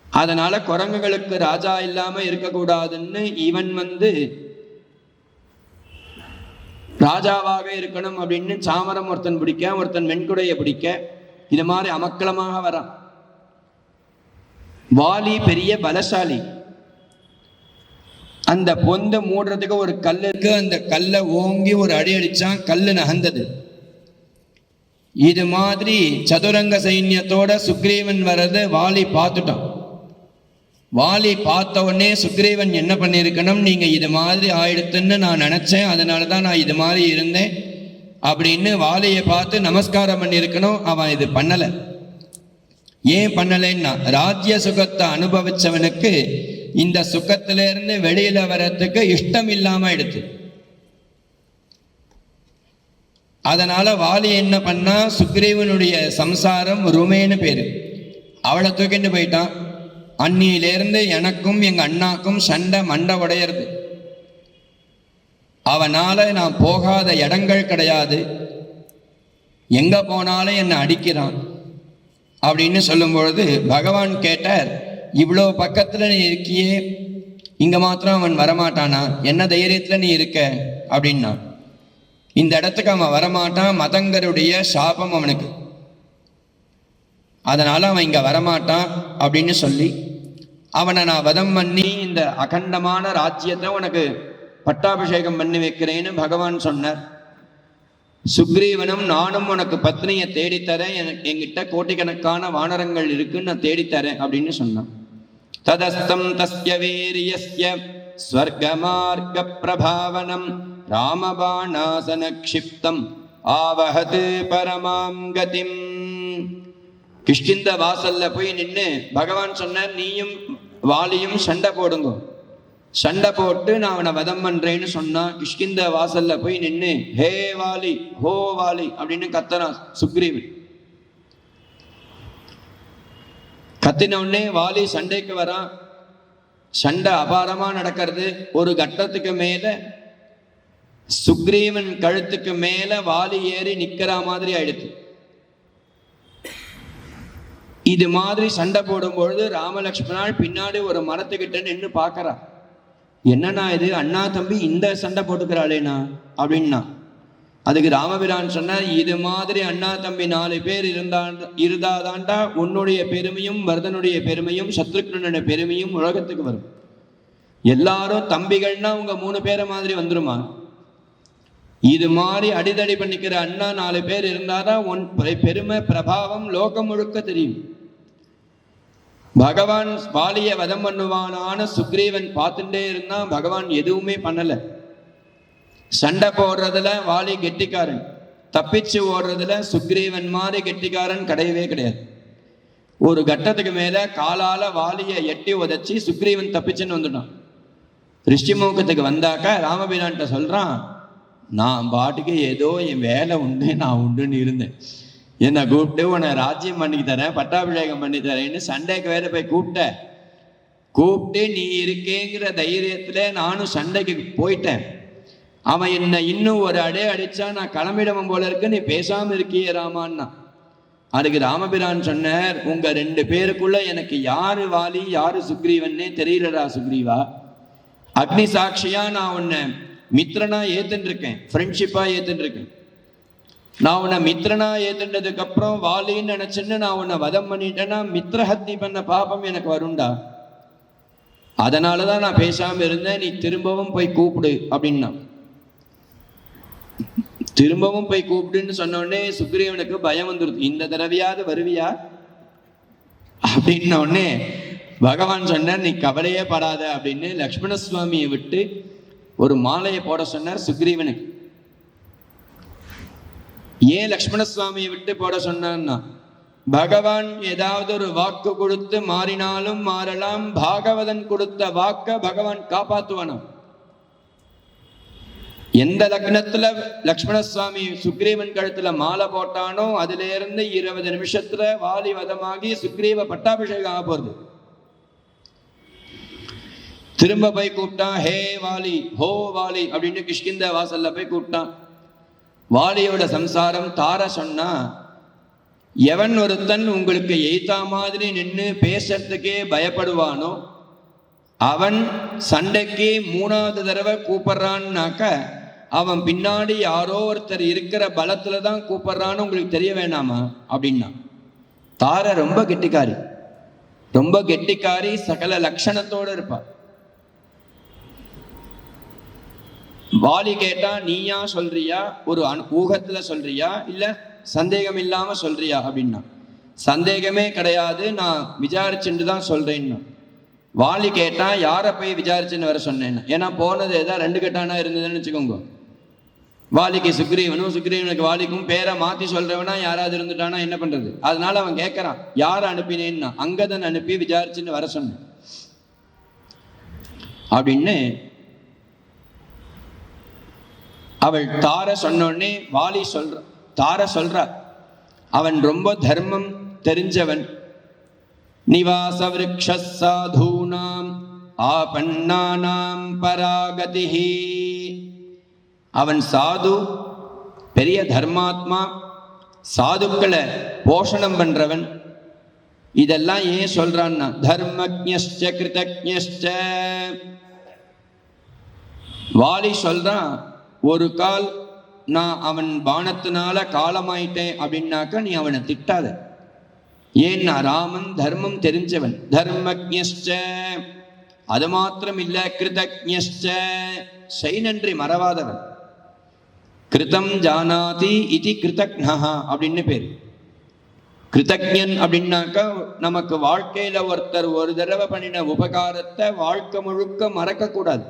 அதனால குரங்குகளுக்கு ராஜா இல்லாம இருக்கக்கூடாதுன்னு இவன் வந்து ராஜாவாக இருக்கணும் அப்படின்னு சாமரம் ஒருத்தன் பிடிக்க, ஒருத்தன் வெண்குடைய பிடிக்க, இது மாதிரி அமக்களமாக வரான். வாலி பெரிய பலசாலி. அந்த பொந்த மூடுறதுக்கு ஒரு கல் இருக்கு. அந்த கல்லை ஓங்கி ஒரு அடி அடிச்சான், கல்லு நகர்ந்தது. இது மாதிரி சதுரங்க சைன்யத்தோட சுக்ரீவன் வர்றத வாலி பார்த்துட்டான். வாலி பார்த்த உடனே சுக்ரீவன் என்ன பண்ணியிருக்கணும், நீங்க இது மாதிரி ஆயிடுத்துன்னு நான் நினைச்சேன், அதனாலதான் நான் இது மாதிரி இருந்தேன் அப்படின்னு வாலியை பார்த்து நமஸ்காரம் பண்ணியிருக்கணும். அவன் இது பண்ணல. ஏன் பண்ணலைன்னா, ராஜ்ய சுகத்தை அனுபவிச்சவனுக்கு இந்த சுகத்திலிருந்து வெளியில வர்றதுக்கு இஷ்டம் இல்லாம எடுத்து. அதனால வாலி என்ன பண்ணா, சுக்ரீவனுடைய சம்சாரம் ருமேன்னு பேரு, அவளை தூக்கிட்டு போயிட்டான். அன்னியிலேருந்து எனக்கும் எங்க அண்ணாக்கும் சண்டை மண்டை உடையிறது. அவனால நான் போகாத இடங்கள் கிடையாது, எங்க போனாலும் என்னை அடிக்கிறான் அப்படின்னு சொல்லும் பொழுது பகவான் கேட்டார், இவ்வளோ பக்கத்துல நீ இருக்கியே, இங்க மாத்திரம் அவன் வரமாட்டானா? என்ன தைரியத்துல நீ இருக்க அப்படின்னா, இந்த இடத்துக்கு அவன் வரமாட்டான், மதங்கருடைய சாபம் அவனுக்கு, அதனால அவன் இங்க வரமாட்டான் அப்படின்னு சொல்லி அவனை நான் வதம் பண்ணி இந்த அகண்டமான ராஜ்யத்தை உனக்கு பட்டாபிஷேகம் பண்ணி வைக்கிறேன்னு பகவான் சொன்னார். சுக்ரீவனும் நானும் உனக்கு பத்னியை தேடித்தரேன், என்கிட்ட கோட்டிக்கணக்கான வானரங்கள் இருக்குன்னு நான் தேடித்தரேன் அப்படின்னு சொன்னான். ததஸ்தம் தஸ்ய வீரியஸ்ய ஸ்வர்கமார்க்க பிரபாவனம் ராமபாணாசன க்ஷிப்தம் ஆவஹத் பரமாம் கதிம். கிஷ்கிந்த வாசல்ல போய் நின்று பகவான் சொன்னார், நீயும் வாலியும் சண்டை போடுங்க. சண்டை போட்டு நான் அவனை வதம் பண்றேன்னு சொன்னா, கிஷ்கிந்த வாசல்ல போய் நின்று ஹே வாலி ஹோ வாலி அப்படின்னு கத்தனான் சுக்ரீவன். கத்தின உடனே வாலி சண்டைக்கு வரான். சண்டை அபாரமா நடக்கிறது. ஒரு கட்டத்துக்கு மேல சுக்ரீவன் கழுத்துக்கு மேல வாலி ஏறி நிக்கிற மாதிரி ஆயிடுச்சு. இது மாதிரி சண்டை போடும் பொழுது ராமலட்சுமணால் பின்னாடி ஒரு மரத்துக்கிட்ட நின்று பார்க்கறா. என்னன்னா இது, அண்ணா தம்பி இந்த சண்டை போட்டுக்கிறாளேனா அப்படின்னா. அதுக்கு ராமபிரான் சொன்ன, இது மாதிரி அண்ணா தம்பி 4 பேர் இருந்தாதாண்டா உன்னுடைய பெருமையும் பரதனுடைய பெருமையும் சத்ருக்னனுடைய பெருமையும் உலகத்துக்கு வரும். எல்லாரும் தம்பிகள்னா உங்க 3 பேரை மாதிரி வந்துருமா? இது மாதிரி அடிதடி பண்ணிக்கிற அண்ணா 4 பேர் இருந்தாதான் உன் பெருமை பிரபாவம் லோகம் முழுக்க தெரியும். பகவான் வாலிய வதம் பண்ணுவானான சுக்ரீவன் பார்த்துட்டே இருந்தான். பகவான் எதுவுமே பண்ணல. சண்டை போடுறதுல வாலி கெட்டிக்காரன், தப்பிச்சு ஓடுறதுல சுக்ரீவன் மாதிரி கெட்டிக்காரன் கிடையவே கிடையாது. ஒரு கட்டத்துக்கு மேல காலால வாலிய எட்டி உதச்சி சுக்ரீவன் தப்பிச்சுன்னு வந்துட்டான். ரிஷிமுகத்துக்கு வந்தாக்க ராமபிரான்ட்ட சொல்றான், நான் பாட்டுக்கு ஏதோ என் வேலை உண்டு, நான் உண்டுன்னு இருந்தேன், என்னை கூப்பிட்டு உன்னை ராஜ்யம் பண்ணி தரேன், பட்டாபிஷேகம் பண்ணி தரேன்னு சண்டைக்கு வேற போய் கூப்பிட்டு நீ இருக்கேங்கிற தைரியத்துல நானும் சண்டைக்கு போயிட்டேன். அவன் என்னை இன்னும் ஒரு அடிச்சா நான் கிளம்பிடுவன் போல இருக்கு, நீ பேசாம இருக்கியே ராமான்னா. அதுக்கு ராமபிரான் சொன்னார், உங்க 2 பேருக்குள்ள எனக்கு யாரு வாலி யாரு சுக்ரீவன்னே தெரியலடா சுக்ரீவா. அக்னி சாட்சியா நான் உன்னை மித்ரனா ஏத்துட்டு இருக்கேன், ஃப்ரெண்ட்ஷிப்பா ஏத்துட்டு இருக்கேன். நான் உன்னை மித்ரனா ஏத்துட்டதுக்கு அப்புறம் வாலின்னு நினைச்சுன்னு நான் உன்னை வதம் பண்ணிட்டேன்னா மித்ரஹத்தி பண்ண பாபம் எனக்கு வருண்டா. அதனாலதான் நான் பேசாம இருந்தேன், நீ திரும்பவும் போய் கூப்பிடு அப்படின்னா. திரும்பவும் போய் கூப்பிடுன்னு சொன்ன உடனே சுக்ரீவனுக்கு பயம் வந்துருது, இந்த தடவையாவது வருவியா அப்படின்ன உடனே பகவான் சொன்னார், நீ கவலையே படாத அப்படின்னு லக்ஷ்மண சுவாமியை விட்டு ஒரு மாலையை போட சொன்னார் சுக்ரீவனுக்கு. ஏன் லக்ஷ்மண சுவாமியை விட்டு போட சொன்னான்னா, பகவான் ஏதாவது ஒரு வாக்கு கொடுத்து மாறினாலும் மாறலாம், பாகவதன் கொடுத்த வாக்க பகவான் காப்பாத்துவானாம். எந்த லக்னத்துல லக்ஷ்மண சுவாமி சுக்ரீவன் கழுத்துல மாலை போட்டானோ அதுல இருந்து 20 நிமிஷத்துல வாலி வதமாகி சுக்ரீவ பட்டாபிஷேகம் ஆக போறது. திரும்ப போய் கூப்பிட்டான், ஹே வாலி ஹோ வாலி அப்படின்னு கிஷ்கிந்த வாசல்ல போய் கூப்பிட்டான். வாலியோட சம்சாரம் தார சொன்னா, எவன் ஒருத்தன் உங்களுக்கு எய்தா மாதிரி நின்று பேசுறதுக்கே பயப்படுவானோ அவன் சண்டைக்கு 3வது தடவை கூப்பிடுறான்னாக்க அவன் பின்னாடி யாரோ ஒருத்தர் இருக்கிற பலத்துல தான் கூப்பிடுறான்னு உங்களுக்கு தெரிய வேணாமா அப்படின்னா. தார ரொம்ப கெட்டிக்காரி, சகல லட்சணத்தோடு இருப்பா. வாலி கேட்டா, நீயா சொல்றியா, ஒரு ஊகத்துல சொல்றியா, இல்ல சந்தேகம் இல்லாம சொல்றியா அப்படின்னா. சந்தேகமே கிடையாது, நான் விசாரிச்சுட்டு தான் சொல்றேன்னா. வாலி கேட்டா, யாரை போய் விசாரிச்சுன்னு வர சொன்னேன்னா. ஏன்னா போனது ஏதாவது 2 கட்டானா இருந்ததுன்னு வச்சுக்கோங்க. வாலிக்கு சுக்ரீவனும் சுக்ரீவனுக்கு வாலிக்கும் பேரை மாத்தி சொல்றவனா யாராவது இருந்துட்டானா என்ன பண்றது? அதனால அவன் கேட்கறான், யாரை அனுப்பினேன்னா. அங்கதன் அனுப்பி விசாரிச்சுன்னு வர சொன்னேன் அப்படின்னு. அவள் தார சொன்னோடனே வாலி தார சொல்றார், அவன் ரொம்ப தர்மம் தெரிஞ்சவன். நிவாச விருக்ஷ சாதூனாம் ஆபன்னானாம் பராகதிஹி. அவன் சாது, பெரிய தர்மாத்மா, சாதுக்களை போஷணம் பண்றவன். இதெல்லாம் ஏன் சொல்றான்னா, தர்மஜ்ஞஸ்ச கிருதஜ்ஞஸ்ச. வாலி சொல்றான், ஒரு கால் நான் அவன் பானத்தினால காலமாயிட்டேன் அப்படின்னாக்க நீ அவனை திட்டாத. ஏன்னா ராமன் தர்மம் தெரிஞ்சவன், தர்மஜ்ஞஸ்ச. அது மாத்திரம் இல்ல, கிருதஜ்ஞஸ்ச, செய்நன்றி மறவாதவன். கிருதம் ஜானாதி இதி கிருதக்ஞஹ அப்படின்னு பேர். கிருதஜ்ஞன் அப்படின்னாக்கா நமக்கு வாழ்க்கையில ஒருத்தர் ஒரு தடவை பண்ணின உபகாரத்தை வாழ்க்கை முழுக்க மறக்க கூடாது.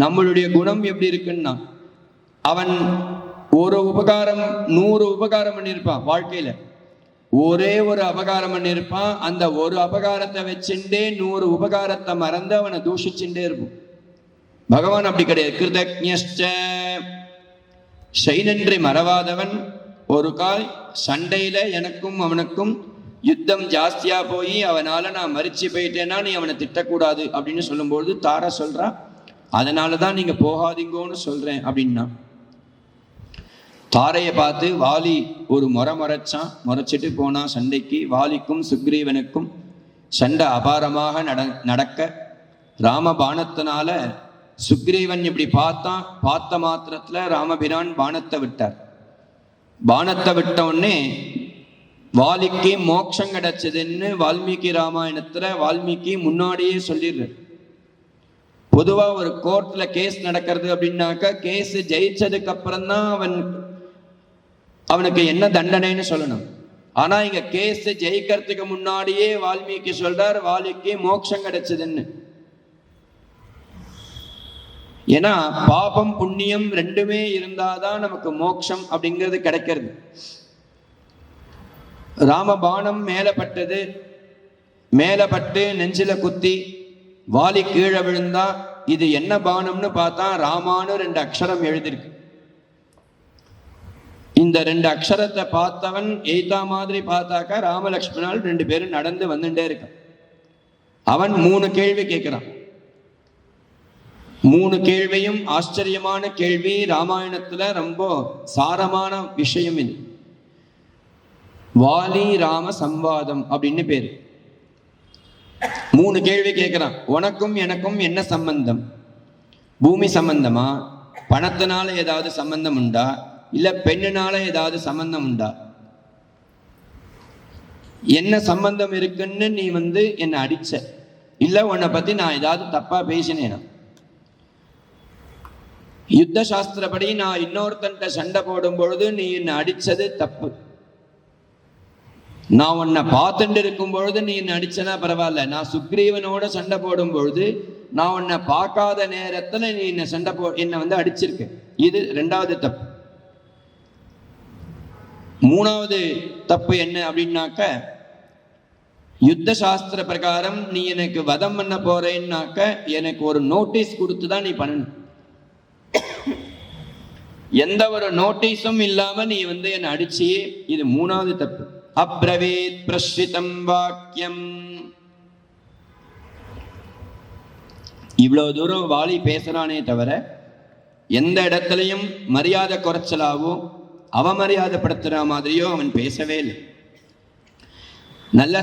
நம்மளுடைய குணம் எப்படி இருக்குன்னா, அவன் ஒரு உபகாரம் 100 உபகாரம் பண்ணியிருப்பான் வாழ்க்கையில, ஒரே ஒரு அபகாரம் பண்ணியிருப்பான். அந்த ஒரு அபகாரத்தை வச்சுட்டே 100 உபகாரத்தை மறந்து அவனை தூஷிச்சுட்டே இருப்போம். பகவான் அப்படி கிடையாது. கிருதஜ்ஞஸ்ச, செய்நன்றி மறவாதவன். ஒரு கால் சண்டையில எனக்கும் அவனுக்கும் யுத்தம் ஜாஸ்தியா போய் அவனால நான் மரிச்சு போயிட்டேன்னா நீ அவனை திட்டக்கூடாது அப்படின்னு சொல்லும்போது தாரா சொல்றா, அதனாலதான் நீங்க போகாதீங்கன்னு சொல்றேன் அப்படின்னா. தாரையை பார்த்து வாலி ஒரு முறைச்சான். முறைச்சிட்டு போனா சண்டைக்கு. வாலிக்கும் சுக்ரீவனுக்கும் சண்டை அபாரமாக நடக்க ராமபானத்தினால சுக்ரீவன் இப்படி பார்த்த மாத்திரத்துல ராமபிரான் பானத்தை விட்டார். பானத்தை விட்ட உடனே வாலிக்கு மோட்சம் கிடைச்சதுன்னு வால்மீகி ராமாயணத்துல வால்மீகி முன்னாடியே சொல்லிடுறார். பொதுவா ஒரு கோர்ட்ல கேஸ் நடக்கிறது அப்படின்னாக்கா கேஸ் ஜெயிச்சதுக்கு அப்புறம் தான் அவனுக்கு என்ன தண்டனைன்னு சொல்லணும். ஆனா இங்க கேஸ் ஜெயிக்கிறதுக்கு முன்னாடியே வால்மீகி சொல்றார் வாலிக்கு மோட்சம் கிடைச்சதுன்னு. ஏன்னா பாபம் புண்ணியம் ரெண்டுமே இருந்தாதான் நமக்கு மோட்சம் அப்படிங்கிறது கிடைக்கிறது. ராமபானம் மேலப்பட்டது. மேலப்பட்டு நெஞ்சில குத்தி வாலி கீழே விழுந்தா. இது என்ன பானம்னு பார்த்தா ராமானு 2 அக்ஷரம் எழுதிருக்கு. இந்த 2 அக்ஷரத்தை பார்த்தவன் எய்தா மாதிரி பார்த்தாக்கா ராமலக்ஷ்மணால் 2 பேரும் நடந்து வந்துட்டே இருக்க. அவன் 3 கேள்வி கேட்கிறான். 3 கேள்வியும் ஆச்சரியமான கேள்வி. ராமாயணத்துல ரொம்ப சாரமான விஷயம் இது. வாலி ராம சம்வாதம் அப்படின்னு பேரு. 3 கேள்வி கேட்கிறான். உனக்கும் எனக்கும் என்ன சம்பந்தம்? பூமி சம்பந்தமா? பணத்தினால ஏதாவது சம்பந்தம் உண்டா? இல்ல பெண்ணுனால ஏதாவது சம்பந்தம் உண்டா? என்ன சம்பந்தம் இருக்குன்னு நீ என்னை அடிச்ச? இல்ல உன்னை பத்தி நான் ஏதாவது தப்பா பேசினேனா? யுத்த சாஸ்திரப்படி நான் இன்னொருத்தன்ட்ட சண்டை போடும் பொழுது நீ என்னை அடிச்சது தப்பு. நான் உன்னை பார்த்துட்டு இருக்கும் பொழுது நீ என்னை அடிச்சனா பரவாயில்ல. நான் சுக்ரீவனோட சண்டை போடும் பொழுது நான் உன்னை பார்க்காத நேரத்துல நீ என்னை அடிச்சிருக்க. இது 2வது தப்பு. 3வது தப்பு என்ன அப்படின்னாக்க, யுத்த சாஸ்திர பிரகாரம் நீ எனக்கு வதம் பண்ண போறேன்னாக்க எனக்கு ஒரு நோட்டீஸ் கொடுத்துதான் நீ பண்ணணும். எந்த ஒரு நோட்டீஸும் இல்லாம நீ என்னை அடிச்சியே. இது 3வது தப்பு. அப்ரவீத் பிரஸ்ரிதம் வாக்கியம். இவ்வளவு தூரம் வாலி பேசுறானே தவிர எந்த இடத்துலையும் மரியாதை குறைச்சலாவோ அவமரியாதைப்படுத்துற மாதிரியோ அவன் பேசவே இல்லை. நல்ல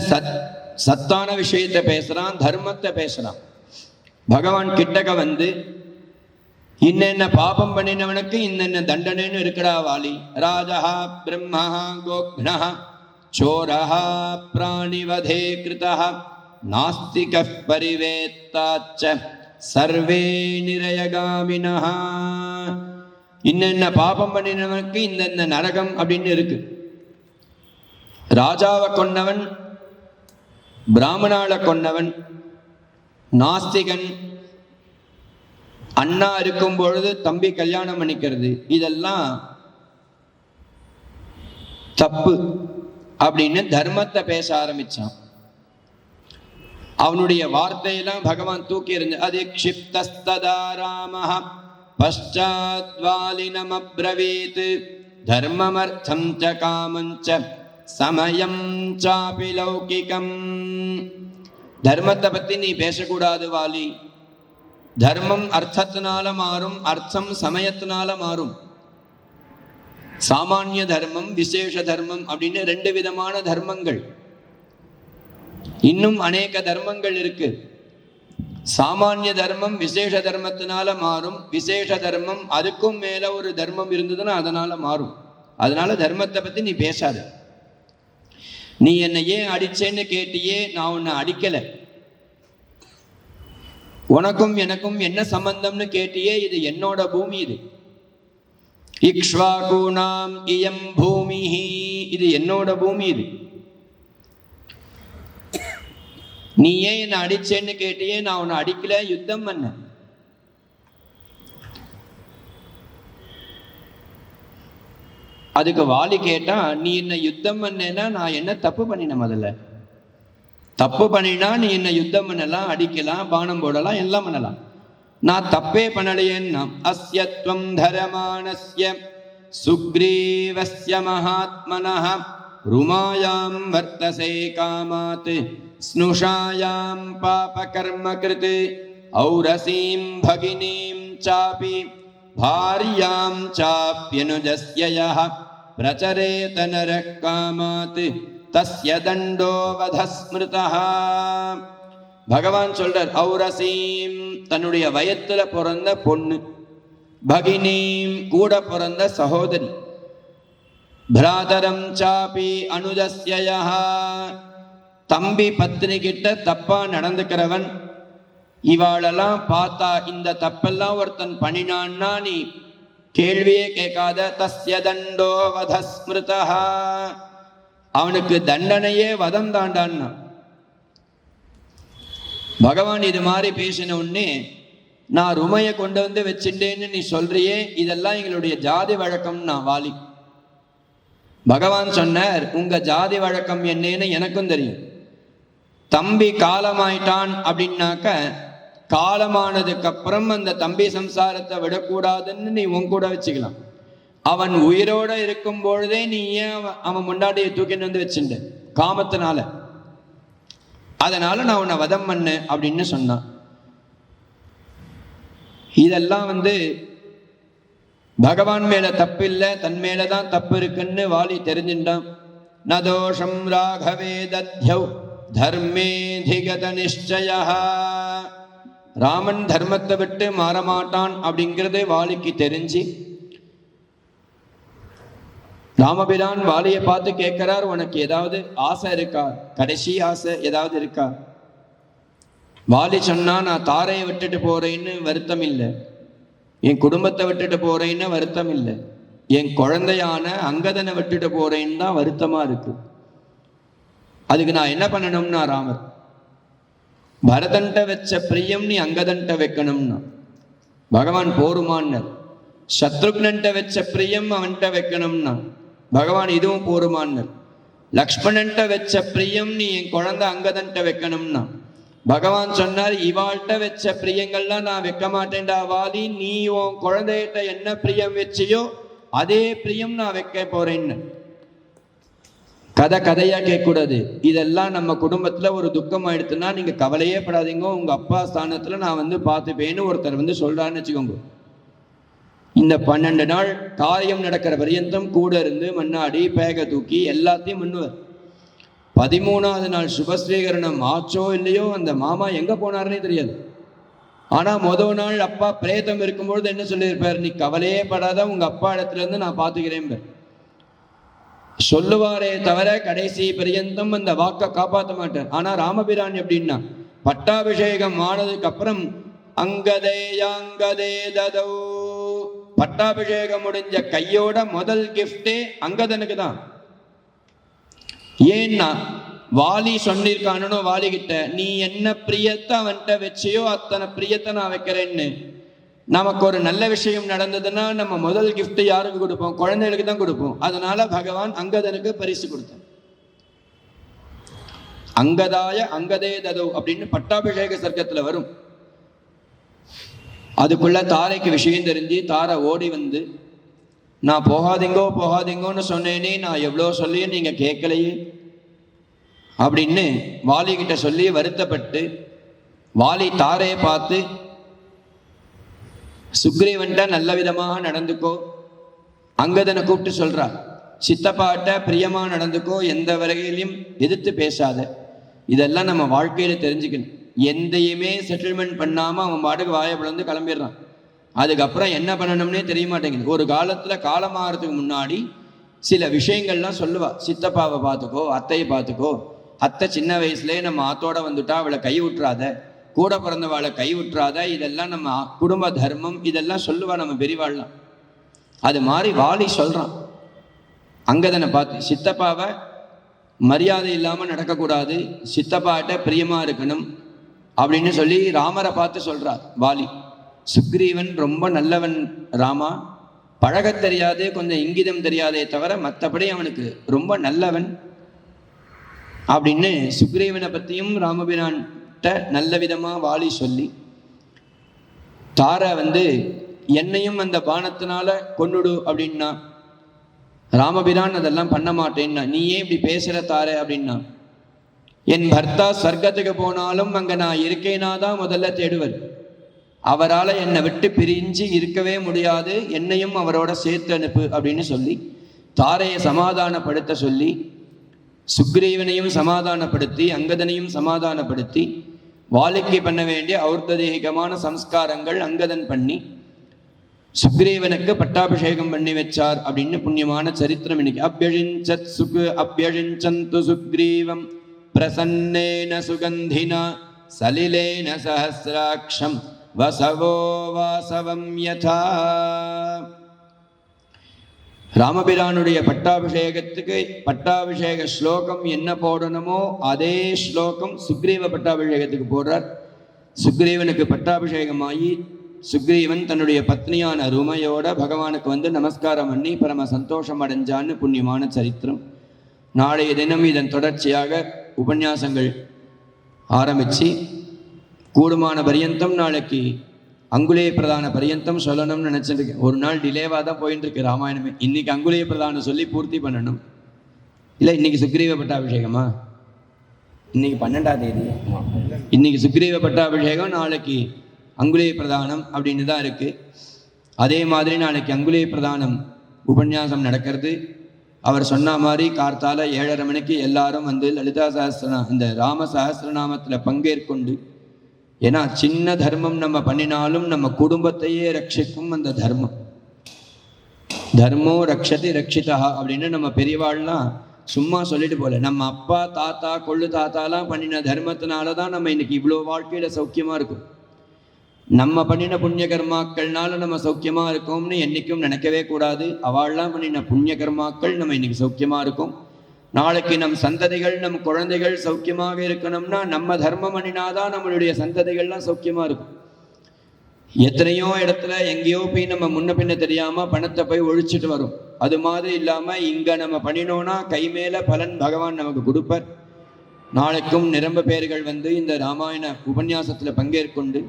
சத்தான விஷயத்தை பேசுறான், தர்மத்தை பேசுறான். பகவான் கிட்டக்க இன்னென்ன பாபம் பண்ணினவனுக்கு இன்னென்ன தண்டனைன்னு இருக்கடா வாலி. ராஜா பிரம்மா கோக்னா சோரஹா பிராணிவதே கிருதா நாஸ்திக பரிவேத்தாச்ச சர்வே நிரயகாமினஹ. இன்னென்ன பாபம் பண்ணினவனுக்கு இந்த நரகம் அப்படின்னு இருக்கு. ராஜாவை கொன்னவன், பிராமணால கொன்னவன், நாஸ்திகன், அண்ணா இருக்கும் பொழுது தம்பி கல்யாணம் பண்ணிக்கிறது, இதெல்லாம் தப்பு அப்படின்னு தர்மத்தை பேச ஆரம்பிச்சான். அவனுடைய வார்த்தையெல்லாம் பகவான் தூக்கி எறிஞ்ச. அதிக்ஷிப்தஸ்ததா ராமஹ பஷ்சாத்வாலினமப்ரவீத் தர்மமர்த்தம் ச காமம் ச சமயம் சாபி லௌகிகம். தர்மத்தை பத்தி நீ பேசக்கூடாது வாலி. தர்மம் அர்த்தத்தினால மாறும், அர்த்தம் சமயத்தினால மாறும். சாமானிய தர்மம், விசேஷ தர்மம் அப்படின்னு 2 விதமான தர்மங்கள். இன்னும் அநேக தர்மங்கள் இருக்கு. சாமானிய தர்மம் விசேஷ தர்மத்தினால மாறும், விசேஷ தர்மம் அதுக்கும் மேல ஒரு தர்மம் இருந்ததுன்னா அதனால மாறும். அதனால தர்மத்தை பத்தி நீ பேசாத. நீ என்னை ஏன் அடிச்சேன்னு கேட்டியே, நான் உன்னை அடிக்கல. உனக்கும் எனக்கும் என்ன சம்பந்தம்னு கேட்டியே, இது என்னோட பூமி. இது இக்ஷ்வாகுணாம் இயம் பூமிஹி, இது என்னோட பூமி. இது நீ ஏன் என்னை அடிச்சேன்னு கேட்டியே, நான் உன்னை அடிக்கல, யுத்தம் பண்ண. அதுக்கு வாலி கேட்டா, நீ என்ன யுத்தம் பண்ணேன்னா நான் என்ன தப்பு பண்ணினேன்? முதல்ல தப்பு பண்ணினா நீ என்ன யுத்தம் பண்ணலாம், அடிக்கலாம், பானம் போடலாம், எல்லாம் பண்ணலாம். நான் தப்பே பண்ணலையேன்னா அஸ்யத்வம் தரமானஸ்ய சுக்ரீவஸ்ய மகாத்மனஹ ருமாயாம் வர்த்தசே காமாத் ஸ்னுஷாயாம் பாபகர்ம கிருத் ஔரசீம் பகினீம் சாபி பாரியாம் சாப்யனுஜஸ்ய யஹ பிரச்சரேத நரः காமாத் தஸ்ய தண்டோ வதஸ்மிருதஹ. பகவான் சொல்றார், ஔரசீம் தன்னுடைய வயத்துல பிறந்த பொண்ணு, பகினீம் கூட பிறந்த சகோதரி, பிராதரம் சாபி அனுஜஸ்ய யஹ தம்பி பத்னி கிட்ட தப்பா நடந்துக்கிறவன். இவாளெல்லாம் பார்த்தா இந்த தப்பெல்லாம் ஒருத்தன் பண்ணினான்னா நீ கேள்வியே கேட்காத. தஸ்ய தண்டோ வதஸ்மிருதஹ, அவனுக்கு தண்டனையே வதம் தாண்டான்னா. பகவான் இது மாதிரி பேசின உடனே, நான் ருமையை கொண்டு வந்து வச்சுட்டேன்னு நீ சொல்றியே, இதெல்லாம் எங்களுடைய ஜாதி வழக்கம்னா வாலி. பகவான் சொன்னார், உங்க ஜாதி வழக்கம் என்னன்னு எனக்கும் தெரியும். தம்பி காலமாயிட்டான் அப்படின்னாக்க, காலமானதுக்கு அப்புறம் அந்த தம்பி சம்சாரத்தை விடக்கூடாதுன்னு நீ உன் கூட வச்சுக்கலாம். அவன் உயிரோட இருக்கும் பொழுதே நீ ஏன் அவன் முன்னாடியை தூக்கின்னு வந்து வச்சுட்ட காமத்தினால? அதனால நான் உன்னை வதம் பண்ண அப்படின்னு சொன்னான். இதெல்லாம் பகவான் மேல தப்பு இல்லை, தன் மேலதான் தப்பு இருக்குன்னு வாலி தெரிஞ்சுட்டான். நதோஷம் ராகவே தத்யௌ தர்மே திகத நிச்சய. ராமன் தர்மத்தை விட்டு மாறமாட்டான் அப்படிங்கிறது வாலிக்கு தெரிஞ்சு, ராமபிரான் வாலியை பார்த்து கேட்கிறார், உனக்கு ஏதாவது ஆசை இருக்கா? கடைசி ஆசை ஏதாவது இருக்கா? வாலி சொன்னா, நான் தாரையை விட்டுட்டு போறேன்னு வருத்தம் இல்லை, என் குடும்பத்தை விட்டுட்டு போறேன்னு வருத்தம் இல்லை, என் குழந்தையான அங்கதனை விட்டுட்டு போறேன்னு தான் வருத்தமா இருக்கு. அதுக்கு நான் என்ன பண்ணணும்னா, ராமர் பரதன்ட்ட வச்ச பிரியம் நீ அங்கதன்ட்ட வைக்கணும்னா. பகவான் போருமான்னர். சத்ருக்னன்ட்ட வச்ச பிரியம் அவன்கிட்ட வைக்கணும்னா பகவான் இதுவும் போருமான்னர். லக்ஷ்மணன்ட்ட வச்ச பிரியம் நீ என் குழந்தை அங்கதன்ட்ட வைக்கணும்னா பகவான் சொன்னார், இவாள்கிட்ட வச்ச பிரியங்கள்லாம் நான் வைக்க மாட்டேன்டா வாலி, நீ உன் குழந்தைகிட்ட என்ன பிரியம் வச்சியோ அதே பிரியம் நான் வைக்க போறேன்னு. கதையா கேட்கக்கூடாது. இதெல்லாம் நம்ம குடும்பத்துல ஒரு துக்கம் ஆயிடுச்சுன்னா நீங்க கவலையே படாதீங்க, உங்க அப்பா ஸ்தானத்துல நான் பார்த்துப்பேன்னு ஒருத்தர் சொல்றான்னு வச்சுக்கோங்க. இந்த 12 நாள் காரியம் நடக்கிற பரியந்தம் கூட இருந்து மண்ணாடி பேக தூக்கி எல்லாத்தையும் பண்ணுவார். 13ஆவது நாள் சுபஸ்ரீகரணம் ஆச்சோ இல்லையோ, அந்த மாமா எங்க போனாருன்னே தெரியாது. ஆனா முதல் நாள் அப்பா பிரேதம் இருக்கும்பொழுது என்ன சொல்லியிருப்பார், நீ கவலையே படாத, உங்க அப்பா இடத்துல இருந்து நான் பார்த்துக்கிறேன் சொல்லுவாரே தவிர கடைசி பரியந்தம் அந்த வாக்க காப்பாற்ற மாட்டார். ஆனா ராமபிரான் எப்படின்னா, பட்டாபிஷேகம் ஆனதுக்கு அப்புறம் அங்கதே ததோ, பட்டாபிஷேகம் முடிஞ்ச கையோட முதல் கிஃப்டே அங்கதனுக்கு தான். ஏன்னா வாலி சொல்லியிருக்கானோ வாலி கிட்ட, நீ என்ன பிரியத்தை அவன்கிட்ட வச்சியோ அத்தனை பிரியத்தை நான் வைக்கிறேன்னு. நமக்கு ஒரு நல்ல விஷயம் நடந்ததுன்னா நம்ம முதல் கிஃப்ட் யாருக்கு கொடுப்போம்? குழந்தைகளுக்கு தான் கொடுப்போம். அதனால பகவான் அங்கதனுக்கு பரிசு கொடுத்தார். அங்கதாய அங்கதே ததோ அப்படின்னு பட்டாபிஷேக சர்க்கத்துல வரும். அதுக்குள்ள தாரைக்கு விஷயம் தெரிஞ்சு தாரை ஓடி வந்து, நான் போகாதீங்கோ போகாதீங்கோன்னு சொன்னேனே, நான் எவ்வளோ சொல்லியும் நீங்க கேட்கலையே அப்படின்னு வாலி கிட்ட சொல்லி வருத்தப்பட்டு, வாலி தாரையை பார்த்து சுக்ரீவன்ட்ட நல்ல விதமாக நடந்துக்கோ, அங்கதனை கூப்பிட்டு சொல்றார், சித்தப்பாட்ட பிரியமா நடந்துக்கோ, எந்த வகையிலையும் எதிர்த்து பேசாத. இதெல்லாம் நம்ம வாழ்க்கையில தெரிஞ்சுக்கணும். எந்தையுமே செட்டில்மெண்ட் பண்ணாம அவன் பாட்டுக்கு வாயை பிளந்து கிளம்பிடுறான். அதுக்கப்புறம் என்ன பண்ணணும்னே தெரிய மாட்டேங்குது. ஒரு காலத்துல காலமாகறதுக்கு முன்னாடி சில விஷயங்கள்லாம் சொல்லுவா, சித்தப்பாவை பார்த்துக்கோ, அத்தையை பார்த்துக்கோ, அத்தை சின்ன வயசுலேயே நம்ம ஆத்தோட வந்துட்டா அவளை கை விட்டுறாத, கூட பிறந்தவாளை கை விட்டுறாத, இதெல்லாம் நம்ம குடும்ப தர்மம், இதெல்லாம் சொல்லுவா நம்ம பெரியவாள்லாம். அது மாதிரி வாலி சொல்றான் அங்கதனை பார்த்து, சித்தப்பாவை மரியாதை இல்லாமல் நடக்கக்கூடாது, சித்தப்பாட்ட பிரியமா இருக்கணும் அப்படின்னு சொல்லி ராமரை பார்த்து சொல்றார் வாலி. சுக்ரீவன் ரொம்ப நல்லவன் ராமா, பழக தெரியாது, கொஞ்சம் இங்கிதம் தெரியாதே தவிர மற்றபடி அவனுக்கு ரொம்ப நல்லவன் அப்படின்னு சுக்ரீவனை பற்றியும் ராமபிரான்கிட்ட நல்ல விதமாக வாலி சொல்லி, தாரை வந்து என்னையும் அந்த பானத்தினால கொன்னுடு அப்படின்னா ராமபிரான் அதெல்லாம் பண்ண மாட்டேன்னா, நீ ஏன் இப்படி பேசுகிற தாரை அப்படின்னா, என் பர்த்தா சொர்க்கத்துக்கு போனாலும் அங்கே நான் இருக்கேனா தான் முதல்ல தேடுவர், அவரால் என்னை விட்டு பிரிஞ்சு இருக்கவே முடியாது, என்னையும் அவரோட சேர்த்து அனுப்பு அப்படின்னு சொல்லி தாரையை சமாதானப்படுத்த சொல்லி, சுக்ரீவனையும் சமாதானப்படுத்தி அங்கதனையும் சமாதானப்படுத்தி, வாலிக்கு பண்ண வேண்டிய ஔர்ததேகிகமான சம்ஸ்காரங்கள் அங்கதன் பண்ணி சுக்ரீவனுக்கு பட்டாபிஷேகம் பண்ணி வச்சார் அப்படின்னு புண்ணியமான சரித்திரம் இன்னைக்கு. அப்யழிஞ்சந்து சுக்ரீவம் பிரசன்னேன சுகந்தினா சலிலேன சஹஸ்ராட்சம் வசவோ வாசவம் யதா. ராமபிரானுடைய பட்டாபிஷேகத்துக்கு பட்டாபிஷேக ஸ்லோகம் என்ன போடணுமோ அதே ஸ்லோகம் சுக்ரீவ பட்டாபிஷேகத்துக்கு போடுறார். சுக்ரீவனுக்கு பட்டாபிஷேகமாகி சுக்ரீவன் தன்னுடைய பத்னியான ருமையோட பகவானுக்கு வந்து நமஸ்காரம் பண்ணி பரம சந்தோஷம் அடைஞ்சான்னு புண்ணியமான சரித்திரம். நாளைய தினம் இதன் தொடர்ச்சியாக உபன்யாசங்கள் ஆரம்பித்து கூடுமான பரியந்தம் நாளைக்கு அங்குலேய பிரதான பரியந்தம் சொல்லணும்னு நினச்சிருக்கேன். ஒரு நாள் டிலேவாக தான் போயிட்டு இருக்கு ராமாயணமே. இன்னைக்கு அங்குலேய பிரதானம் சொல்லி பூர்த்தி பண்ணணும். இல்லை இன்னைக்கு சுக்ரீவ பட்டாபிஷேகமா? இன்னைக்கு 12ஆம் தேதி. இன்னைக்கு சுக்ரீவ பட்டாபிஷேகம், நாளைக்கு அங்குலேய பிரதானம் அப்படின்னு தான் இருக்குது. அதே மாதிரி நாளைக்கு அங்குலேய பிரதானம் உபன்யாசம் நடக்கிறது. அவர் சொன்ன மாதிரி கார்த்தால 7:30 மணிக்கு எல்லாரும் வந்து லலிதா சஹஸ்ரநாம இந்த ராம சஹஸ்ரநாமத்தில் பங்கேற்கொண்டு, ஏன்னா சின்ன தர்மம் நம்ம பண்ணினாலும் நம்ம குடும்பத்தையே ரட்சிக்கும் அந்த தர்மம். தர்மோ ரக்ஷதி ரக்ஷிதா அப்படின்னு நம்ம பெரியவாள்லாம் சும்மா சொல்லிட்டு போல, நம்ம அப்பா தாத்தா கொள்ளு தாத்தாலாம் பண்ணின தர்மத்தினால தான் நம்ம இன்னைக்கு இவ்வளோ வாழ்க்கையில் சௌக்கியமாக இருக்கும். நம்ம பண்ணின புண்ணிய கர்மாக்கள்னால நம்ம சௌக்கியமாக இருக்கோம்னு என்றைக்கும் நினைக்கவே கூடாது. அவள்லாம் பண்ணின புண்ணிய கர்மாக்கள் நம்ம இன்னைக்கு சௌக்கியமாக இருக்கும். நாளைக்கு நம் சந்ததிகள் நம் குழந்தைகள் சௌக்கியமாக இருக்கணும்னா நம்ம தர்மம் பண்ணினாதான் நம்மளுடைய சந்ததிகள்லாம் சௌக்கியமாக இருக்கும். எத்தனையோ இடத்துல எங்கேயோ போய் நம்ம முன்ன பின்ன தெரியாமல் பணத்தை போய் ஒழிச்சிட்டு வரும். அது மாதிரி இல்லாமல் இங்கே நம்ம பண்ணினோன்னா கை மேலே பலன் பகவான் நமக்கு கொடுப்பார். நாளைக்கும் நிரம்ப பேர்கள் வந்து இந்த ராமாயண உபன்யாசத்தில் பங்கேற்கொண்டு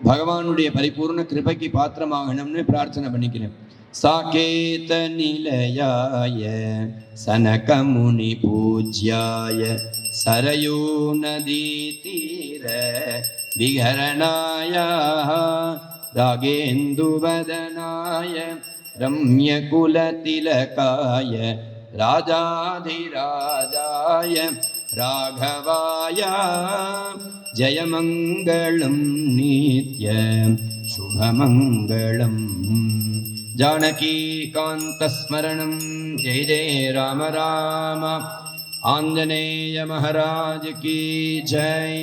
பகவானுடைய பரிபூர்ண கிருபைக்கு பாத்திரமாகணும்னு பிரார்த்தனை பண்ணிக்கிறேன். சாகேத நிலையாய சனகமுனி பூஜ்யாய சரயூ நதி தீர விகரணாய ராகேந்துவதனாய ரம்ய குலதிலகாய ராஜாதிராஜாய ராகவாய ஜயமங்களம் நித்ய சுபமங்களம். जानकीकान्तस्मरणं जय जय राम राम. आंजनेय महाराज की जय.